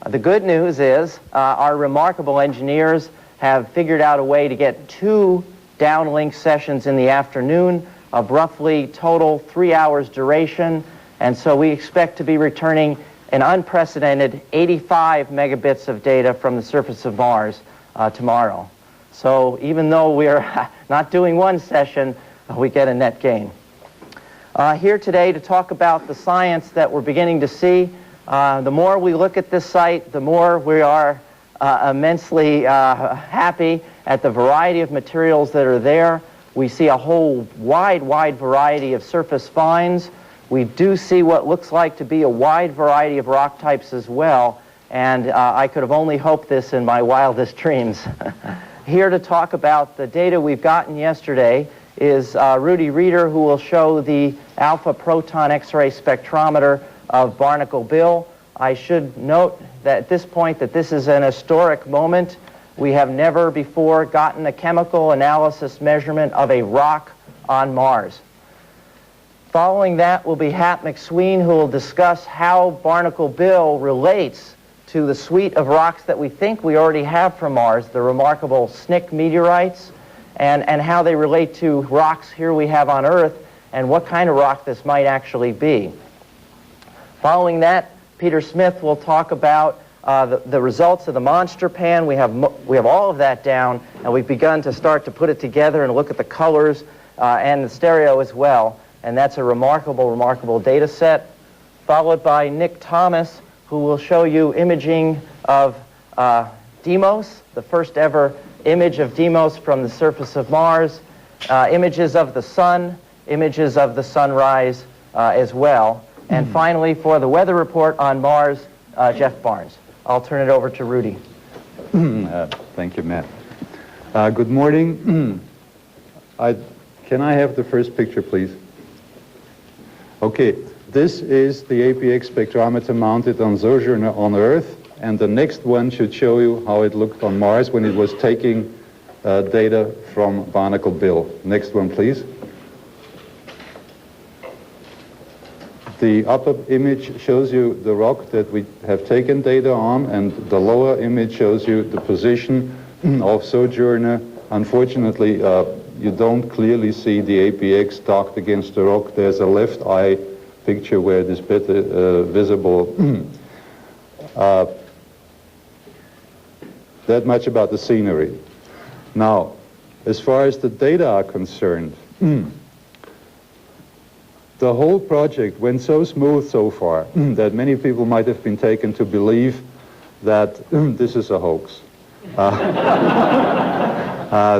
The good news is our remarkable engineers have figured out a way to get 2 downlink sessions in the afternoon of roughly total 3 hours duration, and so we expect to be returning an unprecedented 85 megabits of data from the surface of Mars tomorrow. So even though we are not doing one session, we get a net gain. Here today to talk about the science that we're beginning to see The more we look at this site, the more we are immensely happy at the variety of materials that are there. We see a whole wide variety of surface finds. We do see what looks like to be a wide variety of rock types as well, and I could have only hoped this in my wildest dreams. Here to talk about the data we've gotten yesterday is Rudy Reeder, who will show the alpha proton X-ray spectrometer of Barnacle Bill. I should note that at this point that this is an historic moment. We have never before gotten a chemical analysis measurement of a rock on Mars. Following that will be Hap McSween, who will discuss how Barnacle Bill relates to the suite of rocks that we think we already have from Mars, the remarkable SNCC meteorites, and how they relate to rocks here we have on Earth, and what kind of rock this might actually be. Following that, Peter Smith will talk about the results of the monster pan. We have all of that down, and we've begun to start to put it together and look at the colors and the stereo as well. And that's a remarkable data set. Followed by Nick Thomas, who will show you imaging of Deimos, the first ever image of Deimos from the surface of Mars, images of the sun, images of the sunrise as well. And finally, for the weather report on Mars, Jeff Barnes. I'll turn it over to Rudy. Thank you, Matt. Good morning. Can I have the first picture, please? Okay, this is the APX spectrometer mounted on Sojourner on Earth, and the next one should show you how it looked on Mars when it was taking data from Barnacle Bill. Next one, please. The upper image shows you the rock that we have taken data on, and the lower image shows you the position of Sojourner. Unfortunately, you don't clearly see the APX docked against the rock. There's a left eye picture where it is better visible. That much about the scenery. Now, as far as the data are concerned, the whole project went so smooth so far that many people might have been taken to believe that this is a hoax.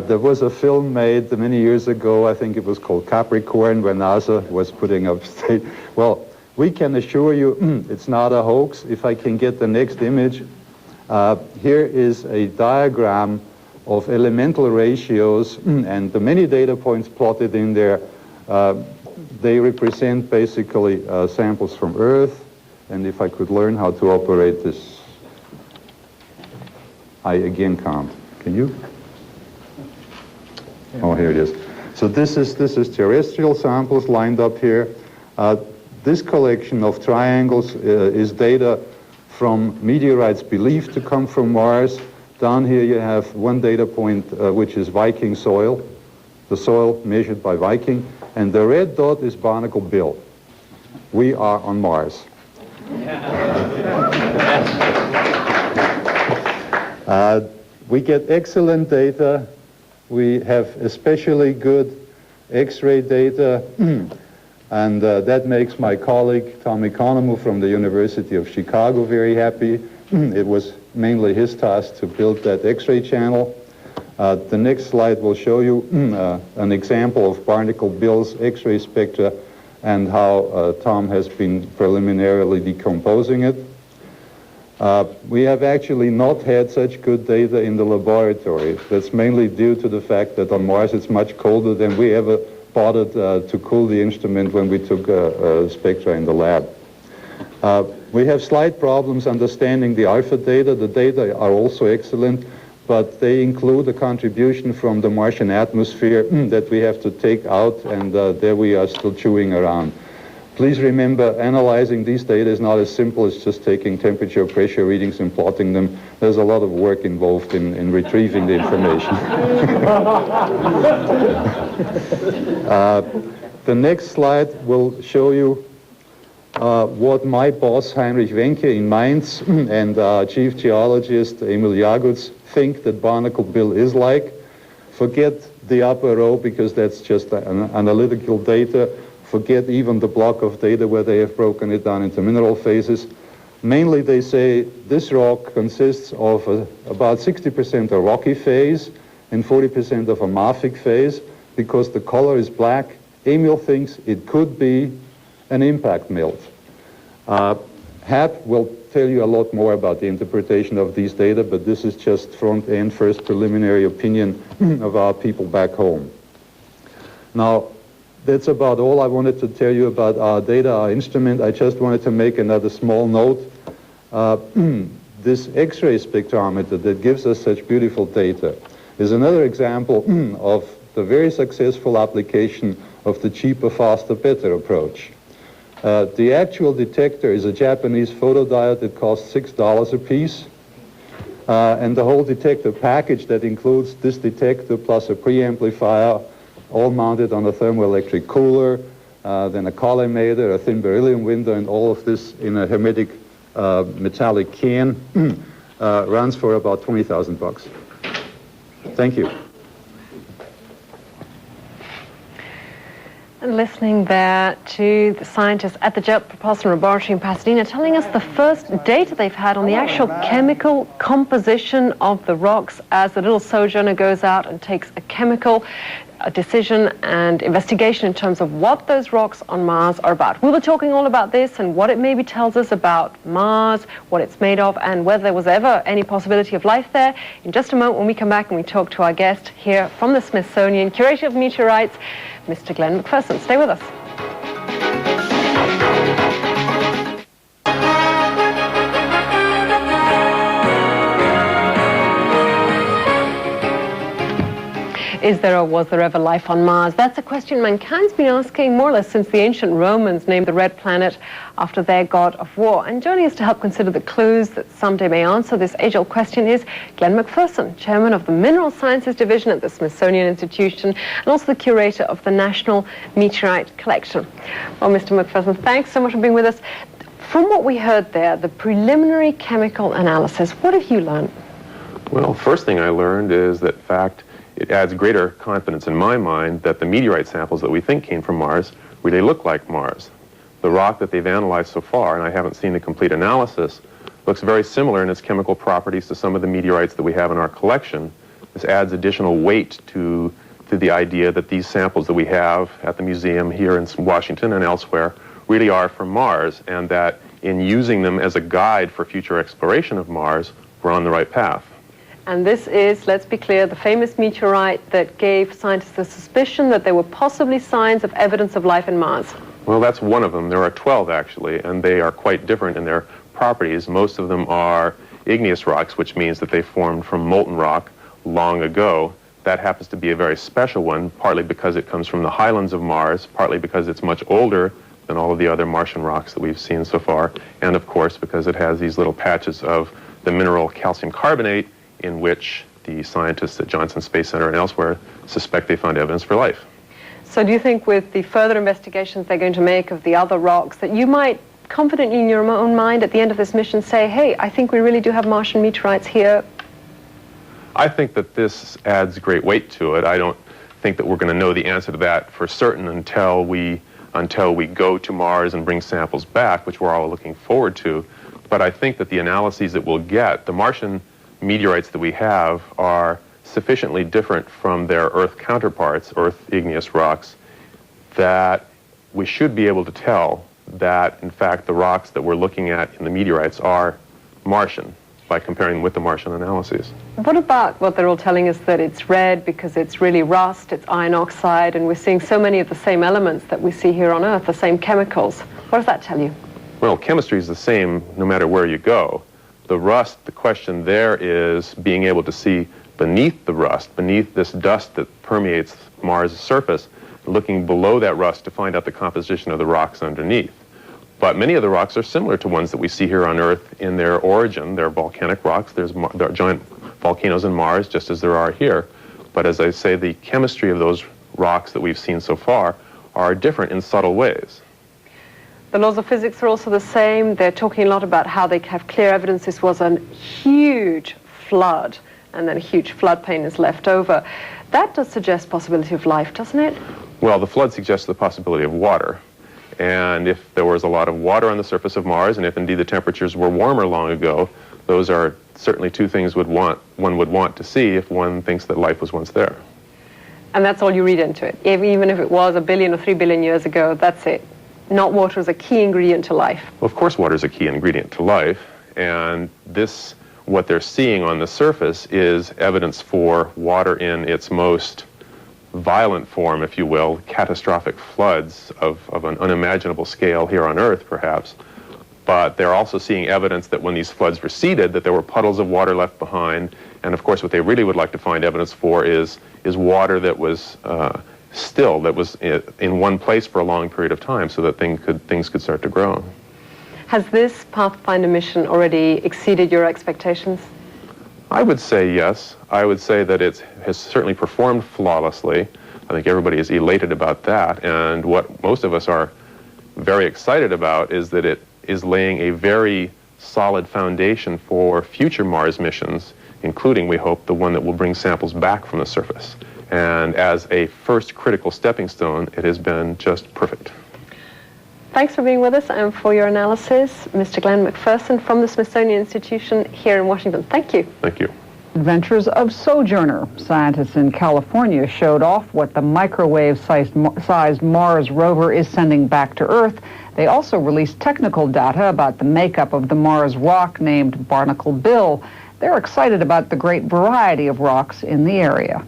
There was a film made many years ago, I think it was called Capricorn, where NASA was putting up state. Well, we can assure you it's not a hoax. If I can get the next image, here is a diagram of elemental ratios and the many data points plotted in there. They represent basically samples from Earth, and if I could learn how to operate this, I again can't. Can you? Oh, here it is. So this is terrestrial samples lined up here. This collection of triangles is data from meteorites believed to come from Mars. Down here you have one data point, which is Viking soil, the soil measured by Viking, and the red dot is Barnacle Bill. We are on Mars. We get excellent data. We have especially good X-ray data, and that makes my colleague Tom Economou from the University of Chicago very happy. It was mainly his task to build that X-ray channel. The next slide will show you an example of Barnacle Bill's X-ray spectra and how Tom has been preliminarily decomposing it. We have actually not had such good data in the laboratory. That's mainly due to the fact that on Mars it's much colder than we ever bothered to cool the instrument when we took spectra in the lab. We have slight problems understanding the alpha data. The data are also excellent, but they include a contribution from the Martian atmosphere that we have to take out, and there we are still chewing around. Please remember, analyzing these data is not as simple as just taking temperature, pressure readings and plotting them. There's a lot of work involved in retrieving the information. The next slide will show you what my boss, Heinrich Wenke in Mainz, and chief geologist Emil Jagutz think that Barnacle Bill is like. Forget the upper row because that's just analytical data. Forget even the block of data where they have broken it down into mineral phases. Mainly they say this rock consists of about 60% a rocky phase and 40% of a mafic phase. Because the color is black, Emil thinks it could be an impact melt. Hap will tell you a lot more about the interpretation of these data, but this is just front-end, first preliminary opinion of our people back home. Now, that's about all I wanted to tell you about our data, our instrument. I just wanted to make another small note. This X-ray spectrometer that gives us such beautiful data is another example of the very successful application of the cheaper, faster, better approach. The actual detector is a Japanese photodiode that costs $6 a piece. And the whole detector package that includes this detector plus a preamplifier, all mounted on a thermoelectric cooler, then a collimator, a thin beryllium window, and all of this in a hermetic metallic can, runs for about $20,000. Thank you. And listening there to the scientists at the Jet Propulsion Laboratory in Pasadena telling us the first data they've had on the actual chemical composition of the rocks as the little sojourner goes out and takes a chemical decision and investigation in terms of what those rocks on Mars are about. We'll be talking all about this and what it maybe tells us about Mars, what it's made of, and whether there was ever any possibility of life there in just a moment when we come back and we talk to our guest here from the Smithsonian, Curator of Meteorites, Mr. Glenn McPherson. Stay with us. Is there or was there ever life on Mars? That's a question mankind's been asking more or less since the ancient Romans named the red planet after their god of war. And joining us to help consider the clues that someday may answer this age-old question is Glenn McPherson, Chairman of the Mineral Sciences Division at the Smithsonian Institution and also the Curator of the National Meteorite Collection. Well, Mr. McPherson, thanks so much for being with us. From what we heard there, the preliminary chemical analysis, what have you learned? Well, first thing I learned is that, in fact, it adds greater confidence in my mind that the meteorite samples that we think came from Mars really look like Mars. The rock that they've analyzed so far, and I haven't seen the complete analysis, looks very similar in its chemical properties to some of the meteorites that we have in our collection. This adds additional weight to the idea that these samples that we have at the museum here in Washington and elsewhere really are from Mars, and that in using them as a guide for future exploration of Mars, we're on the right path. And this is, let's be clear, the famous meteorite that gave scientists the suspicion that there were possibly signs of evidence of life in Mars. Well, that's one of them. There are 12 actually, and they are quite different in their properties. Most of them are igneous rocks, which means that they formed from molten rock long ago. That happens to be a very special one, partly because it comes from the highlands of Mars, partly because it's much older than all of the other Martian rocks that we've seen so far, and of course because it has these little patches of the mineral calcium carbonate in which the scientists at Johnson Space Center and elsewhere suspect they found evidence for life. So do you think with the further investigations they're going to make of the other rocks that you might confidently in your own mind at the end of this mission say, hey, I think we really do have Martian meteorites here? I think that this adds great weight to it. I don't think that we're going to know the answer to that for certain until we go to Mars and bring samples back, which we're all looking forward to. But I think that the analyses that we'll get, the Martian meteorites that we have, are sufficiently different from their Earth counterparts, Earth igneous rocks, that we should be able to tell that, in fact, the rocks that we're looking at in the meteorites are Martian by comparing them with the Martian analyses. What about what they're all telling us that it's red because it's really rust, it's iron oxide, and we're seeing so many of the same elements that we see here on Earth, the same chemicals? What does that tell you? Well, chemistry is the same no matter where you go. The rust, the question there is being able to see beneath the rust, beneath this dust that permeates Mars' surface, looking below that rust to find out the composition of the rocks underneath. But many of the rocks are similar to ones that we see here on Earth in their origin. They're volcanic rocks. There are giant volcanoes in Mars, just as there are here. But as I say, the chemistry of those rocks that we've seen so far are different in subtle ways. The laws of physics are also the same. They're talking a lot about how they have clear evidence this was a huge flood, and then a huge floodplain is left over. That does suggest possibility of life, doesn't it? Well, the flood suggests the possibility of water. And if there was a lot of water on the surface of Mars, and if indeed the temperatures were warmer long ago, those are certainly two things one would want to see if one thinks that life was once there. And that's all you read into it. Even if it was 1 billion or 3 billion years ago, that's it. Not water is a key ingredient to life. Well, of course water is a key ingredient to life, and this, what they're seeing on the surface, is evidence for water in its most violent form, if you will, catastrophic floods of an unimaginable scale here on Earth, perhaps. But they're also seeing evidence that when these floods receded, that there were puddles of water left behind. And of course, what they really would like to find evidence for is water that was still, that was in one place for a long period of time, so that things could start to grow. Has this Pathfinder mission already exceeded your expectations? I would say yes. I would say that it has certainly performed flawlessly. I think everybody is elated about that. And what most of us are very excited about is that it is laying a very solid foundation for future Mars missions, including, we hope, the one that will bring samples back from the surface. And as a first critical stepping stone, it has been just perfect. Thanks for being with us and for your analysis, Mr. Glenn McPherson from the Smithsonian Institution here in Washington. Thank you. Thank you. Adventures of Sojourner. Scientists in California showed off what the microwave-sized Mars rover is sending back to Earth. They also released technical data about the makeup of the Mars rock named Barnacle Bill. They're excited about the great variety of rocks in the area.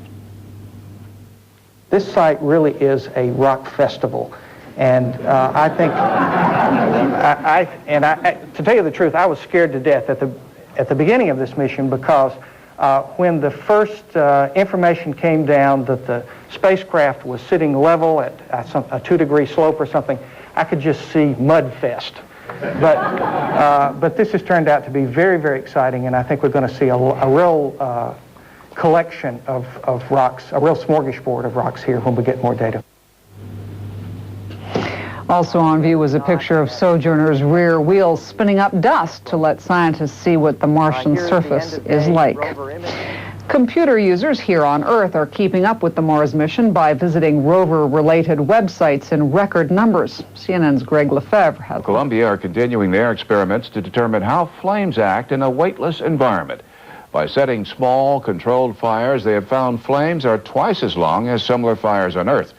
This site really is a rock festival. And I think, to tell you the truth, I was scared to death at the beginning of this mission, because when the first information came down that the spacecraft was sitting level at a 2-degree slope or something, I could just see mud fest. But this has turned out to be very, very exciting, and I think we're going to see a real collection of rocks, a real smorgasbord of rocks here when we get more data. Also on view was a picture of Sojourner's rear wheels spinning up dust to let scientists see what the Martian surface is like. Computer users here on Earth are keeping up with the Mars mission by visiting rover-related websites in record numbers. CNN's Greg Lefebvre has... Columbia are continuing their experiments to determine how flames act in a weightless environment. By setting small, controlled fires, they have found flames are twice as long as similar fires on Earth.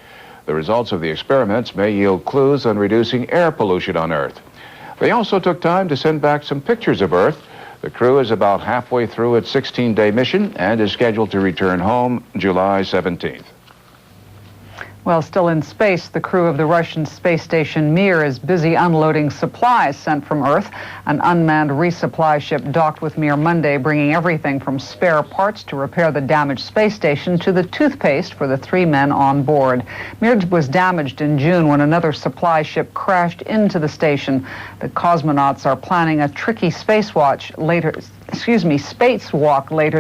The results of the experiments may yield clues on reducing air pollution on Earth. They also took time to send back some pictures of Earth. The crew is about halfway through its 16-day mission and is scheduled to return home July 17th. Well, still in space, the crew of the Russian space station Mir is busy unloading supplies sent from Earth. An unmanned resupply ship docked with Mir Monday, bringing everything from spare parts to repair the damaged space station to the toothpaste for the 3 men on board. Mir was damaged in June when another supply ship crashed into the station. The cosmonauts are planning a tricky spacewalk later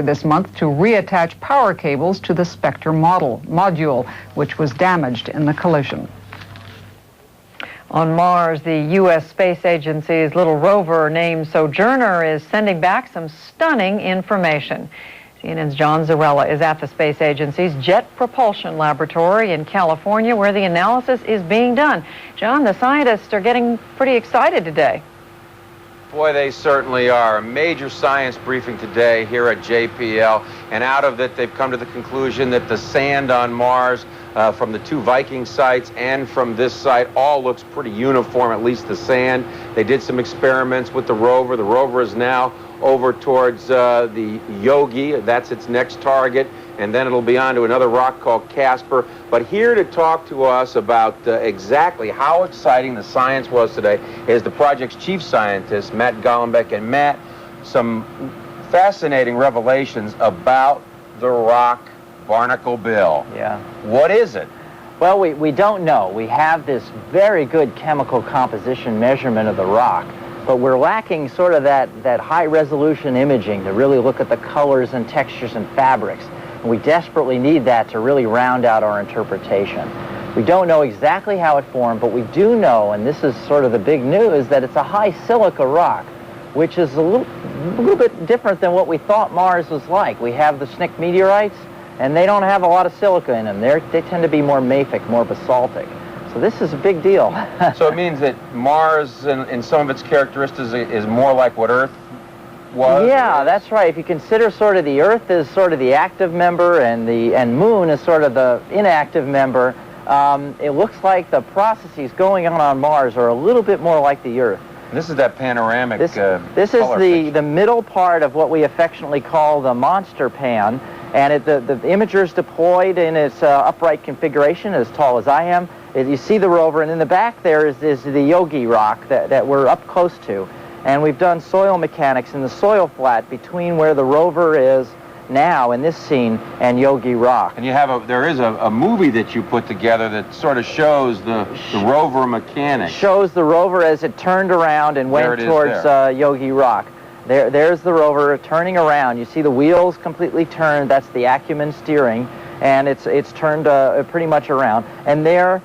this month to reattach power cables to the Spectre module, which was damaged in the collision. On Mars, the U.S. Space Agency's little rover named Sojourner is sending back some stunning information. CNN's John Zarella is at the Space Agency's Jet Propulsion Laboratory in California, where the analysis is being done. John, the scientists are getting pretty excited today. Boy, they certainly are. A major science briefing today here at JPL, and out of it they've come to the conclusion that the sand on Mars from the 2 Viking sites and from this site all looks pretty uniform, at least the sand. They did some experiments with the rover. The rover is now over towards the Yogi. That's its next target, and then it'll be on to another rock called Casper. But here to talk to us about exactly how exciting the science was today is the project's chief scientist, Matt Golombek. And Matt, some fascinating revelations about the rock Barnacle Bill. Yeah. What is it? Well, we don't know. We have this very good chemical composition measurement of the rock, but we're lacking sort of that high-resolution imaging to really look at the colors and textures and fabrics. And we desperately need that to really round out our interpretation. We don't know exactly how it formed, but we do know, and this is sort of the big news, that it's a high silica rock, which is a little bit different than what we thought Mars was like. We have the SNCC meteorites, and they don't have a lot of silica in them. They tend to be more mafic, more basaltic. So this is a big deal. So it means that Mars, in some of its characteristics, is more like what Earth was? Yeah, that's right. If you consider sort of the Earth as sort of the active member and Moon is sort of the inactive member, it looks like the processes going on Mars are a little bit more like the Earth. This is that panoramic This is the middle part of what we affectionately call the monster pan, and the imager's deployed in its upright configuration, as tall as I am. You see the rover, and in the back there is the Yogi rock that we're up close to. And we've done soil mechanics in the soil flat between where the rover is now in this scene and Yogi Rock. And there is a movie that you put together that sort of shows the rover mechanics. Shows the rover as it turned around and went towards Yogi Rock. There's the rover turning around. You see the wheels completely turned. That's the Acumen steering, and it's turned pretty much around. And there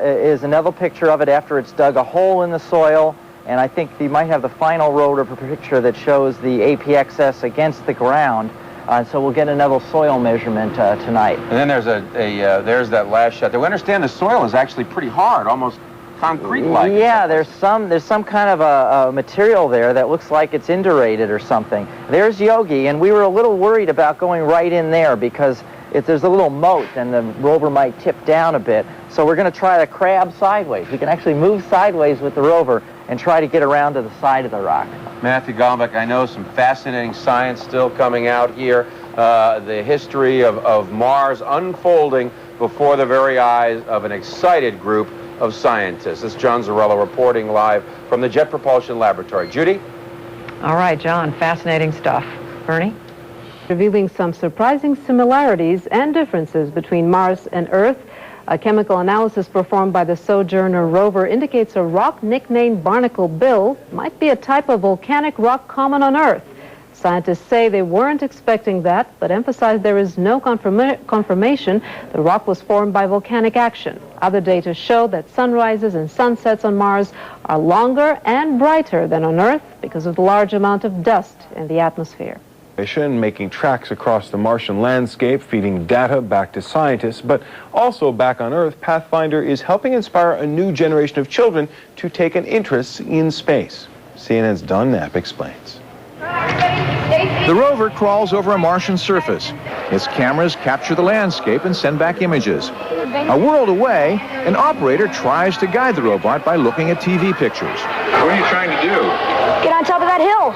is another picture of it after it's dug a hole in the soil. And I think you might have the final rotor picture that shows the APXS against the ground. So we'll get another soil measurement tonight. And then there's that last shot. We understand the soil is actually pretty hard, almost concrete-like. Yeah, there's some kind of a material there that looks like it's indurated or something. There's Yogi, and we were a little worried about going right in there because if there's a little moat and the rover might tip down a bit. So we're going to try to crab sideways. We can actually move sideways with the rover and try to get around to the side of the rock. Matthew Gombeck, I know some fascinating science still coming out here. The history of Mars unfolding before the very eyes of an excited group of scientists. This is John Zarella reporting live from the Jet Propulsion Laboratory. Judy? All right, John, fascinating stuff. Bernie? Revealing some surprising similarities and differences between Mars and Earth. A chemical analysis performed by the Sojourner rover indicates a rock nicknamed Barnacle Bill might be a type of volcanic rock common on Earth. Scientists say they weren't expecting that, but emphasize there is no confirmation the rock was formed by volcanic action. Other data show that sunrises and sunsets on Mars are longer and brighter than on Earth because of the large amount of dust in the atmosphere. Making tracks across the Martian landscape, feeding data back to scientists, but also back on Earth, Pathfinder is helping inspire a new generation of children to take an interest in space. CNN's Don Knapp explains. The rover crawls over a Martian surface. Its cameras capture the landscape and send back images. A world away, an operator tries to guide the robot by looking at TV pictures. What are you trying to do? Get on top of that hill.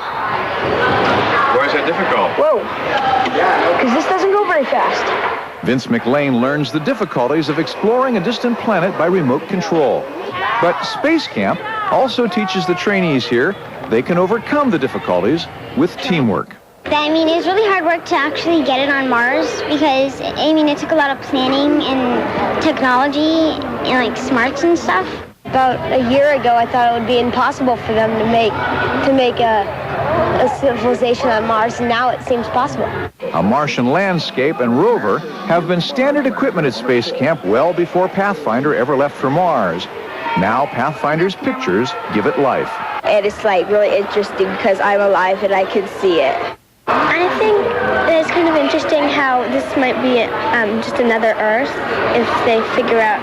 Why is that difficult? Whoa. Because this doesn't go very fast. Vince McLean learns the difficulties of exploring a distant planet by remote control. But Space Camp also teaches the trainees here they can overcome the difficulties with teamwork. I mean, it was really hard work to actually get it on Mars because, I mean, it took a lot of planning and technology and, like, smarts and stuff. About a year ago, I thought it would be impossible for them to make a civilization on Mars, and now it seems possible. A Martian landscape and rover have been standard equipment at Space Camp well before Pathfinder ever left for Mars. Now Pathfinder's pictures give it life. And it's like really interesting because I'm alive and I can see it. I think that it's kind of interesting how this might be just another Earth if they figure out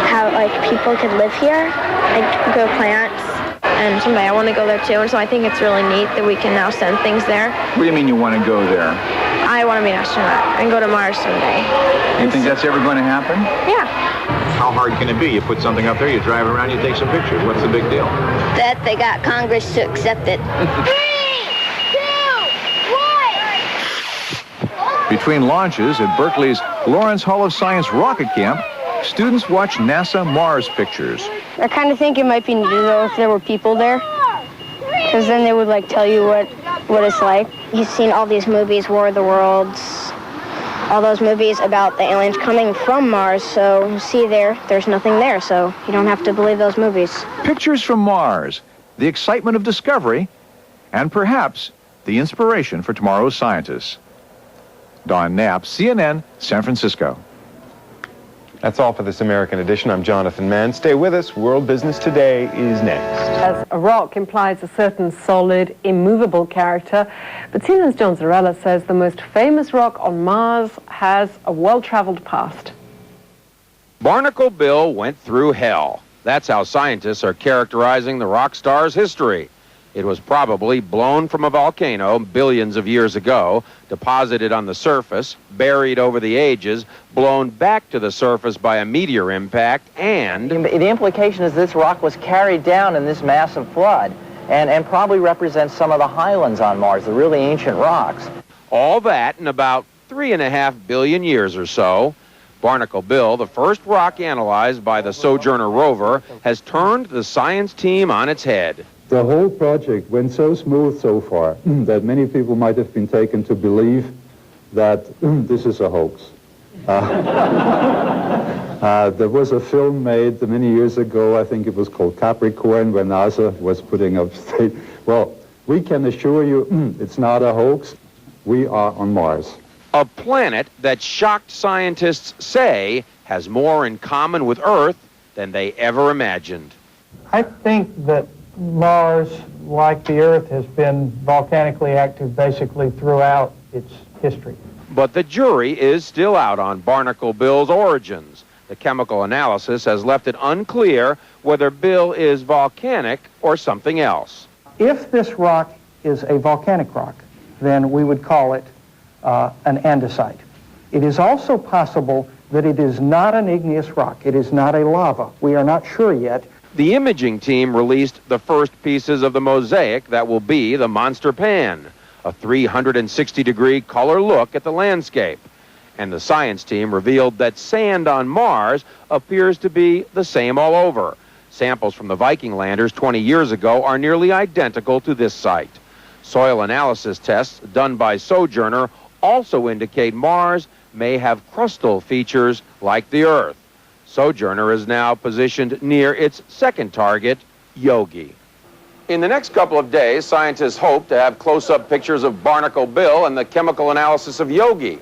how, like, people could live here, like grow plants. And someday I want to go there too, and so I think it's really neat that we can now send things there. What do you mean you want to go there? I want to be an astronaut and go to Mars someday. You think that's ever going to happen? Yeah. How hard can it be? You put something up there, you drive around, you take some pictures. What's the big deal? That they got Congress to accept it. 3, 2, 1! Between launches at Berkeley's Lawrence Hall of Science rocket camp, students watch NASA Mars pictures. I kind of think it might be neat though if there were people there, because then they would like tell you what it's like. You've seen all these movies, War of the Worlds, all those movies about the aliens coming from Mars, so you see there's nothing there, so you don't have to believe those movies. Pictures from Mars, the excitement of discovery, and perhaps the inspiration for tomorrow's scientists. Don Knapp, CNN, San Francisco. That's all for this American edition. I'm Jonathan Mann. Stay with us. World Business Today is next. As a rock implies a certain solid, immovable character, but CNN's John Zarella says the most famous rock on Mars has a well-traveled past. Barnacle Bill went through hell. That's how scientists are characterizing the rock star's history. It was probably blown from a volcano billions of years ago, deposited on the surface, buried over the ages, blown back to the surface by a meteor impact, and... The implication is this rock was carried down in this massive flood and probably represents some of the highlands on Mars, the really ancient rocks. all that in about 3.5 billion years or so. Barnacle Bill, the first rock analyzed by the Sojourner rover, has turned the science team on its head. The whole project went so smooth so far that many people might have been taken to believe that this is a hoax. There was a film made many years ago, I think it was called Capricorn, where NASA was putting up state. Well, we can assure you it's not a hoax. We are on Mars. A planet that shocked scientists say has more in common with Earth than they ever imagined. I think that Mars, like the Earth, has been volcanically active basically throughout its history. But the jury is still out on Barnacle Bill's origins. The chemical analysis has left it unclear whether Bill is volcanic or something else. If this rock is a volcanic rock, then we would call it an andesite. It is also possible that it is not an igneous rock. It is not a lava. We are not sure yet. The imaging team released the first pieces of the mosaic that will be the Monster Pan, a 360-degree color look at the landscape. And the science team revealed that sand on Mars appears to be the same all over. Samples from the Viking landers 20 years ago are nearly identical to this site. Soil analysis tests done by Sojourner also indicate Mars may have crustal features like the Earth. Sojourner is now positioned near its second target, Yogi. In the next couple of days, scientists hope to have close-up pictures of Barnacle Bill and the chemical analysis of Yogi.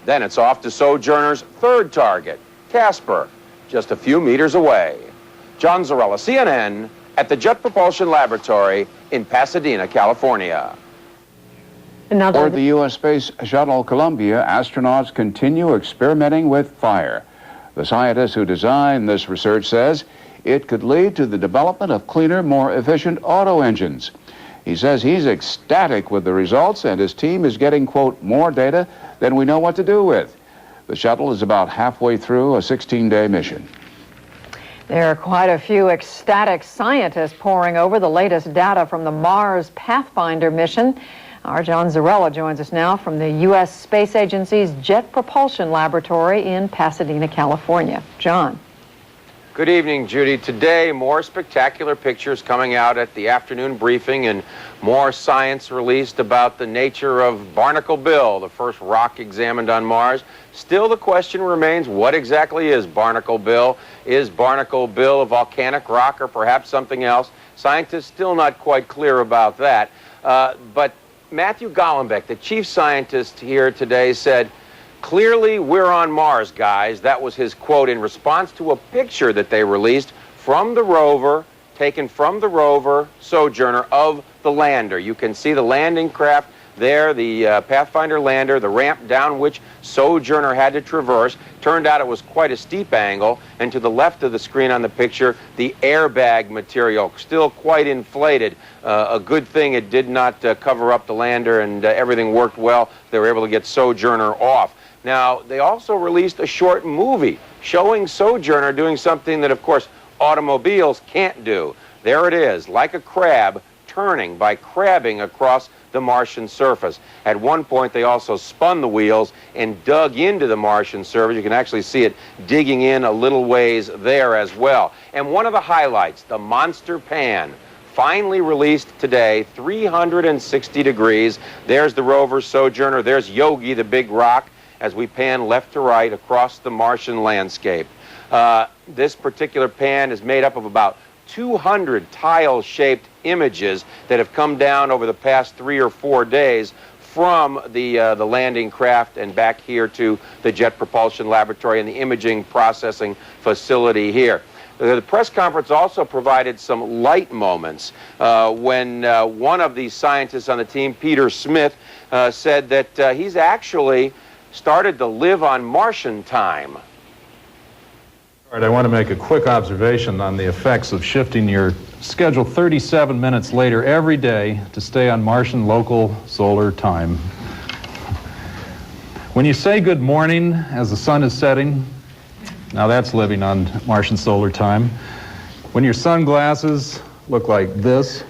Then it's off to Sojourner's third target, Casper, just a few meters away. John Zarella, CNN, at the Jet Propulsion Laboratory in Pasadena, California. Aboard the U.S. Space Shuttle Columbia, astronauts continue experimenting with fire. The scientist who designed this research says it could lead to the development of cleaner, more efficient auto engines. He says he's ecstatic with the results, and his team is getting, quote, more data than we know what to do with. The shuttle is about halfway through a 16-day mission. There are quite a few ecstatic scientists poring over the latest data from the Mars Pathfinder mission. Our John Zarella joins us now from the U.S. Space Agency's Jet Propulsion Laboratory in Pasadena, California. John. Good evening, Judy. Today, more spectacular pictures coming out at the afternoon briefing and more science released about the nature of Barnacle Bill, the first rock examined on Mars. Still, the question remains, what exactly is Barnacle Bill? Is Barnacle Bill a volcanic rock or perhaps something else? Scientists still not quite clear about that. But Matthew Golombek, the chief scientist here today, said, "Clearly, we're on Mars, guys." That was his quote in response to a picture that they released from the rover, taken from the rover Sojourner of the lander. You can see the landing craft there, the Pathfinder lander, the ramp down which Sojourner had to traverse. Turned out it was quite a steep angle, and to the left of the screen on the picture, the airbag material, still quite inflated. A good thing it did not cover up the lander, and everything worked well. They were able to get Sojourner off. Now, they also released a short movie showing Sojourner doing something that, of course, automobiles can't do. There it is, like a crab, turning by crabbing across the Martian surface. At one point, they also spun the wheels and dug into the Martian surface. You can actually see it digging in a little ways there as well. And one of the highlights, the Monster Pan, finally released today, 360 degrees. There's the rover Sojourner. There's Yogi, the big rock, as we pan left to right across the Martian landscape. This particular pan is made up of about 200 tile-shaped images that have come down over the past 3 or 4 days from the landing craft and back here to the Jet Propulsion Laboratory and the imaging processing facility here. The press conference also provided some light moments when one of the scientists on the team, Peter Smith, said that he's actually started to live on Martian time. I want to make a quick observation on the effects of shifting your schedule 37 minutes later every day to stay on Martian local solar time. When you say good morning as the sun is setting, now that's living on Martian solar time. When your sunglasses look like this,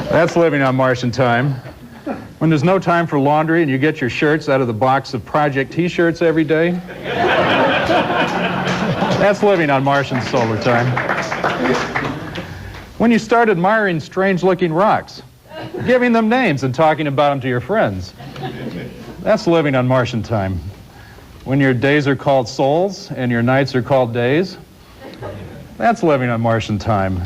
that's living on Martian time. When there's no time for laundry and you get your shirts out of the box of Project T-shirts every day, that's living on Martian solar time. When you start admiring strange-looking rocks, giving them names and talking about them to your friends, that's living on Martian time. When your days are called souls and your nights are called days, that's living on Martian time.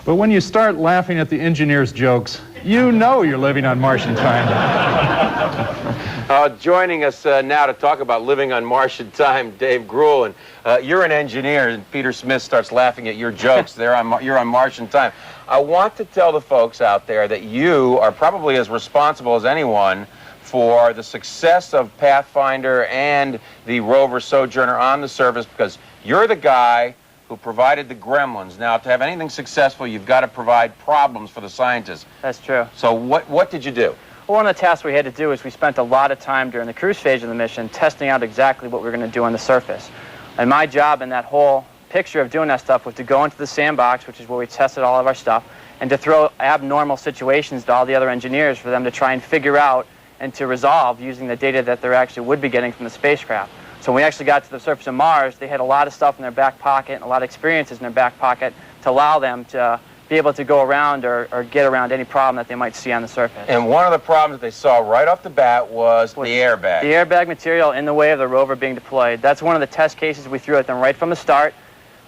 But when you start laughing at the engineer's jokes, you know you're living on Martian time. Joining us now to talk about living on Martian time, Dave Gruhl. And you're an engineer, and Peter Smith starts laughing at your jokes. You're on Martian time. I want to tell the folks out there that you are probably as responsible as anyone for the success of Pathfinder and the rover Sojourner on the surface, because you're the guy who provided the gremlins. Now, to have anything successful, you've got to provide problems for the scientists. That's true. So what did you do? Well, one of the tasks we had to do is we spent a lot of time during the cruise phase of the mission testing out exactly what we were going to do on the surface. And my job in that whole picture of doing that stuff was to go into the sandbox, which is where we tested all of our stuff, and to throw abnormal situations to all the other engineers for them to try and figure out and to resolve using the data that they actually would be getting from the spacecraft. So when we actually got to the surface of Mars, they had a lot of stuff in their back pocket and a lot of experiences in their back pocket to allow them to be able to go around or get around any problem that they might see on the surface. And one of the problems that they saw right off the bat was the airbag. The airbag material in the way of the rover being deployed. That's one of the test cases we threw at them right from the start.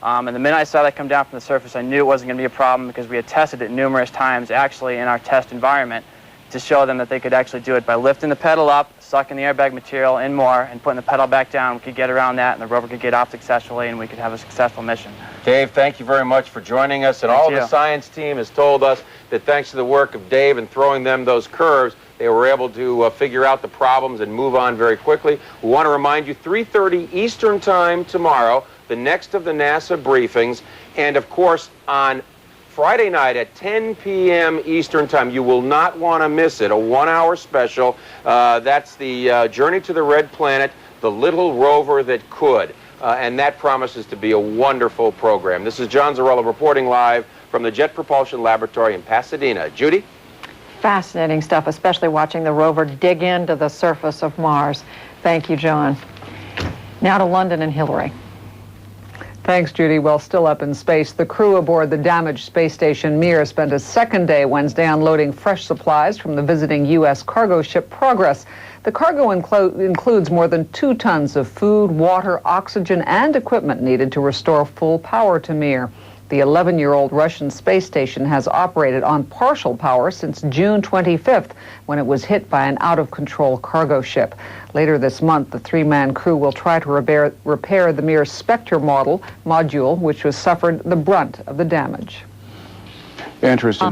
And the minute I saw that come down from the surface, I knew it wasn't going to be a problem because we had tested it numerous times actually in our test environment to show them that they could actually do it by lifting the pedal up, sucking the airbag material in more, and putting the pedal back down. We could get around that, and the rover could get off successfully, and we could have a successful mission. Dave, thank you very much for joining us. And all the science team has told us that thanks to the work of Dave and throwing them those curves, they were able to figure out the problems and move on very quickly. We want to remind you, 3:30 Eastern Time tomorrow, the next of the NASA briefings, and of course on Friday night at 10 p.m. Eastern Time. You will not want to miss it. A 1-hour special. That's the Journey to the Red Planet, the little rover that could. And that promises to be a wonderful program. This is John Zarrella reporting live from the Jet Propulsion Laboratory in Pasadena. Judy? Fascinating stuff, especially watching the rover dig into the surface of Mars. Thank you, John. Now to London and Hillary. Thanks, Judy. Well, still up in space, the crew aboard the damaged space station Mir spent a second day Wednesday unloading fresh supplies from the visiting U.S. cargo ship Progress. The cargo includes more than 2 tons of food, water, oxygen, and equipment needed to restore full power to Mir. The 11-year-old Russian space station has operated on partial power since June 25th, when it was hit by an out-of-control cargo ship. Later this month, the 3-man crew will try to repair the Mir Spectre module, which has suffered the brunt of the damage. Interesting.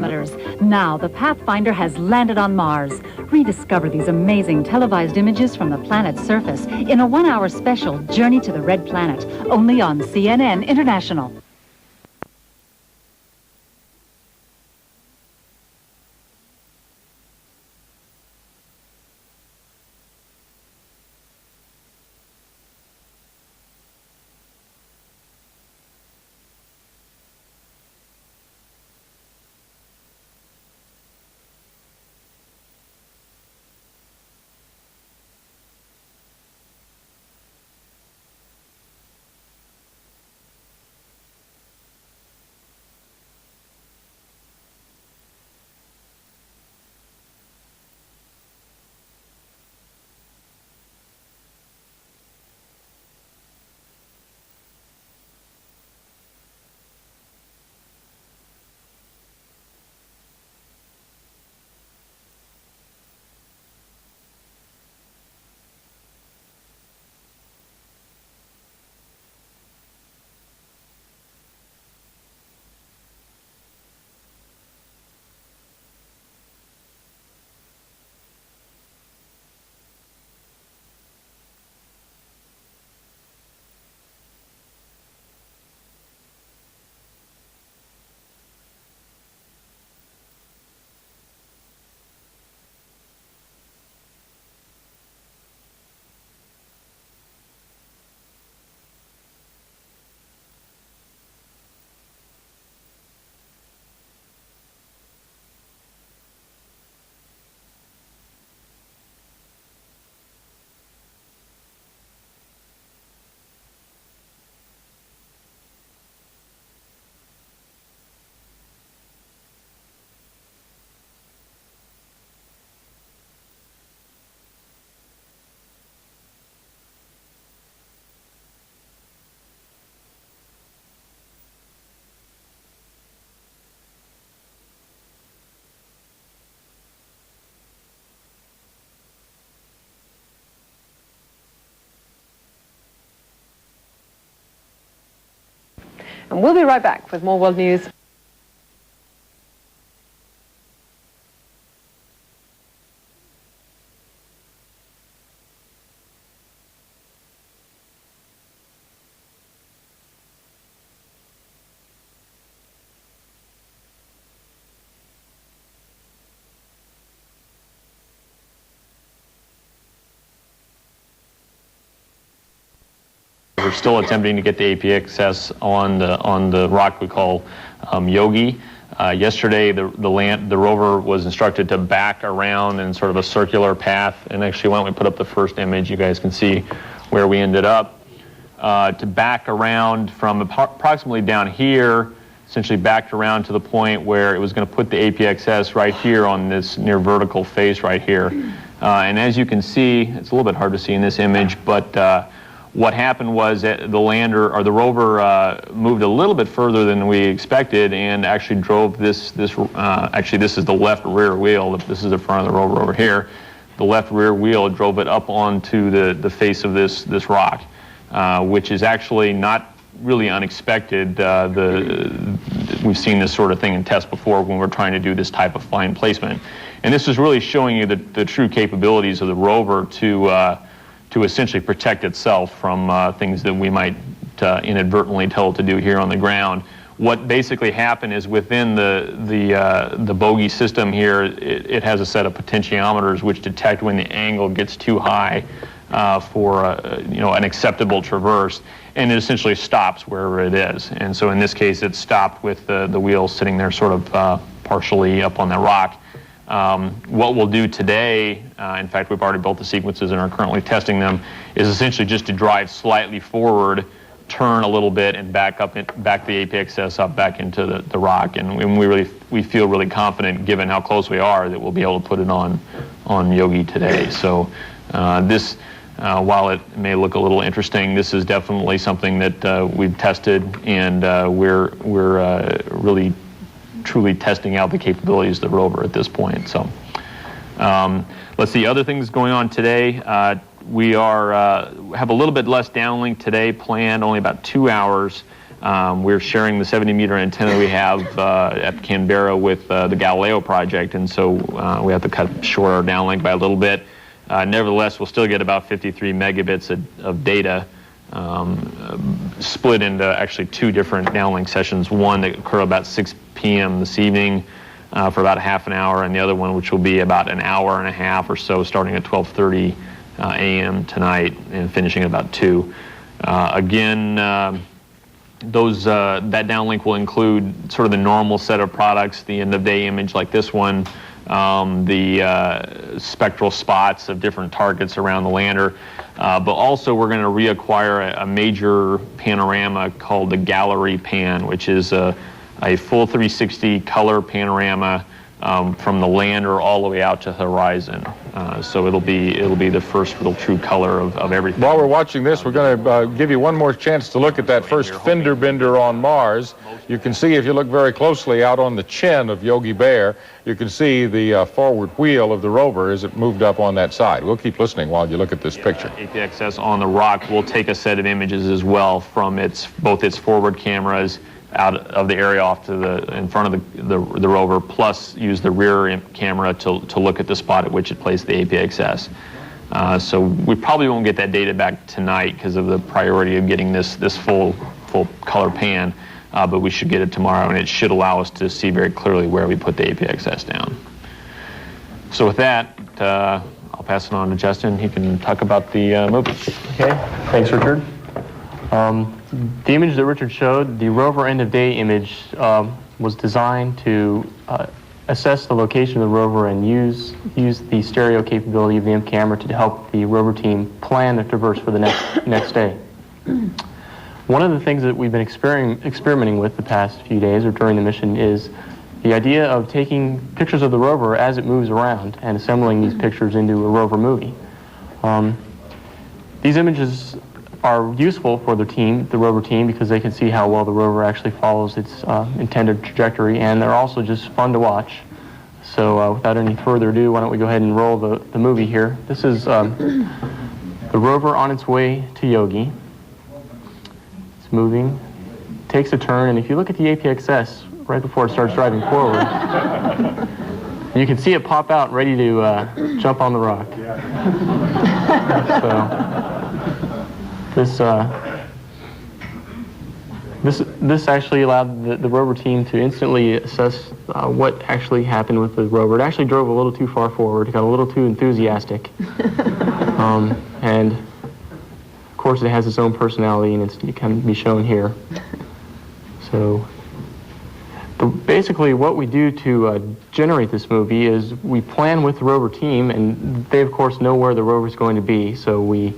Now the Pathfinder has landed on Mars. Rediscover these amazing televised images from the planet's surface in a 1-hour special, Journey to the Red Planet, only on CNN International. And we'll be right back with more world news. We're still attempting to get the APXS on the rock we call Yogi. Yesterday, the rover was instructed to back around in sort of a circular path, and actually, why don't we put up the first image? You guys can see where we ended up. To back around from approximately down here, essentially backed around to the point where it was going to put the APXS right here on this near vertical face right here. And as you can see, it's a little bit hard to see in this image, but what happened was that the lander or the rover moved a little bit further than we expected and actually drove actually this is the left rear wheel. This is the front of the rover over here. The left rear wheel drove it up onto the face of this rock, which is actually not really unexpected. We've seen this sort of thing in tests before when we're trying to do this type of fine placement. And this is really showing you the true capabilities of the rover to essentially protect itself from things that we might inadvertently tell it to do here on the ground. What basically happened is within the bogey system here, it has a set of potentiometers which detect when the angle gets too high for an acceptable traverse, and it essentially stops wherever it is. And so in this case, it stopped with the wheels sitting there sort of partially up on the rock. What we'll do today, in fact, we've already built the sequences and are currently testing them, is essentially just to drive slightly forward, turn a little bit, and back the APXS up back into the rock. And we feel really confident, given how close we are, that we'll be able to put it on Yogi today. So this, while it may look a little interesting, this is definitely something that we've tested, and we're really truly testing out the capabilities of the rover at this point. So let's see, other things going on today. We have a little bit less downlink today planned, only about 2 hours. We're sharing the 70-meter antenna we have at Canberra with the Galileo project, and so we have to cut short our downlink by a little bit. Nevertheless, we'll still get about 53 megabits of data, split into actually 2 different downlink sessions, one that occur about 6 p.m. this evening for about half an hour, and the other one which will be about an hour and a half or so, starting at 12:30 a.m. tonight and finishing at about 2. Again, that downlink will include sort of the normal set of products, the end-of-day image like this one, the spectral spots of different targets around the lander, but also we're going to reacquire a major panorama called the Gallery Pan, which is a full 360 color panorama from the lander all the way out to the horizon. So it'll be the first real true color of everything. While we're watching this, we're going to give you one more chance to look at that first fender bender on Mars. You can see, if you look very closely out on the chin of Yogi Bear, you can see the forward wheel of the rover as it moved up on that side. We'll keep listening while you look at this picture. APXS on the rock will take a set of images as well from both its forward cameras out of the area off to in front of the rover, plus use the rear camera to look at the spot at which it placed the APXS. So we probably won't get that data back tonight because of the priority of getting this full color pan, but we should get it tomorrow, and it should allow us to see very clearly where we put the APXS down. So with that, I'll pass it on to Justin. He can talk about the movie. Okay, thanks, Richard. The image that Richard showed, the rover end-of-day image, was designed to assess the location of the rover and use the stereo capability of the IMP camera to help the rover team plan the traverse for the next day. One of the things that we've been experimenting with the past few days or during the mission is the idea of taking pictures of the rover as it moves around and assembling these pictures into a rover movie. These images are useful for the rover team, because they can see how well the rover actually follows its intended trajectory, and they're also just fun to watch. So without any further ado, why don't we go ahead and roll the movie here. This is the rover on its way to Yogi. It's moving takes a turn, and if you look at the APXS right before it starts driving forward, you can see it pop out ready to jump on the rock. So this actually allowed the rover team to instantly assess what actually happened with the rover. It actually drove a little too far forward, got a little too enthusiastic, and of course it has its own personality, and it can be shown here. So basically what we do to generate this movie is we plan with the rover team, and they of course know where the rover is going to be, so we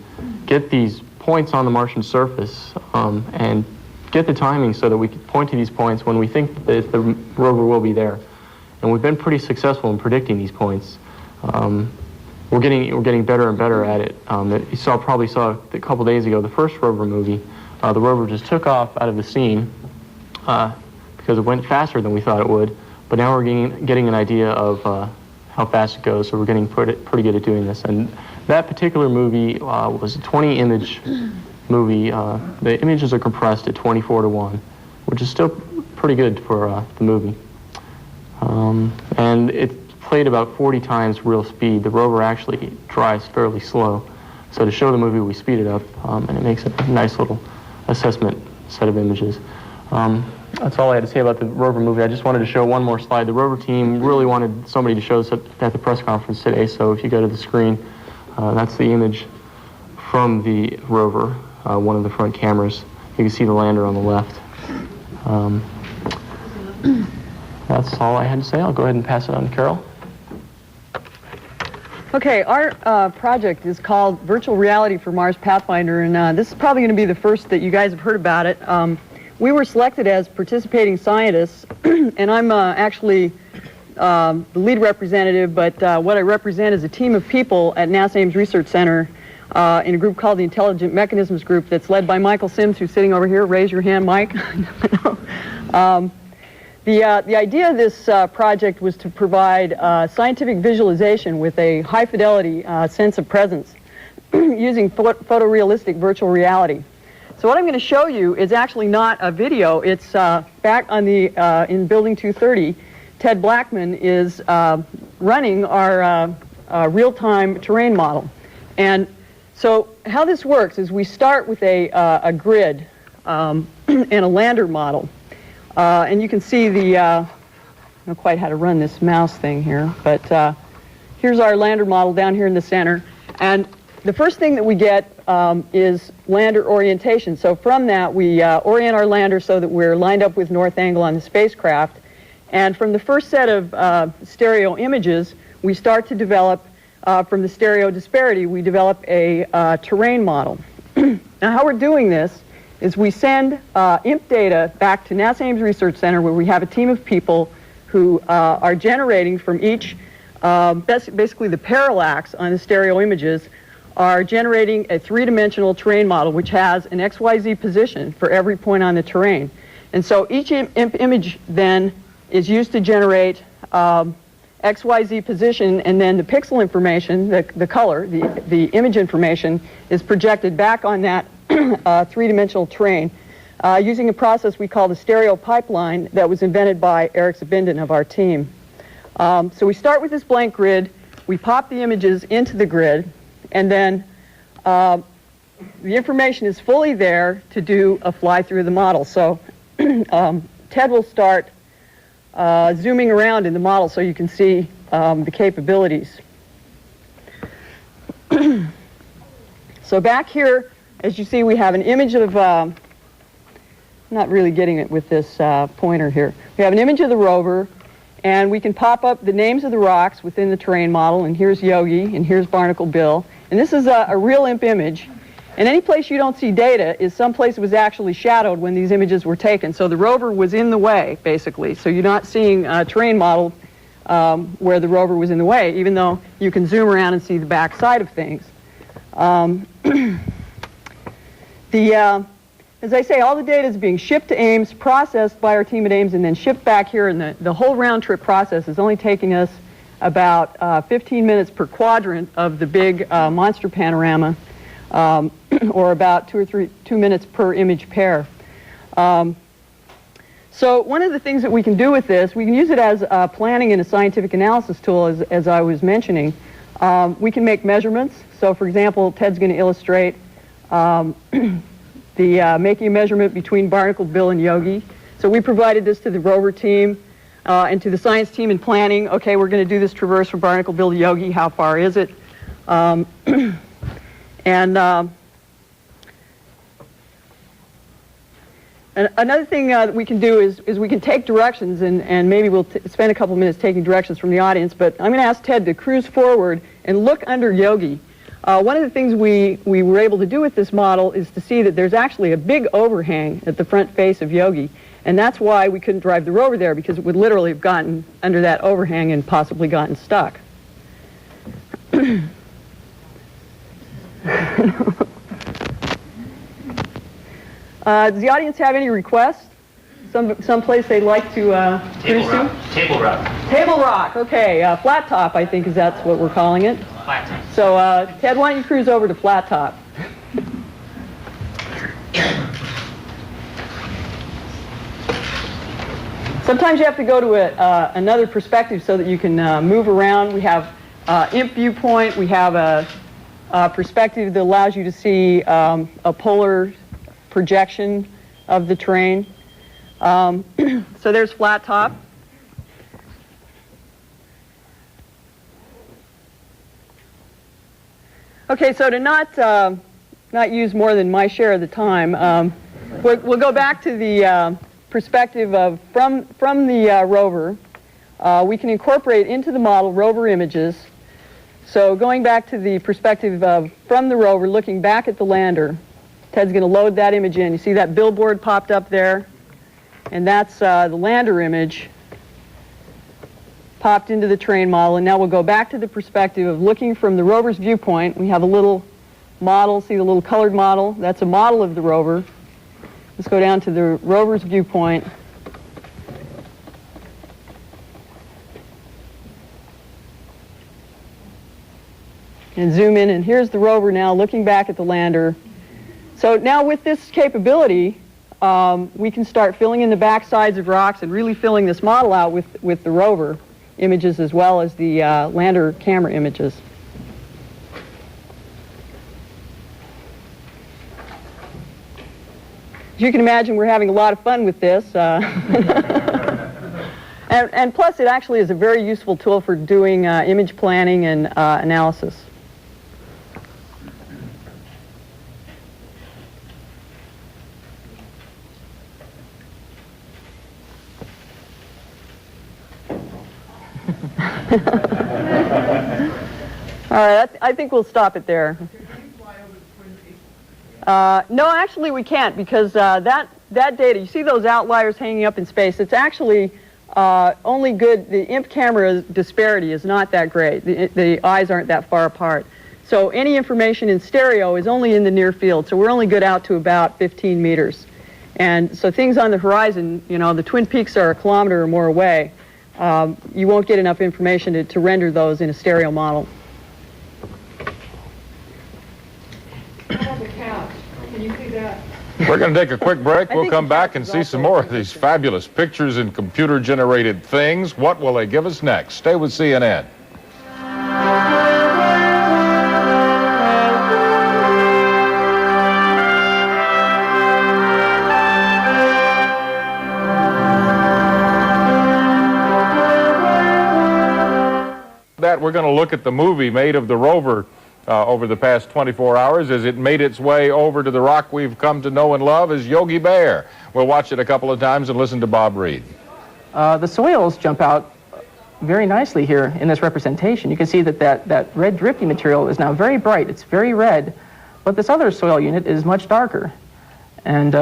get these points on the Martian surface and get the timing so that we can point to these points when we think that the rover will be there. And we've been pretty successful in predicting these points. We're getting better and better at it. You probably saw a couple days ago the first rover movie. The rover just took off out of the scene because it went faster than we thought it would. But now we're getting an idea of how fast it goes, so we're getting pretty good at doing this. And that particular movie was a 20-image movie. The images are compressed at 24:1, which is still pretty good for the movie. And it played about 40 times real speed. The rover actually drives fairly slow. So to show the movie, we speed it up, and it makes a nice little assessment set of images. That's all I had to say about the rover movie. I just wanted to show one more slide. The rover team really wanted somebody to show us at the press conference today, so if you go to the screen, that's the image from the rover, one of the front cameras. You can see the lander on the left. That's all I had to say. I'll go ahead and pass it on to Carol. Okay, our project is called Virtual Reality for Mars Pathfinder, and this is probably going to be the first that you guys have heard about it. We were selected as participating scientists, and I'm actually the lead representative, but what I represent is a team of people at NASA Ames Research Center in a group called the Intelligent Mechanisms Group that's led by Michael Sims, who's sitting over here. Raise your hand, Mike. The idea of this project was to provide scientific visualization with a high-fidelity sense of presence using photorealistic virtual reality. So what I'm going to show you is actually not a video. It's back on the in Building 230. Ted Blackman is running our real-time terrain model. And so how this works is we start with a grid and a lander model. And you can see the, I don't know quite how to run this mouse thing here, but here's our lander model down here in the center. And the first thing that we get is lander orientation. So from that, we orient our lander so that we're lined up with north angle on the spacecraft. And from the first set of stereo images, we start to develop, from the stereo disparity, we develop a terrain model. Now, how we're doing this is we send IMP data back to NASA Ames Research Center, where we have a team of people who are generating from each, basically the parallax on the stereo images, are generating a three-dimensional terrain model which has an XYZ position for every point on the terrain. And so each IMP image then is used to generate XYZ position, and then the pixel information, the color, the image information, is projected back on that three-dimensional terrain using a process we call the stereo pipeline that was invented by Eric Zabinden of our team. So we start with this blank grid, we pop the images into the grid, and then the information is fully there to do a fly-through of the model. So Ted will start zooming around in the model so you can see the capabilities. So back here, as you see, we have an image of, not really getting it with this pointer here. We have an image of the rover, and we can pop up the names of the rocks within the terrain model, and here's Yogi, and here's Barnacle Bill. And this is a real IMP image. And any place you don't see data is someplace that was actually shadowed when these images were taken. So the rover was in the way, basically. So you're not seeing a terrain model where the rover was in the way, even though you can zoom around and see the back side of things. As I say, all the data is being shipped to Ames, processed by our team at Ames, and then shipped back here. And the whole round-trip process is only taking us about 15 minutes per quadrant of the big monster panorama, or about 2 minutes per image pair. So one of the things that we can do with this, we can use it as a planning and a scientific analysis tool, as I was mentioning. We can make measurements. So for example, Ted's going to illustrate making a measurement between Barnacled Bill and Yogi. So we provided this to the rover team and to the science team in planning. Okay, we're going to do this traverse from Barnacled Bill to Yogi. How far is it? And another thing that we can do is we can take directions, and maybe we'll spend a couple minutes taking directions from the audience, but I'm going to ask Ted to cruise forward and look under Yogi. One of the things we were able to do with this model is to see that there's actually a big overhang at the front face of Yogi, and that's why we couldn't drive the rover there, because it would literally have gotten under that overhang and possibly gotten stuck. Does the audience have any requests? Some place they'd like to cruise to? Table Rock. Table Rock, okay. Flat Top, I think that's what we're calling it. Flat Top. So, Ted, why don't you cruise over to Flat Top? Sometimes you have to go to another perspective so that you can move around. We have imp viewpoint. We have a perspective that allows you to see a polar projection of the terrain. So there's Flat Top. Okay, so to not use more than my share of the time, we'll go back to the perspective of from the rover. We can incorporate into the model rover images. So going back to the perspective of from the rover, looking back at the lander, Ted's going to load that image in. You see that billboard popped up there? And that's the lander image popped into the terrain model. And now we'll go back to the perspective of looking from the rover's viewpoint. We have a little model. See the little colored model? That's a model of the rover. Let's go down to the rover's viewpoint. And zoom in. And here's the rover now looking back at the lander. So now with this capability, we can start filling in the back sides of rocks and really filling this model out with the rover images as well as the lander camera images. As you can imagine, we're having a lot of fun with this. And plus, it actually is a very useful tool for doing image planning and analysis. All right, I think we'll stop it there. No, actually we can't, because that data, you see those outliers hanging up in space, it's actually only good, the IMP camera disparity is not that great. The eyes aren't that far apart. So any information in stereo is only in the near field, so we're only good out to about 15 meters. And so things on the horizon, you know, the Twin Peaks are a kilometer or more away. You won't get enough information to render those in a stereo model. Can you see that? We're going to take a quick break. We'll come back and see some more of these fabulous pictures and computer-generated things. What will they give us next? Stay with CNN. We're going to look at the movie made of the rover over the past 24 hours as it made its way over to the rock we've come to know and love as Yogi Bear. We'll watch it a couple of times and listen to Bob Reed. The soils jump out very nicely here in this representation. You can see that red drifty material is now very bright. It's very red, but this other soil unit is much darker. And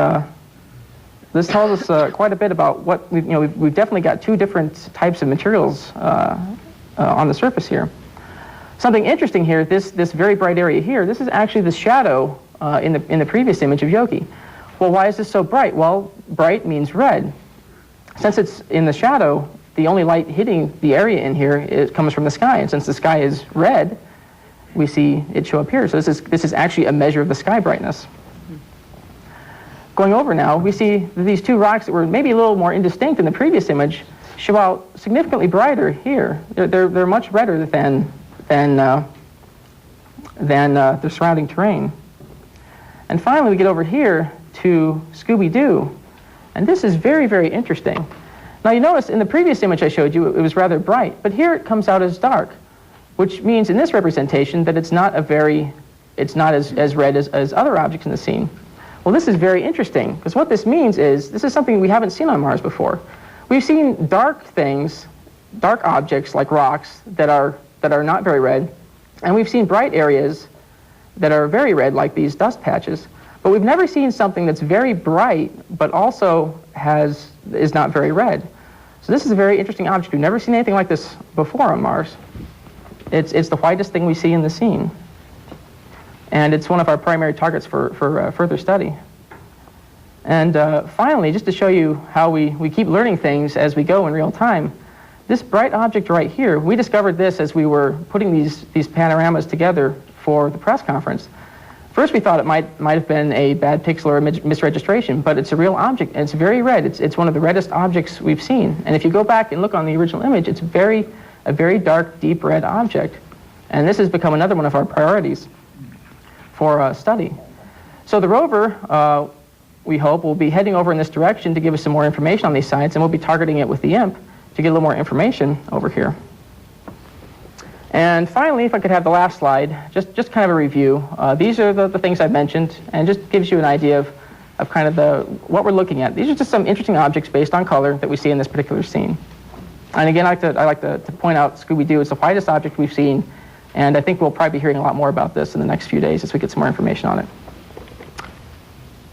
this tells us quite a bit about what we've definitely got two different types of materials on the surface here. Something interesting here, this very bright area here, this is actually the shadow in the previous image of Yogi. Well, why is this so bright? Well, bright means red. Since it's in the shadow, the only light hitting the area in here comes from the sky, and since the sky is red, we see it show up here. So this is actually a measure of the sky brightness. going over now, we see that these two rocks that were maybe a little more indistinct in the previous image show out significantly brighter here. They're much redder than the surrounding terrain. And finally, we get over here to Scooby-Doo. And this is very, very interesting. Now, you notice in the previous image I showed you, it was rather bright, but here it comes out as dark, which means in this representation that it's not as red as other objects in the scene. Well, this is very interesting, because what this means is this is something we haven't seen on Mars before. We've seen dark things, dark objects like rocks that are not very red, and we've seen bright areas that are very red, like these dust patches. But we've never seen something that's very bright, but also is not very red. So this is a very interesting object. We've never seen anything like this before on Mars. It's the whitest thing we see in the scene. And it's one of our primary targets for further study. And finally, just to show you how we keep learning things as we go in real time, this bright object right here, we discovered this as we were putting these panoramas together for the press conference. First, we thought it might have been a bad pixel or a misregistration, but it's a real object, and it's very red. It's one of the reddest objects we've seen. And if you go back and look on the original image, it's a very dark, deep red object. And this has become another one of our priorities for study. So the rover, we hope, will be heading over in this direction to give us some more information on these sites, and we'll be targeting it with the IMP to get a little more information over here. And finally, if I could have the last slide, just kind of a review. These are the things I've mentioned, and just gives you an idea of kind of what we're looking at. These are just some interesting objects based on color that we see in this particular scene. And again, I like to point out Scooby-Doo is the whitest object we've seen, and I think we'll probably be hearing a lot more about this in the next few days as we get some more information on it.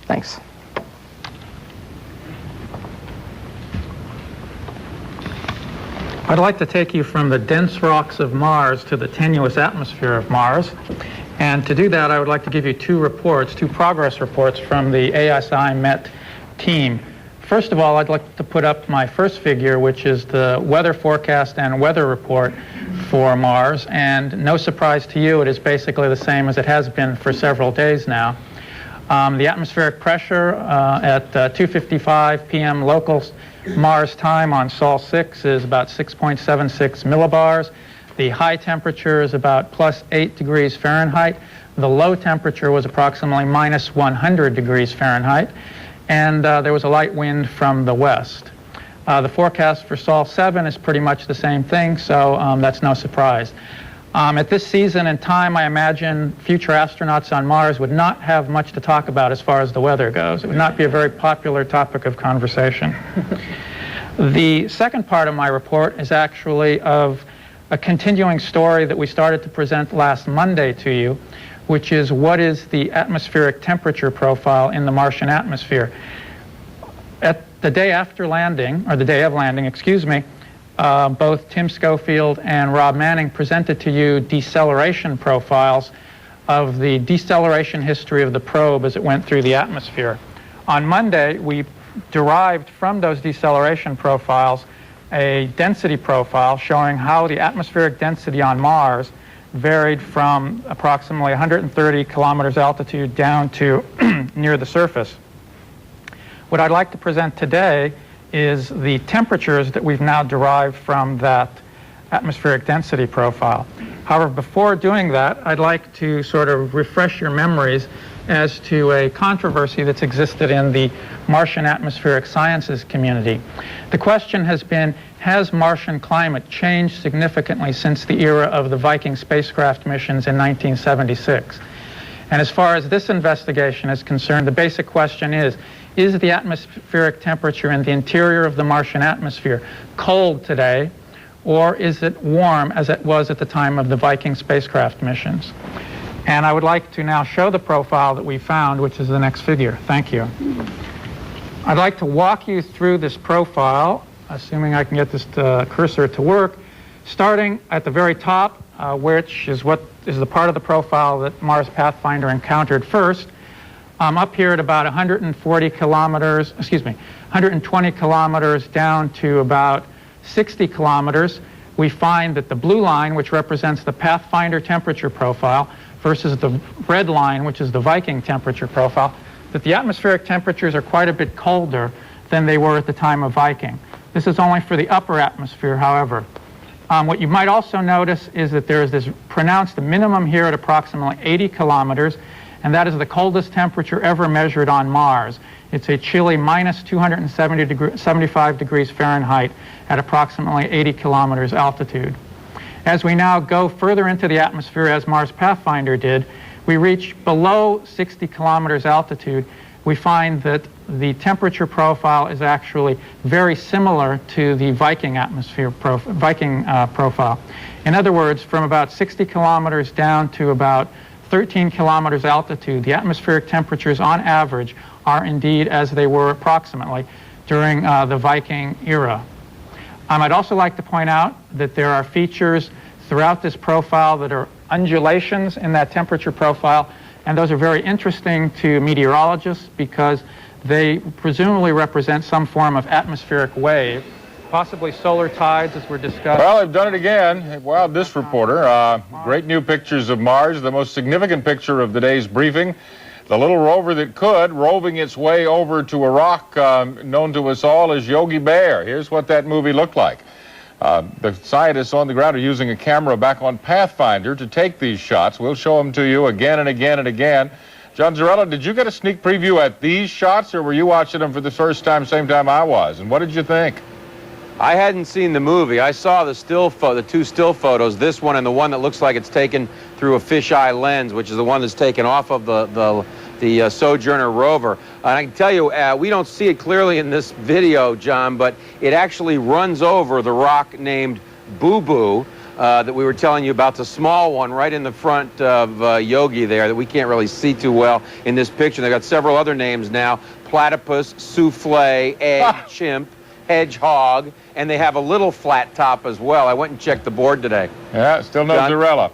Thanks. I'd like to take you from the dense rocks of Mars to the tenuous atmosphere of Mars. And to do that, I would like to give you two progress reports from the ASI MET team. First of all, I'd like to put up my first figure, which is the weather forecast and weather report for Mars. And no surprise to you, it is basically the same as it has been for several days now. The atmospheric pressure at 2:55 p.m. local Mars time on Sol 6 is about 6.76 millibars. The high temperature is about +8 degrees Fahrenheit. The low temperature was approximately -100 degrees Fahrenheit. And there was a light wind from the west. The forecast for Sol 7 is pretty much the same thing, so that's no surprise. At this season and time, I imagine future astronauts on Mars would not have much to talk about as far as the weather goes. It would not be a very popular topic of conversation. The second part of my report is actually of a continuing story that we started to present last Monday to you, which is what is the atmospheric temperature profile in the Martian atmosphere. At the day after landing, or the day of landing, excuse me, both Tim Schofield and Rob Manning presented to you deceleration profiles of the deceleration history of the probe as it went through the atmosphere. On Monday, we derived from those deceleration profiles a density profile showing how the atmospheric density on Mars varied from approximately 130 kilometers altitude down to near the surface. What I'd like to present today is the temperatures that we've now derived from that atmospheric density profile. However, before doing that, I'd like to sort of refresh your memories as to a controversy that's existed in the Martian atmospheric sciences community. The question has been, has Martian climate changed significantly since the era of the Viking spacecraft missions in 1976? And as far as this investigation is concerned, the basic question is the atmospheric temperature in the interior of the Martian atmosphere cold today, or is it warm as it was at the time of the Viking spacecraft missions? And I would like to now show the profile that we found, which is the next figure. Thank you. I'd like to walk you through this profile, assuming I can get this cursor to work, starting at the very top, which is what is the part of the profile that Mars Pathfinder encountered first. Up here at about 120 kilometers down to about 60 kilometers, we find that the blue line, which represents the Pathfinder temperature profile, versus the red line, which is the Viking temperature profile, that the atmospheric temperatures are quite a bit colder than they were at the time of Viking. This is only for the upper atmosphere, however. What you might also notice is that there is this pronounced minimum here at approximately 80 kilometers, and that is the coldest temperature ever measured on Mars. It's a chilly minus 275 degrees Fahrenheit at approximately 80 kilometers altitude. As we now go further into the atmosphere, as Mars Pathfinder did, we reach below 60 kilometers altitude. We find that the temperature profile is actually very similar to the Viking atmosphere profile. In other words, from about 60 kilometers down to about 13 kilometers altitude, the atmospheric temperatures on average are indeed as they were approximately during the Viking era. I'd also like to point out that there are features throughout this profile that are undulations in that temperature profile, and those are very interesting to meteorologists because they presumably represent some form of atmospheric wave, possibly solar tides, as were discussed. Well, they've done it again. Wow, this reporter. Great new pictures of Mars. The most significant picture of the day's briefing. The little rover that could, roving its way over to a rock known to us all as Yogi Bear. Here's what that movie looked like. The scientists on the ground are using a camera back on Pathfinder to take these shots. We'll show them to you again and again and again. John Zarella, did you get a sneak preview at these shots, or were you watching them for the first time, same time I was? And what did you think? I hadn't seen the movie. I saw the two still photos, this one and the one that looks like it's taken through a fisheye lens, which is the one that's taken off of the Sojourner rover. And I can tell you, we don't see it clearly in this video, John, but it actually runs over the rock named Boo Boo that we were telling you about, the small one right in the front of Yogi there that we can't really see too well in this picture. They've got several other names now: platypus, souffle, egg, chimp, hedgehog, and they have a little flat top as well. I went and checked the board today. Yeah, still no Zarella.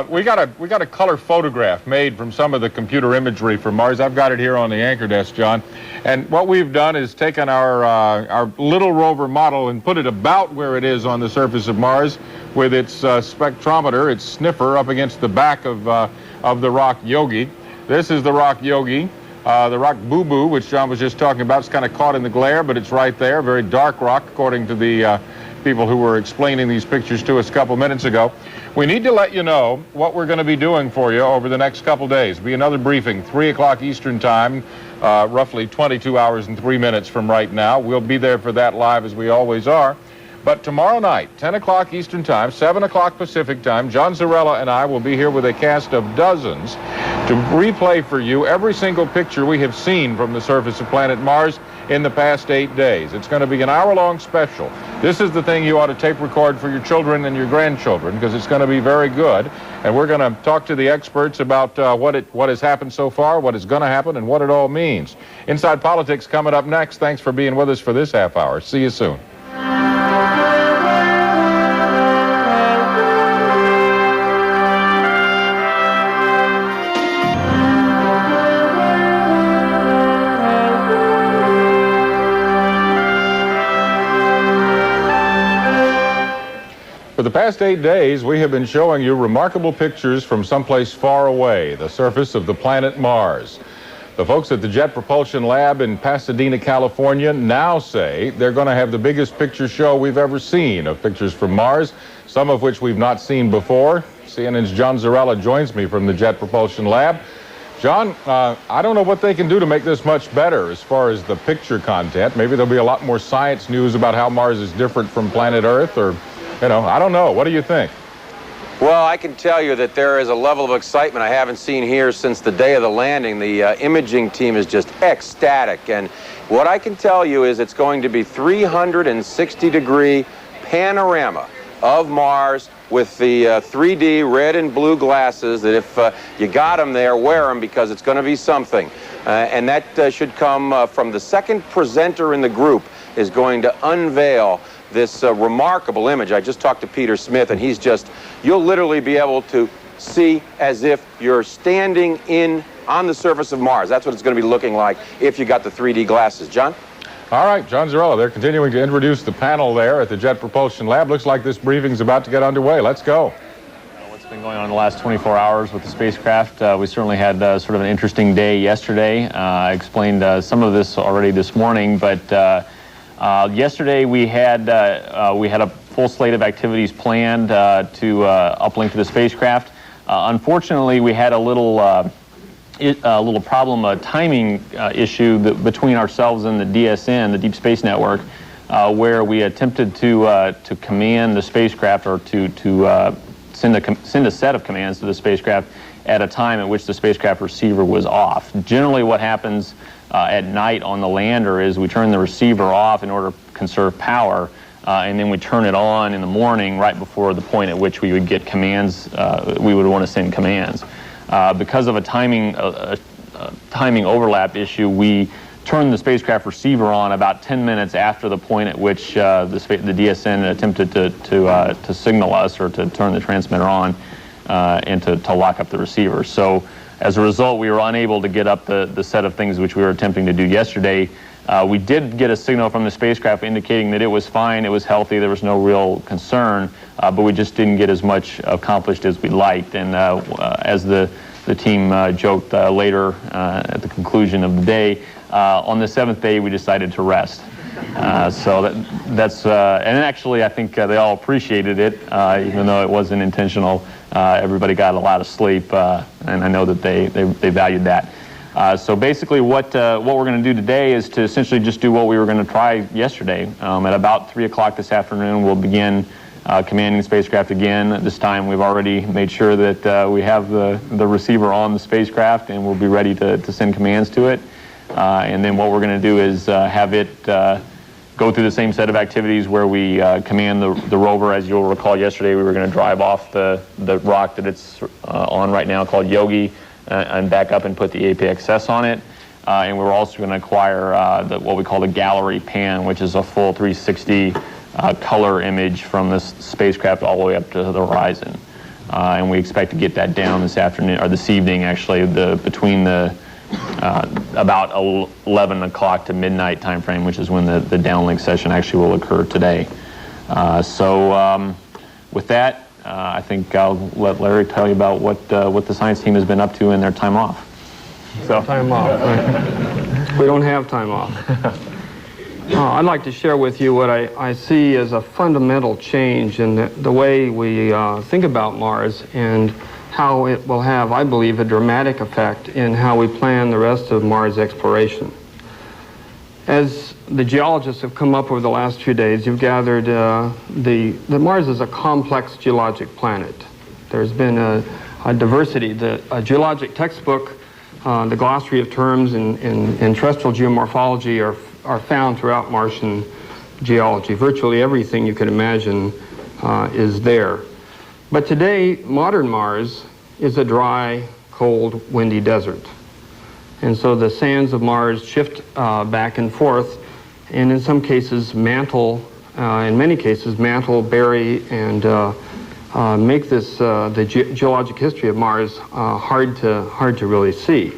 We got a color photograph made from some of the computer imagery from Mars. I've got it here on the anchor desk, John. And what we've done is taken our little rover model and put it about where it is on the surface of Mars with its spectrometer, its sniffer, up against the back of the rock Yogi. This is the rock Yogi. The rock Boo Boo, which John was just talking about, is kind of caught in the glare, but it's right there. Very dark rock, according to the people who were explaining these pictures to us a couple minutes ago. We need to let you know what we're going to be doing for you over the next couple days. It'll be another briefing, 3 o'clock Eastern Time, roughly 22 hours and 3 minutes from right now. We'll be there for that live, as we always are. But tomorrow night, 10 o'clock Eastern Time, 7 o'clock Pacific Time, John Zarella and I will be here with a cast of dozens to replay for you every single picture we have seen from the surface of planet Mars in the past 8 days. It's going to be an hour-long special. This is the thing you ought to tape record for your children and your grandchildren, because it's going to be very good. And we're going to talk to the experts about what has happened so far, what is going to happen, and what it all means. Inside Politics coming up next. Thanks for being with us for this half hour. See you soon. For the past 8 days, we have been showing you remarkable pictures from someplace far away, the surface of the planet Mars. The folks at the Jet Propulsion Lab in Pasadena, California, now say they're going to have the biggest picture show we've ever seen of pictures from Mars, some of which we've not seen before. CNN's John Zarella joins me from the Jet Propulsion Lab. John, I don't know what they can do to make this much better as far as the picture content. Maybe there'll be a lot more science news about how Mars is different from planet Earth, or I don't know. What do you think? Well, I can tell you that there is a level of excitement I haven't seen here since the day of the landing. The imaging team is just ecstatic. And what I can tell you is it's going to be 360-degree panorama of Mars with the 3D red and blue glasses that if you got them there, wear them, because it's going to be something. And that should come from the second presenter in the group is going to unveil this remarkable image. I just talked to Peter Smith, and you'll literally be able to see as if you're standing on the surface of Mars. That's what it's going to be looking like if you got the 3D glasses. John? All right, John Zarella, they're continuing to introduce the panel there at the Jet Propulsion Lab. Looks like this briefing's about to get underway. Let's go. What's been going on in the last 24 hours with the spacecraft. We certainly had sort of an interesting day yesterday. I explained some of this already this morning, but yesterday we had a full slate of activities planned to uplink to the spacecraft. Unfortunately, we had a little problem, a timing issue between ourselves and the DSN, the Deep Space Network, where we attempted to command the spacecraft, or to send a set of commands to the spacecraft at a time at which the spacecraft receiver was off. Generally, what happens at night on the lander is we turn the receiver off in order to conserve power, and then we turn it on in the morning right before the point at which we would get commands, we would want to send commands. Because of a timing overlap issue, we turned the spacecraft receiver on about 10 minutes after the point at which the DSN attempted to signal us, or to turn the transmitter on, and to lock up the receiver. So as a result, we were unable to get up the set of things which we were attempting to do yesterday. We did get a signal from the spacecraft indicating that it was fine, it was healthy, there was no real concern, but we just didn't get as much accomplished as we'd liked. And as the team joked later at the conclusion of the day, on the 7th day we decided to rest. So that's and actually I think they all appreciated it, even though it wasn't intentional. Everybody got a lot of sleep, and I know that they valued that. So basically what we're going to do today is to essentially just do what we were going to try yesterday. At about 3 o'clock this afternoon, we'll begin commanding the spacecraft again. This time we've already made sure that we have the receiver on the spacecraft, and we'll be ready to send commands to it. And then what we're going to do is have it go through the same set of activities where we command the rover. As you'll recall, yesterday we were going to drive off the rock that it's on right now, called Yogi, and back up and put the APXS on it. And we're also going to acquire what we call the gallery pan, which is a full 360 color image from this spacecraft all the way up to the horizon. And we expect to get that down this afternoon, or this evening actually, between the about 11 o'clock to midnight time frame, which is when the downlink session actually will occur today. So with that, I think I'll let Larry tell you about what the science team has been up to in their time off. So time off. Right. We don't have time off. I'd like to share with you what I see as a fundamental change in the way we think about Mars, and how it will have, I believe, a dramatic effect in how we plan the rest of Mars exploration. As the geologists have come up over the last few days, you've gathered that Mars is a complex geologic planet. There's been a diversity. A geologic textbook, the glossary of terms in terrestrial geomorphology are found throughout Martian geology. Virtually everything you can imagine is there. But today, modern Mars is a dry, cold, windy desert. And so the sands of Mars shift back and forth, and in some cases mantle, in many cases mantle, bury, and make this, the geologic history of Mars hard to really see.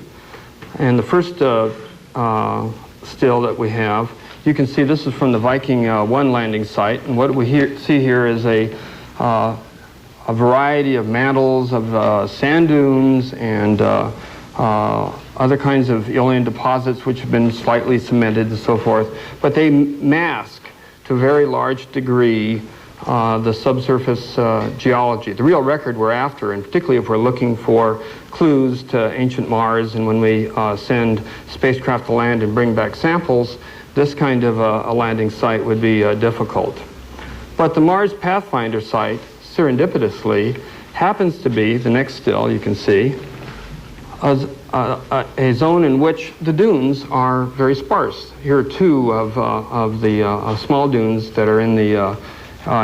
And the first still that we have, you can see this is from the Viking 1 landing site, and what we see here is a variety of mantles of sand dunes and other kinds of alien deposits which have been slightly cemented and so forth, but they mask to a very large degree the subsurface geology. The real record we're after, and particularly if we're looking for clues to ancient Mars, and when we send spacecraft to land and bring back samples, this kind of a landing site would be difficult. But the Mars Pathfinder site, serendipitously, happens to be, the next still you can see, a zone in which the dunes are very sparse. Here are two of the small dunes that are in the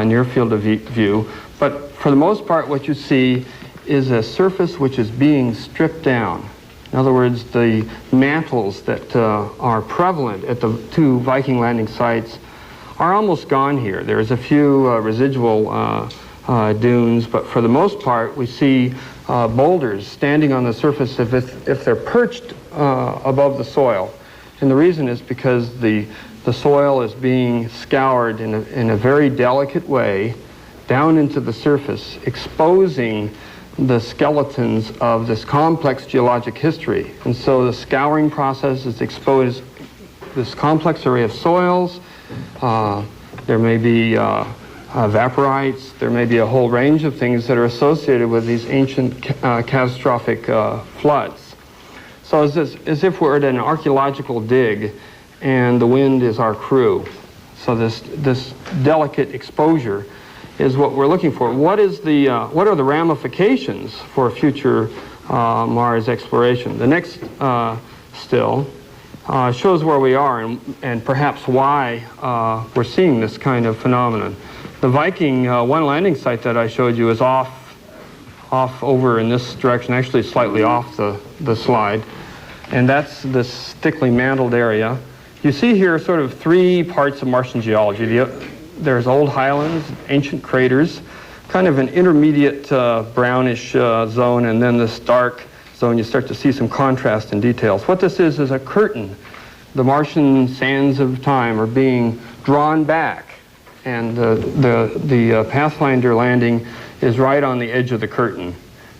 near field of view. But for the most part, what you see is a surface which is being stripped down. In other words, the mantles that are prevalent at the two Viking landing sites are almost gone here. There's a few residual dunes, but for the most part, we see boulders standing on the surface if they're perched above the soil. And the reason is because the soil is being scoured in a very delicate way down into the surface, exposing the skeletons of this complex geologic history. And so the scouring process is exposed this complex array of soils. There may be evaporites. There may be a whole range of things that are associated with these ancient catastrophic floods. So it's as if we're at an archaeological dig and the wind is our crew. So this delicate exposure is what we're looking for. What are the ramifications for future Mars exploration? The next still shows where we are and perhaps why we're seeing this kind of phenomenon. The Viking 1 landing site that I showed you is off over in this direction, actually slightly off the slide, and that's this thickly mantled area. You see here sort of three parts of Martian geology. There's old highlands, ancient craters, kind of an intermediate brownish zone, and then this dark zone. You start to see some contrast in details. What this is a curtain. The Martian sands of time are being drawn back, and the Pathfinder landing is right on the edge of the curtain.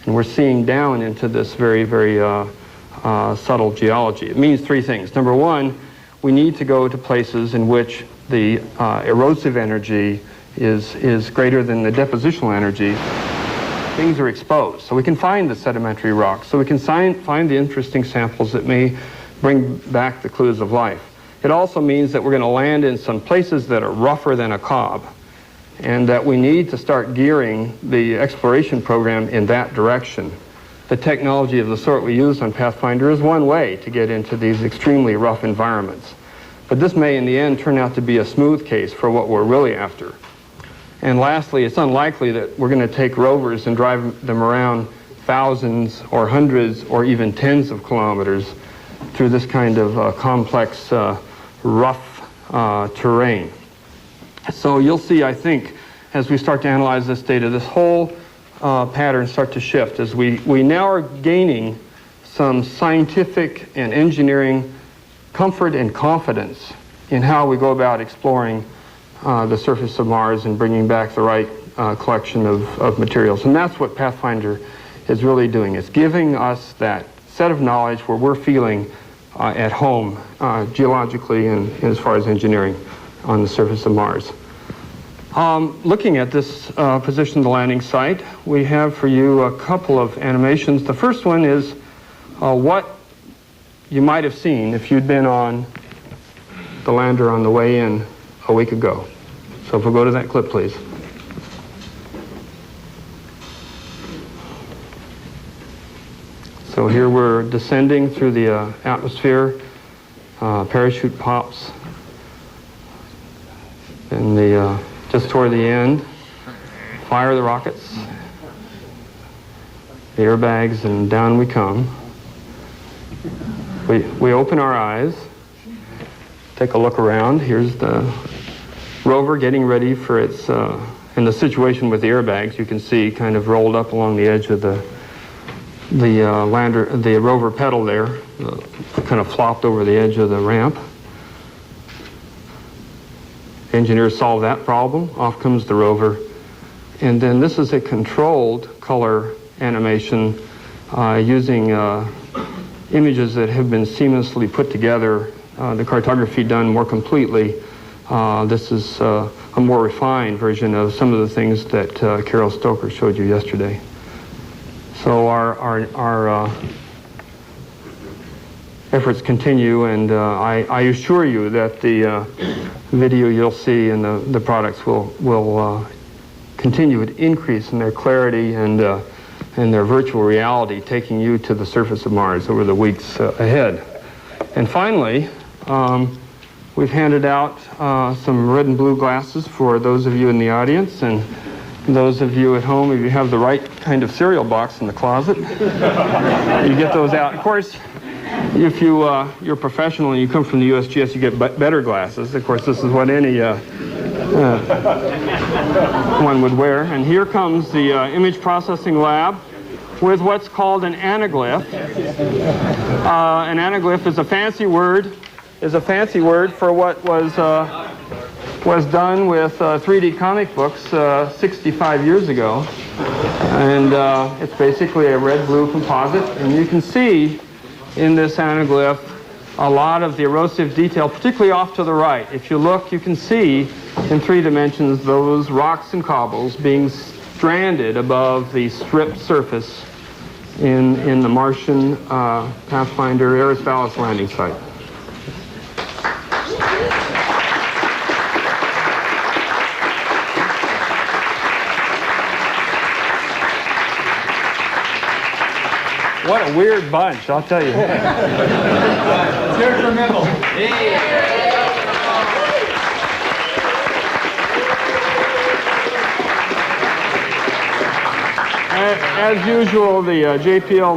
And we're seeing down into this very, very subtle geology. It means three things. Number one, we need to go to places in which the erosive energy is greater than the depositional energy. Things are exposed. So we can find the sedimentary rocks. So we can find the interesting samples that may bring back the clues of life. It also means that we're going to land in some places that are rougher than a cob, and that we need to start gearing the exploration program in that direction. The technology of the sort we use on Pathfinder is one way to get into these extremely rough environments. But this may, in the end, turn out to be a smooth case for what we're really after. And lastly, it's unlikely that we're going to take rovers and drive them around thousands or hundreds or even tens of kilometers through this kind of complex, rough terrain. So you'll see, I think, as we start to analyze this data, this whole pattern start to shift as we now are gaining some scientific and engineering comfort and confidence in how we go about exploring the surface of Mars and bringing back the right collection of materials. And that's what Pathfinder is really doing. It's giving us that set of knowledge where we're feeling at home geologically and as far as engineering on the surface of Mars. Looking at this position of the landing site, we have for you a couple of animations. The first one is what you might have seen if you'd been on the lander on the way in a week ago. So if we'll go to that clip, please. So here we're descending through the atmosphere, parachute pops, and just toward the end, fire the rockets, the airbags, and down we come. We open our eyes, take a look around. Here's the rover getting ready for its, in the situation with the airbags, you can see kind of rolled up along the edge of the rover pedal there, kind of flopped over the edge of the ramp. Engineers solve that problem. Off comes the rover. And then this is a controlled color animation using images that have been seamlessly put together, the cartography done more completely. This is a more refined version of some of the things that Carol Stoker showed you yesterday. So our efforts continue, and I assure you that the video you'll see and the products will continue to increase in their clarity and their virtual reality, taking you to the surface of Mars over the weeks ahead. And finally, we've handed out some red and blue glasses for those of you in the audience, and those of you at home, if you have the right kind of cereal box in the closet, you get those out. Of course, if you're professional and you come from the USGS, you get better glasses. Of course, this is what any one would wear. And here comes the image processing lab with what's called an anaglyph. An anaglyph is a fancy word for what was was done with 3D comic books 65 years ago. And it's basically a red-blue composite. And you can see in this anaglyph a lot of the erosive detail, particularly off to the right. If you look, you can see in 3 dimensions those rocks and cobbles being stranded above the stripped surface in the Martian Pathfinder Ares Vallis landing site. What a weird bunch, I'll tell you. Let's hear it for Mendel. As usual, the JPL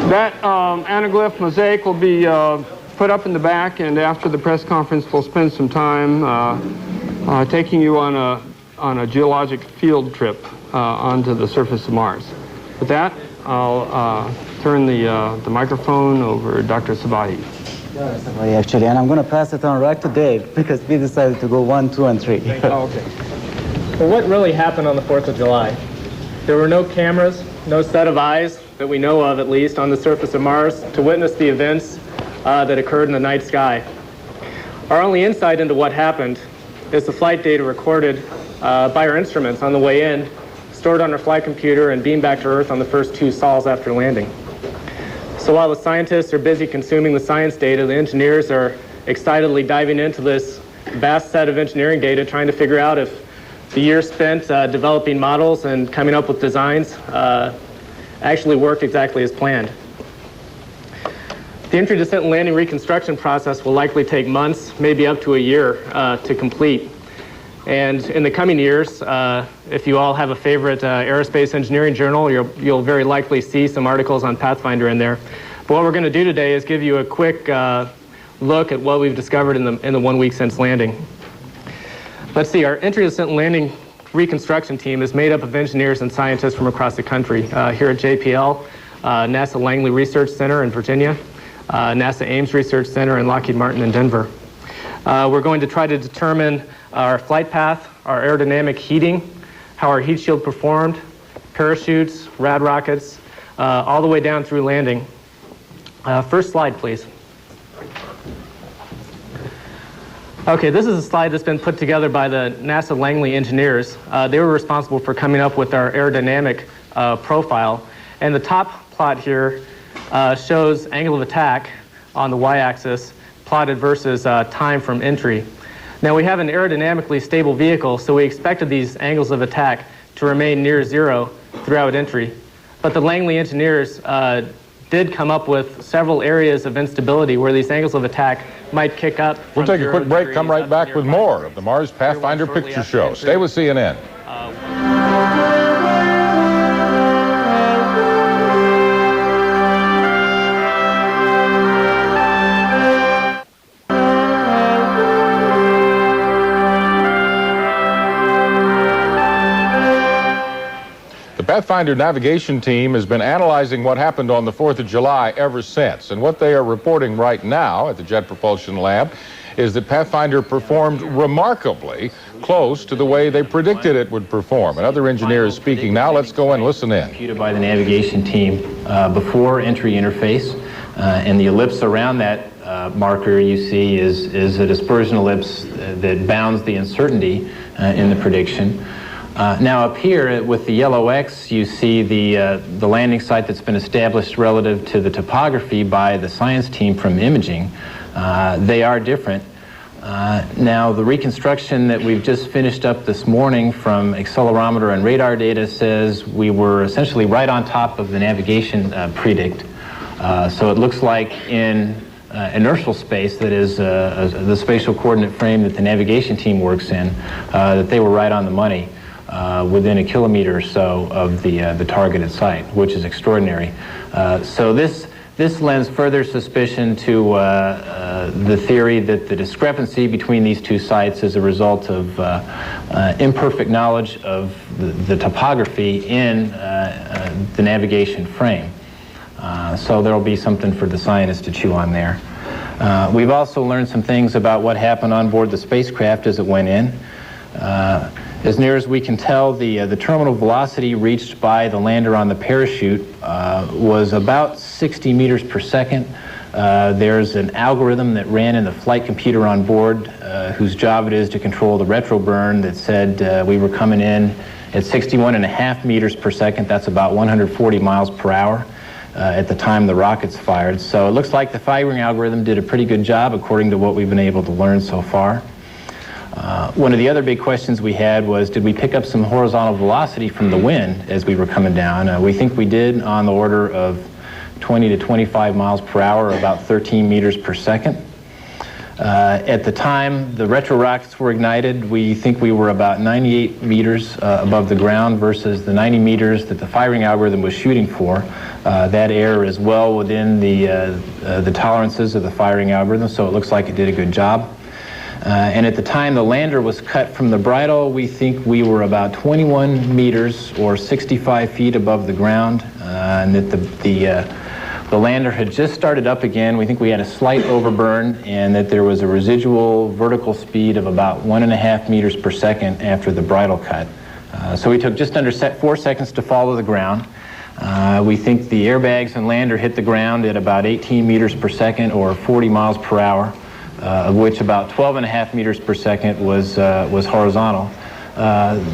that anaglyph mosaic will be put up in the back, and after the press conference we'll spend some time taking you on a geologic field trip onto the surface of Mars. With that, I'll turn the microphone over to Dr. Sabahi. Actually, and I'm going to pass it on right to Dave because we decided to go 1, 2, and 3. Oh, okay. Well, what really happened on the 4th of July? There were no cameras, no set of eyes that we know of, at least, on the surface of Mars to witness the events that occurred in the night sky. Our only insight into what happened is the flight data recorded by our instruments on the way in, stored on our flight computer, and beamed back to Earth on the first 2 sols after landing. So while the scientists are busy consuming the science data, the engineers are excitedly diving into this vast set of engineering data, trying to figure out if the years spent developing models and coming up with designs actually worked exactly as planned. The entry, descent, and landing reconstruction process will likely take months, maybe up to a year to complete. And in the coming years, if you all have a favorite aerospace engineering journal, you'll very likely see some articles on Pathfinder in there. But what we're going to do today is give you a quick look at what we've discovered in the 1 week since landing. Let's see, our entry, descent, and landing reconstruction team is made up of engineers and scientists from across the country. Here at JPL, NASA Langley Research Center in Virginia, NASA Ames Research Center, and Lockheed Martin in Denver. We're going to try to determine our flight path, our aerodynamic heating, how our heat shield performed, parachutes, rad rockets, all the way down through landing. First slide, please. Okay, this is a slide that's been put together by the NASA Langley engineers. They were responsible for coming up with our aerodynamic profile. And the top plot here shows angle of attack on the y-axis plotted versus time from entry. Now we have an aerodynamically stable vehicle, so we expected these angles of attack to remain near 0 throughout entry. But the Langley engineers did come up with several areas of instability where these angles of attack might kick up. We'll take a quick break, come right back with more of the Mars Pathfinder Picture Show. Stay with CNN. The Pathfinder navigation team has been analyzing what happened on the 4th of July ever since. And what they are reporting right now at the Jet Propulsion Lab is that Pathfinder performed remarkably close to the way they predicted it would perform. And other engineers speaking now. Let's go and listen in. Computed by the navigation team before entry interface. And the ellipse around that marker you see is a dispersion ellipse that bounds the uncertainty in the prediction. Now up here with the yellow X, you see the landing site that's been established relative to the topography by the science team from imaging. They are different. Now the reconstruction that we've just finished up this morning from accelerometer and radar data says we were essentially right on top of the navigation predict. So it looks like in inertial space, that is the spatial coordinate frame that the navigation team works in, that they were right on the money. Within a kilometer or so of the targeted site, which is extraordinary. So this lends further suspicion to the theory that the discrepancy between these two sites is a result of imperfect knowledge of the topography in the navigation frame. So there will be something for the scientists to chew on there. We've also learned some things about what happened on board the spacecraft as it went in. As near as we can tell, the terminal velocity reached by the lander on the parachute was about 60 meters per second. There's an algorithm that ran in the flight computer on board whose job it is to control the retro burn that said we were coming in at 61.5 meters per second. That's about 140 miles per hour at the time the rockets fired. So it looks like the firing algorithm did a pretty good job according to what we've been able to learn so far. One of the other big questions we had was, did we pick up some horizontal velocity from the wind as we were coming down? We think we did, on the order of 20 to 25 miles per hour, about 13 meters per second. At the time the retro rockets were ignited, we think we were about 98 meters above the ground versus the 90 meters that the firing algorithm was shooting for. That error is well within the tolerances of the firing algorithm, so it looks like it did a good job. And at the time the lander was cut from the bridle, we think we were about 21 meters or 65 feet above the ground, and that the lander had just started up again. We think we had a slight overburn, and that there was a residual vertical speed of about 1.5 meters per second after the bridle cut. So we took just under 4 seconds to fall to the ground. We think the airbags and lander hit the ground at about 18 meters per second or 40 miles per hour. Of which about 12.5 meters per second was horizontal.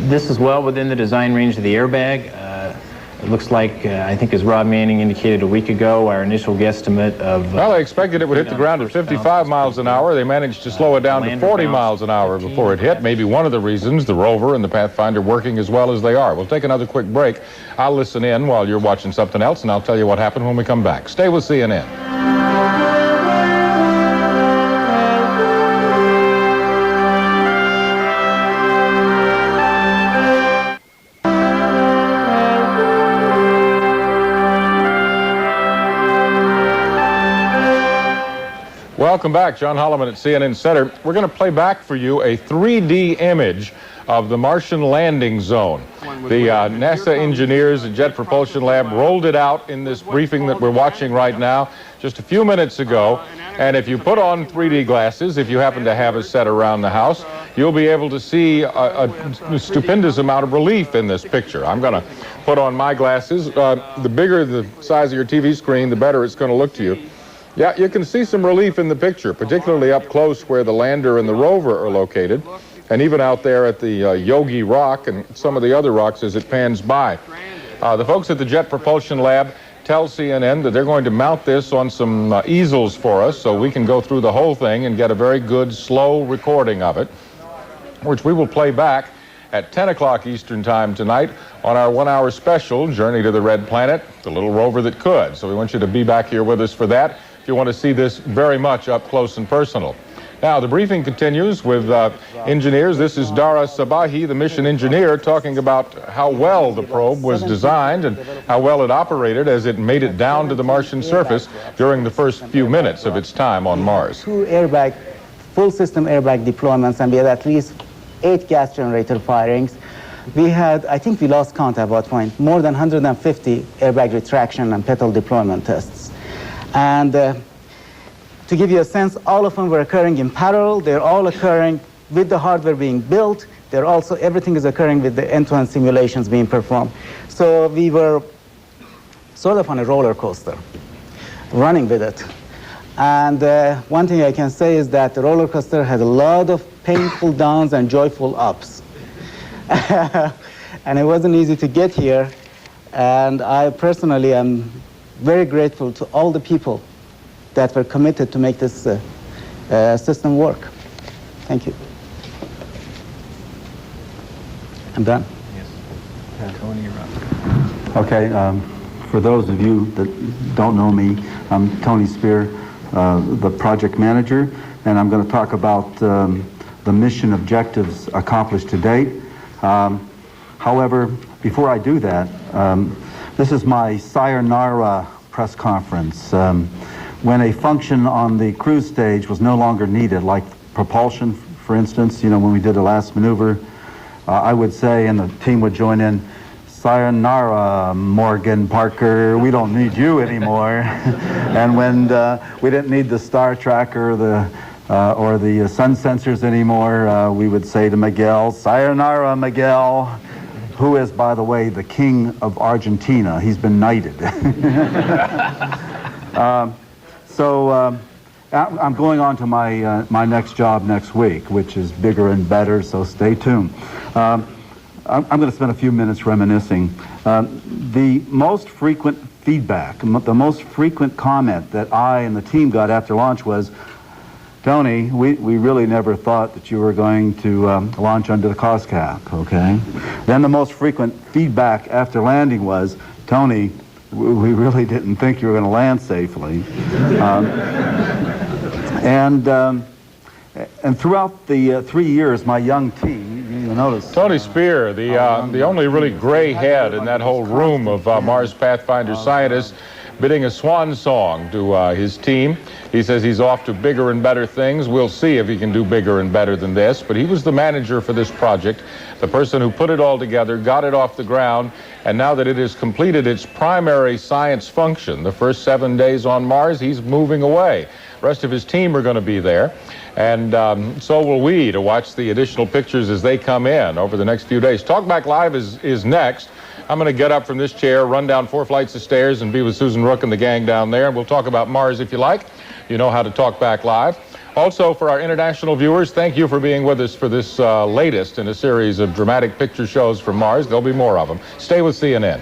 This is well within the design range of the airbag. It looks like, I think as Rob Manning indicated a week ago, our initial guesstimate of... Well, they expected it would hit the ground at 55 miles an hour. They managed to slow it down to 40 miles an hour before it hit. Maybe one of the reasons the rover and the Pathfinder working as well as they are. We'll take another quick break. I'll listen in while you're watching something else, and I'll tell you what happened when we come back. Stay with CNN. Welcome back. John Holloman at CNN Center. We're going to play back for you a 3D image of the Martian landing zone. The NASA engineers at Jet Propulsion Lab rolled it out in this briefing that we're watching right now just a few minutes ago. And if you put on 3D glasses, if you happen to have a set around the house, you'll be able to see a stupendous amount of relief in this picture. I'm going to put on my glasses. The bigger the size of your TV screen, the better it's going to look to you. Yeah, you can see some relief in the picture, particularly up close where the lander and the rover are located, and even out there at the Yogi Rock and some of the other rocks as it pans by. The folks at the Jet Propulsion Lab tell CNN that they're going to mount this on some easels for us so we can go through the whole thing and get a very good, slow recording of it, which we will play back at 10 o'clock Eastern Time tonight on our 1-hour special, Journey to the Red Planet, the little rover that could. So we want you to be back here with us for that if you want to see this very much up close and personal. Now, the briefing continues with engineers. This is Dara Sabahi, the mission engineer, talking about how well the probe was designed and how well it operated as it made it down to the Martian surface during the first few minutes of its time on Mars. 2 airbag, full system airbag deployments, and we had at least 8 gas generator firings. We had, I think we lost count at what point, more than 150 airbag retraction and petal deployment tests. And to give you a sense, all of them were occurring in parallel. They're all occurring with the hardware being built. They're also, everything is occurring with the end-to-end simulations being performed. So we were sort of on a roller coaster, running with it. And one thing I can say is that the roller coaster had a lot of painful downs and joyful ups. And it wasn't easy to get here. And I personally am very grateful to all the people that were committed to make this system work. Thank you. I'm done. Yes. Tony, you're up. Okay. For those of you that don't know me, I'm Tony Spear, the project manager, and I'm going to talk about the mission objectives accomplished to date. However, before I do that, this is my sayonara press conference. When a function on the cruise stage was no longer needed, like propulsion, for instance, you know, when we did the last maneuver, I would say, and the team would join in, sayonara, Morgan Parker, we don't need you anymore. And when we didn't need the star tracker or the sun sensors anymore, we would say to Miguel, sayonara, Miguel, who is, by the way, the king of Argentina. He's been knighted. I'm going on to my next job next week, which is bigger and better, so stay tuned. I'm going to spend a few minutes reminiscing. The most frequent feedback, the most frequent comment that I and the team got after launch was, Tony, we really never thought that you were going to launch under the cost cap, okay? Then the most frequent feedback after landing was, Tony, we really didn't think you were going to land safely. And throughout the 3 years, my young team, you notice... Tony Spear, the only really gray head in that whole room of Mars Pathfinder scientists, bidding a swan song to his team. He says he's off to bigger and better things. We'll see if he can do bigger and better than this. But he was the manager for this project, the person who put it all together, got it off the ground, and now that it has completed its primary science function, the first 7 days on Mars, he's moving away. The rest of his team are going to be there, and so will we, to watch the additional pictures as they come in over the next few days. Talkback Live is next. I'm going to get up from this chair, run down 4 flights of stairs, and be with Susan Rook and the gang down there, and we'll talk about Mars if you like. You know how to talk back live. Also, for our international viewers, thank you for being with us for this latest in a series of dramatic picture shows from Mars. There'll be more of them. Stay with CNN.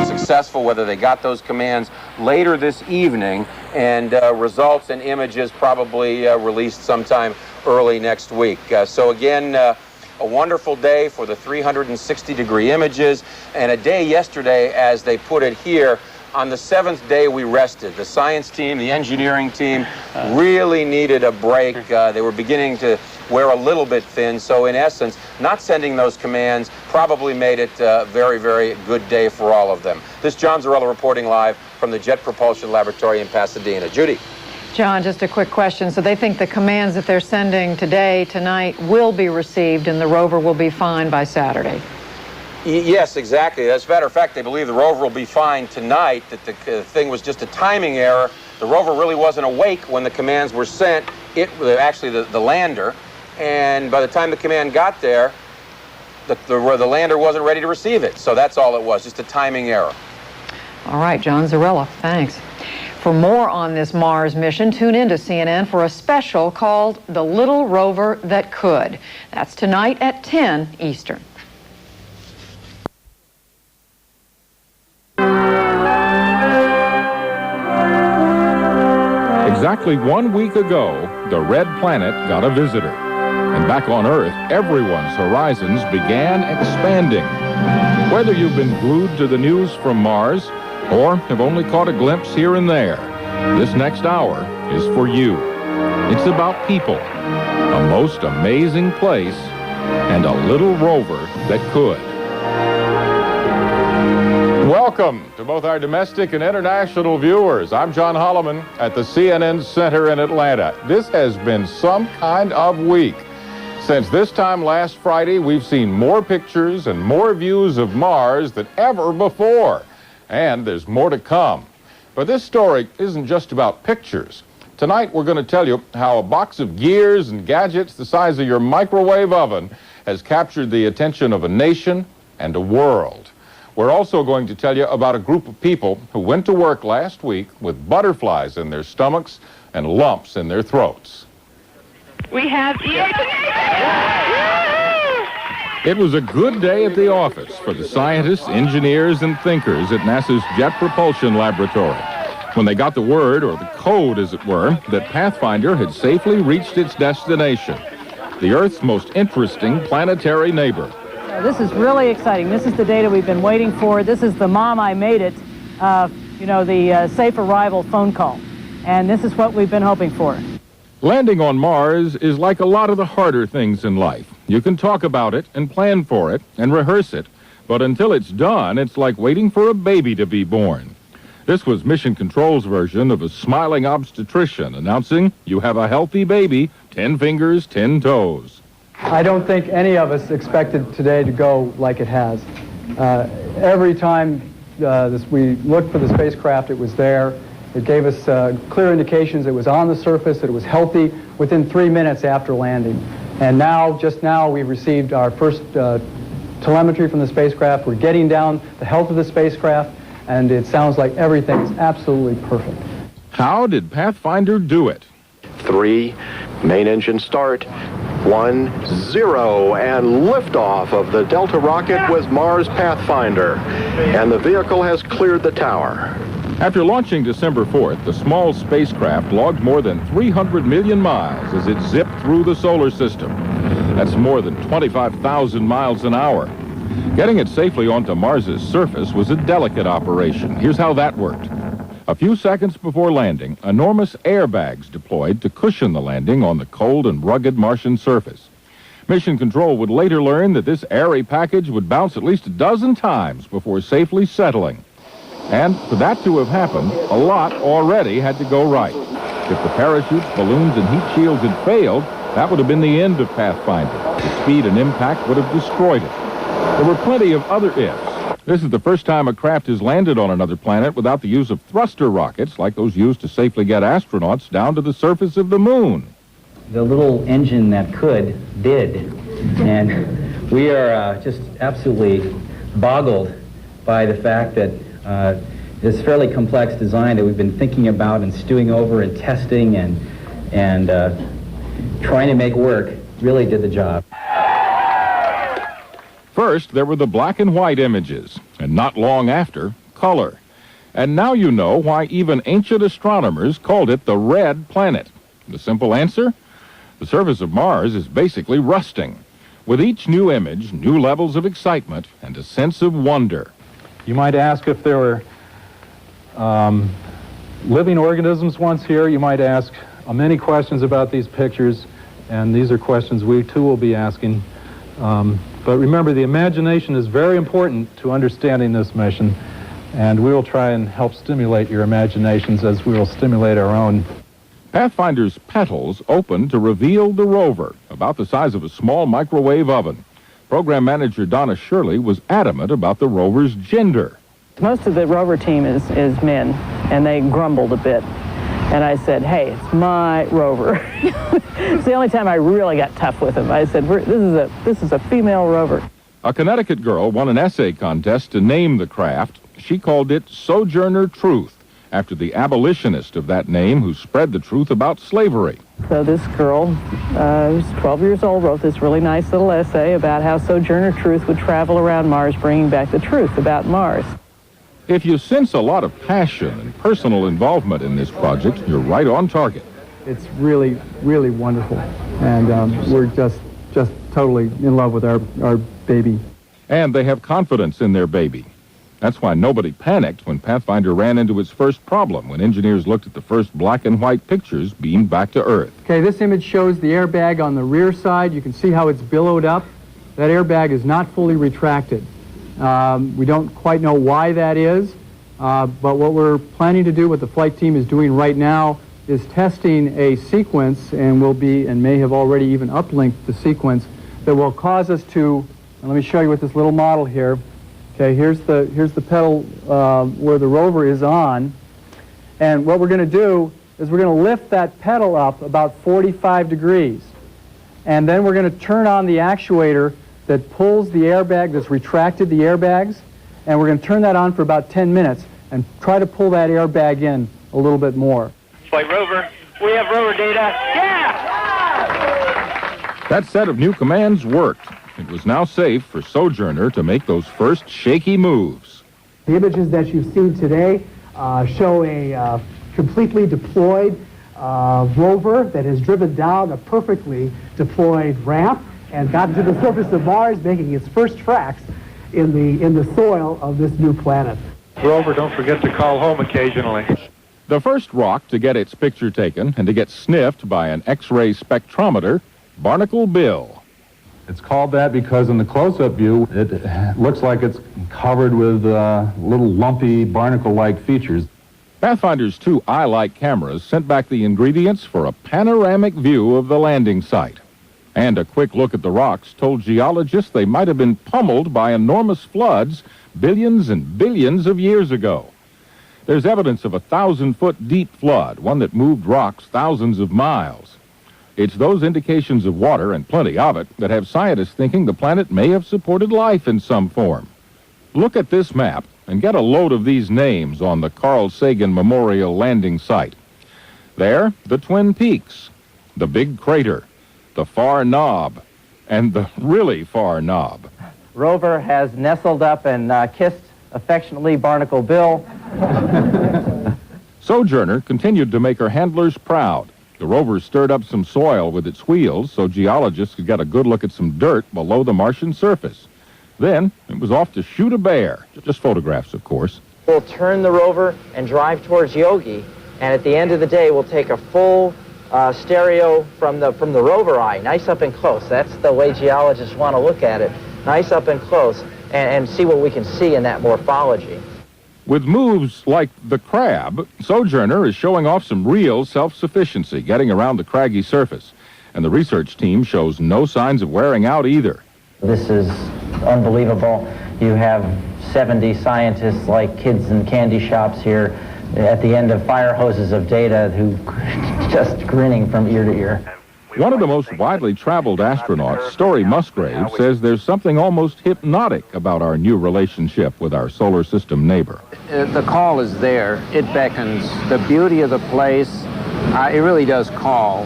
Successful, whether they got those commands later this evening, and results and images probably released sometime early next week. So again, a wonderful day for the 360-degree images, and a day yesterday, as they put it here, on the 7th day we rested. The science team, the engineering team really needed a break. They were beginning to wear a little bit thin, so in essence, not sending those commands probably made it a very, very good day for all of them. This is John Zarella reporting live from the Jet Propulsion Laboratory in Pasadena. Judy. John, just a quick question. So they think the commands that they're sending today, tonight, will be received and the rover will be fine by Saturday? Yes, exactly. As a matter of fact, they believe the rover will be fine tonight, that the thing was just a timing error. The rover really wasn't awake when the commands were sent, actually the lander, and by the time the command got there, the lander wasn't ready to receive it. So that's all it was, just a timing error. All right, John Zarella, thanks. For more on this Mars mission, tune in to CNN for a special called The Little Rover That Could. That's tonight at 10 Eastern. Exactly 1 week ago, the Red Planet got a visitor. And back on Earth, everyone's horizons began expanding. Whether you've been glued to the news from Mars or have only caught a glimpse here and there, this next hour is for you. It's about people, a most amazing place, and a little rover that could. Welcome to both our domestic and international viewers. I'm John Holloman at the CNN Center in Atlanta. This has been some kind of week. Since this time last Friday, we've seen more pictures and more views of Mars than ever before. And there's more to come. But this story isn't just about pictures. Tonight, we're going to tell you how a box of gears and gadgets the size of your microwave oven has captured the attention of a nation and a world. We're also going to tell you about a group of people who went to work last week with butterflies in their stomachs and lumps in their throats. We have the air conditioning. It was a good day at the office for the scientists, engineers, and thinkers at NASA's Jet Propulsion Laboratory when they got the word, or the code as it were, that Pathfinder had safely reached its destination, the Earth's most interesting planetary neighbor. This is really exciting. This is the data we've been waiting for. This is the Mom, I made it, the safe arrival phone call. And this is what we've been hoping for. Landing on Mars is like a lot of the harder things in life. You can talk about it and plan for it and rehearse it, But until it's done, it's like waiting for a baby to be born. This was Mission Control's version of a smiling obstetrician announcing, "You have a healthy baby, 10 fingers, 10 toes." I don't think any of us expected today to go like it has. Every time we looked for the spacecraft, it was there. It gave us clear indications it was on the surface, that it was healthy within 3 minutes after landing. And now, just now, we received our first telemetry from the spacecraft. We're getting down the health of the spacecraft, and it sounds like everything is absolutely perfect. How did Pathfinder do it? 3, main engine start. 1, 0, and liftoff of the Delta rocket with Mars Pathfinder. And the vehicle has cleared the tower. After launching December 4th, the small spacecraft logged more than 300 million miles as it zipped through the solar system. That's more than 25,000 miles an hour. Getting it safely onto Mars's surface was a delicate operation. Here's how that worked. A few seconds before landing, enormous airbags deployed to cushion the landing on the cold and rugged Martian surface. Mission Control would later learn that this airy package would bounce at least a dozen times before safely settling. And for that to have happened, a lot already had to go right. If the parachutes, balloons, and heat shields had failed, that would have been the end of Pathfinder. The speed and impact would have destroyed it. There were plenty of other ifs. This is the first time a craft has landed on another planet without the use of thruster rockets like those used to safely get astronauts down to the surface of the moon. The little engine that could did, and we are just absolutely boggled by the fact that this fairly complex design that we've been thinking about and stewing over and testing and trying to make work really did the job. First, there were the black and white images, and not long after, color. And now you know why even ancient astronomers called it the red planet. The simple answer? The surface of Mars is basically rusting. With each new image, new levels of excitement and a sense of wonder. You might ask if there were living organisms once here. You might ask many questions about these pictures, and these are questions we too will be asking. But remember, the imagination is very important to understanding this mission, and we will try and help stimulate your imaginations as we will stimulate our own. Pathfinder's petals opened to reveal the rover, about the size of a small microwave oven. Program manager Donna Shirley was adamant about the rover's gender. Most of the rover team is men, and they grumbled a bit. And I said, hey, it's my rover. It's the only time I really got tough with them. I said, this is a female rover. A Connecticut girl won an essay contest to name the craft. She called it Sojourner Truth, after the abolitionist of that name who spread the truth about slavery. So this girl, who's 12 years old, wrote this really nice little essay about how Sojourner Truth would travel around Mars, bringing back the truth about Mars. If you sense a lot of passion and personal involvement in this project, you're right on target. It's really, really wonderful. And we're just totally in love with our baby. And they have confidence in their baby. That's why nobody panicked when Pathfinder ran into its first problem when engineers looked at the first black and white pictures beamed back to Earth. Okay, this image shows the airbag on the rear side. You can see how it's billowed up. That airbag is not fully retracted. We don't quite know why that is, but what we're planning to do, what the flight team is doing right now, is testing a sequence, and may have already even uplinked the sequence that will cause us to, and let me show you with this little model here. Okay, here's the pedal where the rover is on, and what we're going to do is we're going to lift that pedal up about 45 degrees, and then we're going to turn on the actuator that pulls the airbag, that's retracted the airbags, and we're going to turn that on for about 10 minutes and try to pull that airbag in a little bit more. Flight rover, we have rover data. Yeah! That set of new commands worked. It was now safe for Sojourner to make those first shaky moves. The images that you've seen today show a completely deployed rover that has driven down a perfectly deployed ramp and gotten to the surface of Mars, making its first tracks in the soil of this new planet. Rover, don't forget to call home occasionally. The first rock to get its picture taken and to get sniffed by an X-ray spectrometer, Barnacle Bill. It's called that because in the close-up view, it looks like it's covered with little lumpy barnacle-like features. Pathfinder's two eye-like cameras sent back the ingredients for a panoramic view of the landing site. And a quick look at the rocks told geologists they might have been pummeled by enormous floods billions and billions of years ago. There's evidence of a 1,000-foot deep flood, one that moved rocks thousands of miles. It's those indications of water, and plenty of it, that have scientists thinking the planet may have supported life in some form. Look at this map and get a load of these names on the Carl Sagan Memorial landing site. There, the Twin Peaks, the Big Crater, the Far Knob, and the really Far Knob. Rover has nestled up and kissed affectionately Barnacle Bill. Sojourner continued to make her handlers proud. The rover stirred up some soil with its wheels so geologists could get a good look at some dirt below the Martian surface. Then it was off to shoot a bear. Just photographs, of course. We'll turn the rover and drive towards Yogi, and at the end of the day, we'll take a full stereo from the rover eye, nice up and close. That's the way geologists want to look at it, nice up and close, and see what we can see in that morphology. With moves like the crab, Sojourner is showing off some real self-sufficiency, getting around the craggy surface. And the research team shows no signs of wearing out either. This is unbelievable. You have 70 scientists like kids in candy shops here at the end of fire hoses of data who just grinning from ear to ear. One of the most widely traveled astronauts, Story Musgrave, says there's something almost hypnotic about our new relationship with our solar system neighbor. The call is there. It beckons. The beauty of the place, it really does call.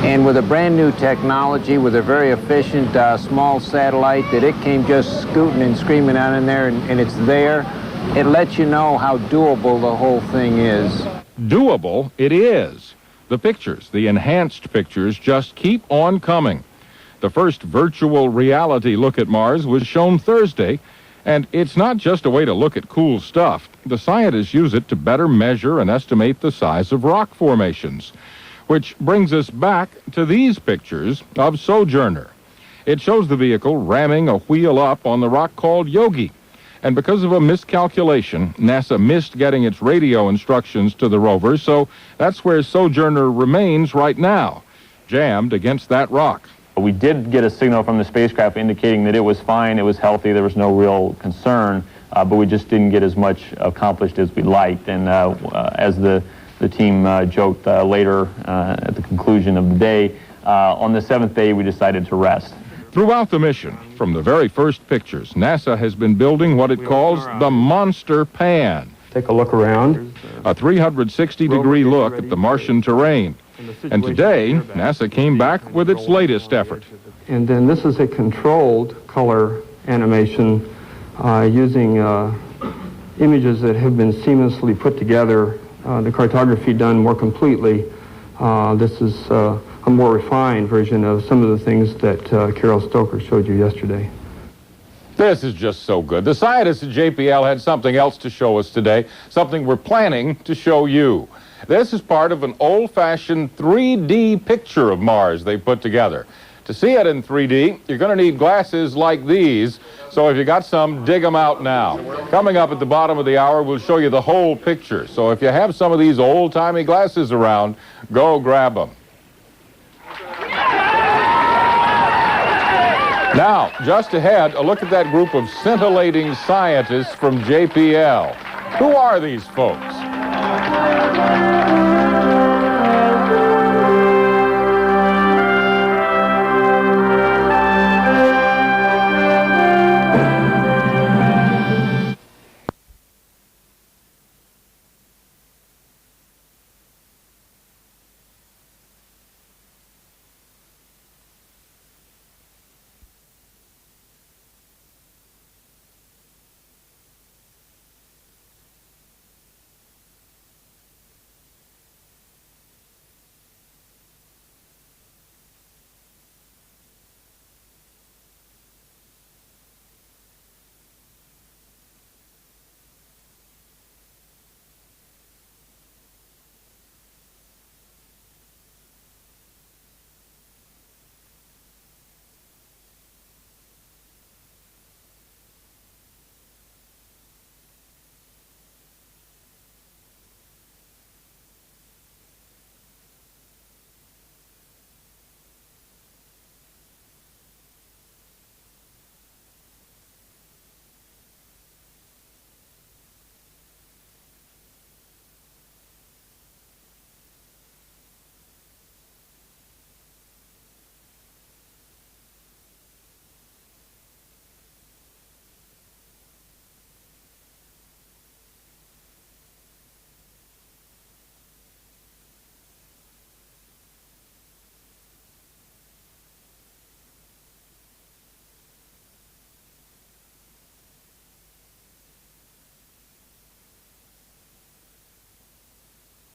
And with a brand new technology, with a very efficient small satellite that it came just scooting and screaming out in there, and it's there, it lets you know how doable the whole thing is. Doable it is. The pictures, the enhanced pictures, just keep on coming. The first virtual reality look at Mars was shown Thursday, and it's not just a way to look at cool stuff. The scientists use it to better measure and estimate the size of rock formations, which brings us back to these pictures of Sojourner. It shows the vehicle ramming a wheel up on the rock called Yogi. And because of a miscalculation, NASA missed getting its radio instructions to the rover, so that's where Sojourner remains right now, jammed against that rock. We did get a signal from the spacecraft indicating that it was fine, it was healthy, there was no real concern, but we just didn't get as much accomplished as we'd liked. And as the team joked later at the conclusion of the day, on the 7th day we decided to rest. Throughout the mission, from the very first pictures, NASA has been building what it calls the Monster Pan. Take a look around. A 360-degree look at the Martian terrain. And today, NASA came back with its latest effort. And then this is a controlled color animation using images that have been seamlessly put together, the cartography done more completely. This is a more refined version of some of the things that Carol Stoker showed you yesterday. This is just so good. The scientists at JPL had something else to show us today, something we're planning to show you. This is part of an old-fashioned 3D picture of Mars they put together. To see it in 3D, you're going to need glasses like these, so if you got some, dig them out now. Coming up at the bottom of the hour, we'll show you the whole picture, so if you have some of these old-timey glasses around, go grab them. Now, just ahead, a look at that group of scintillating scientists from JPL. Who are these folks?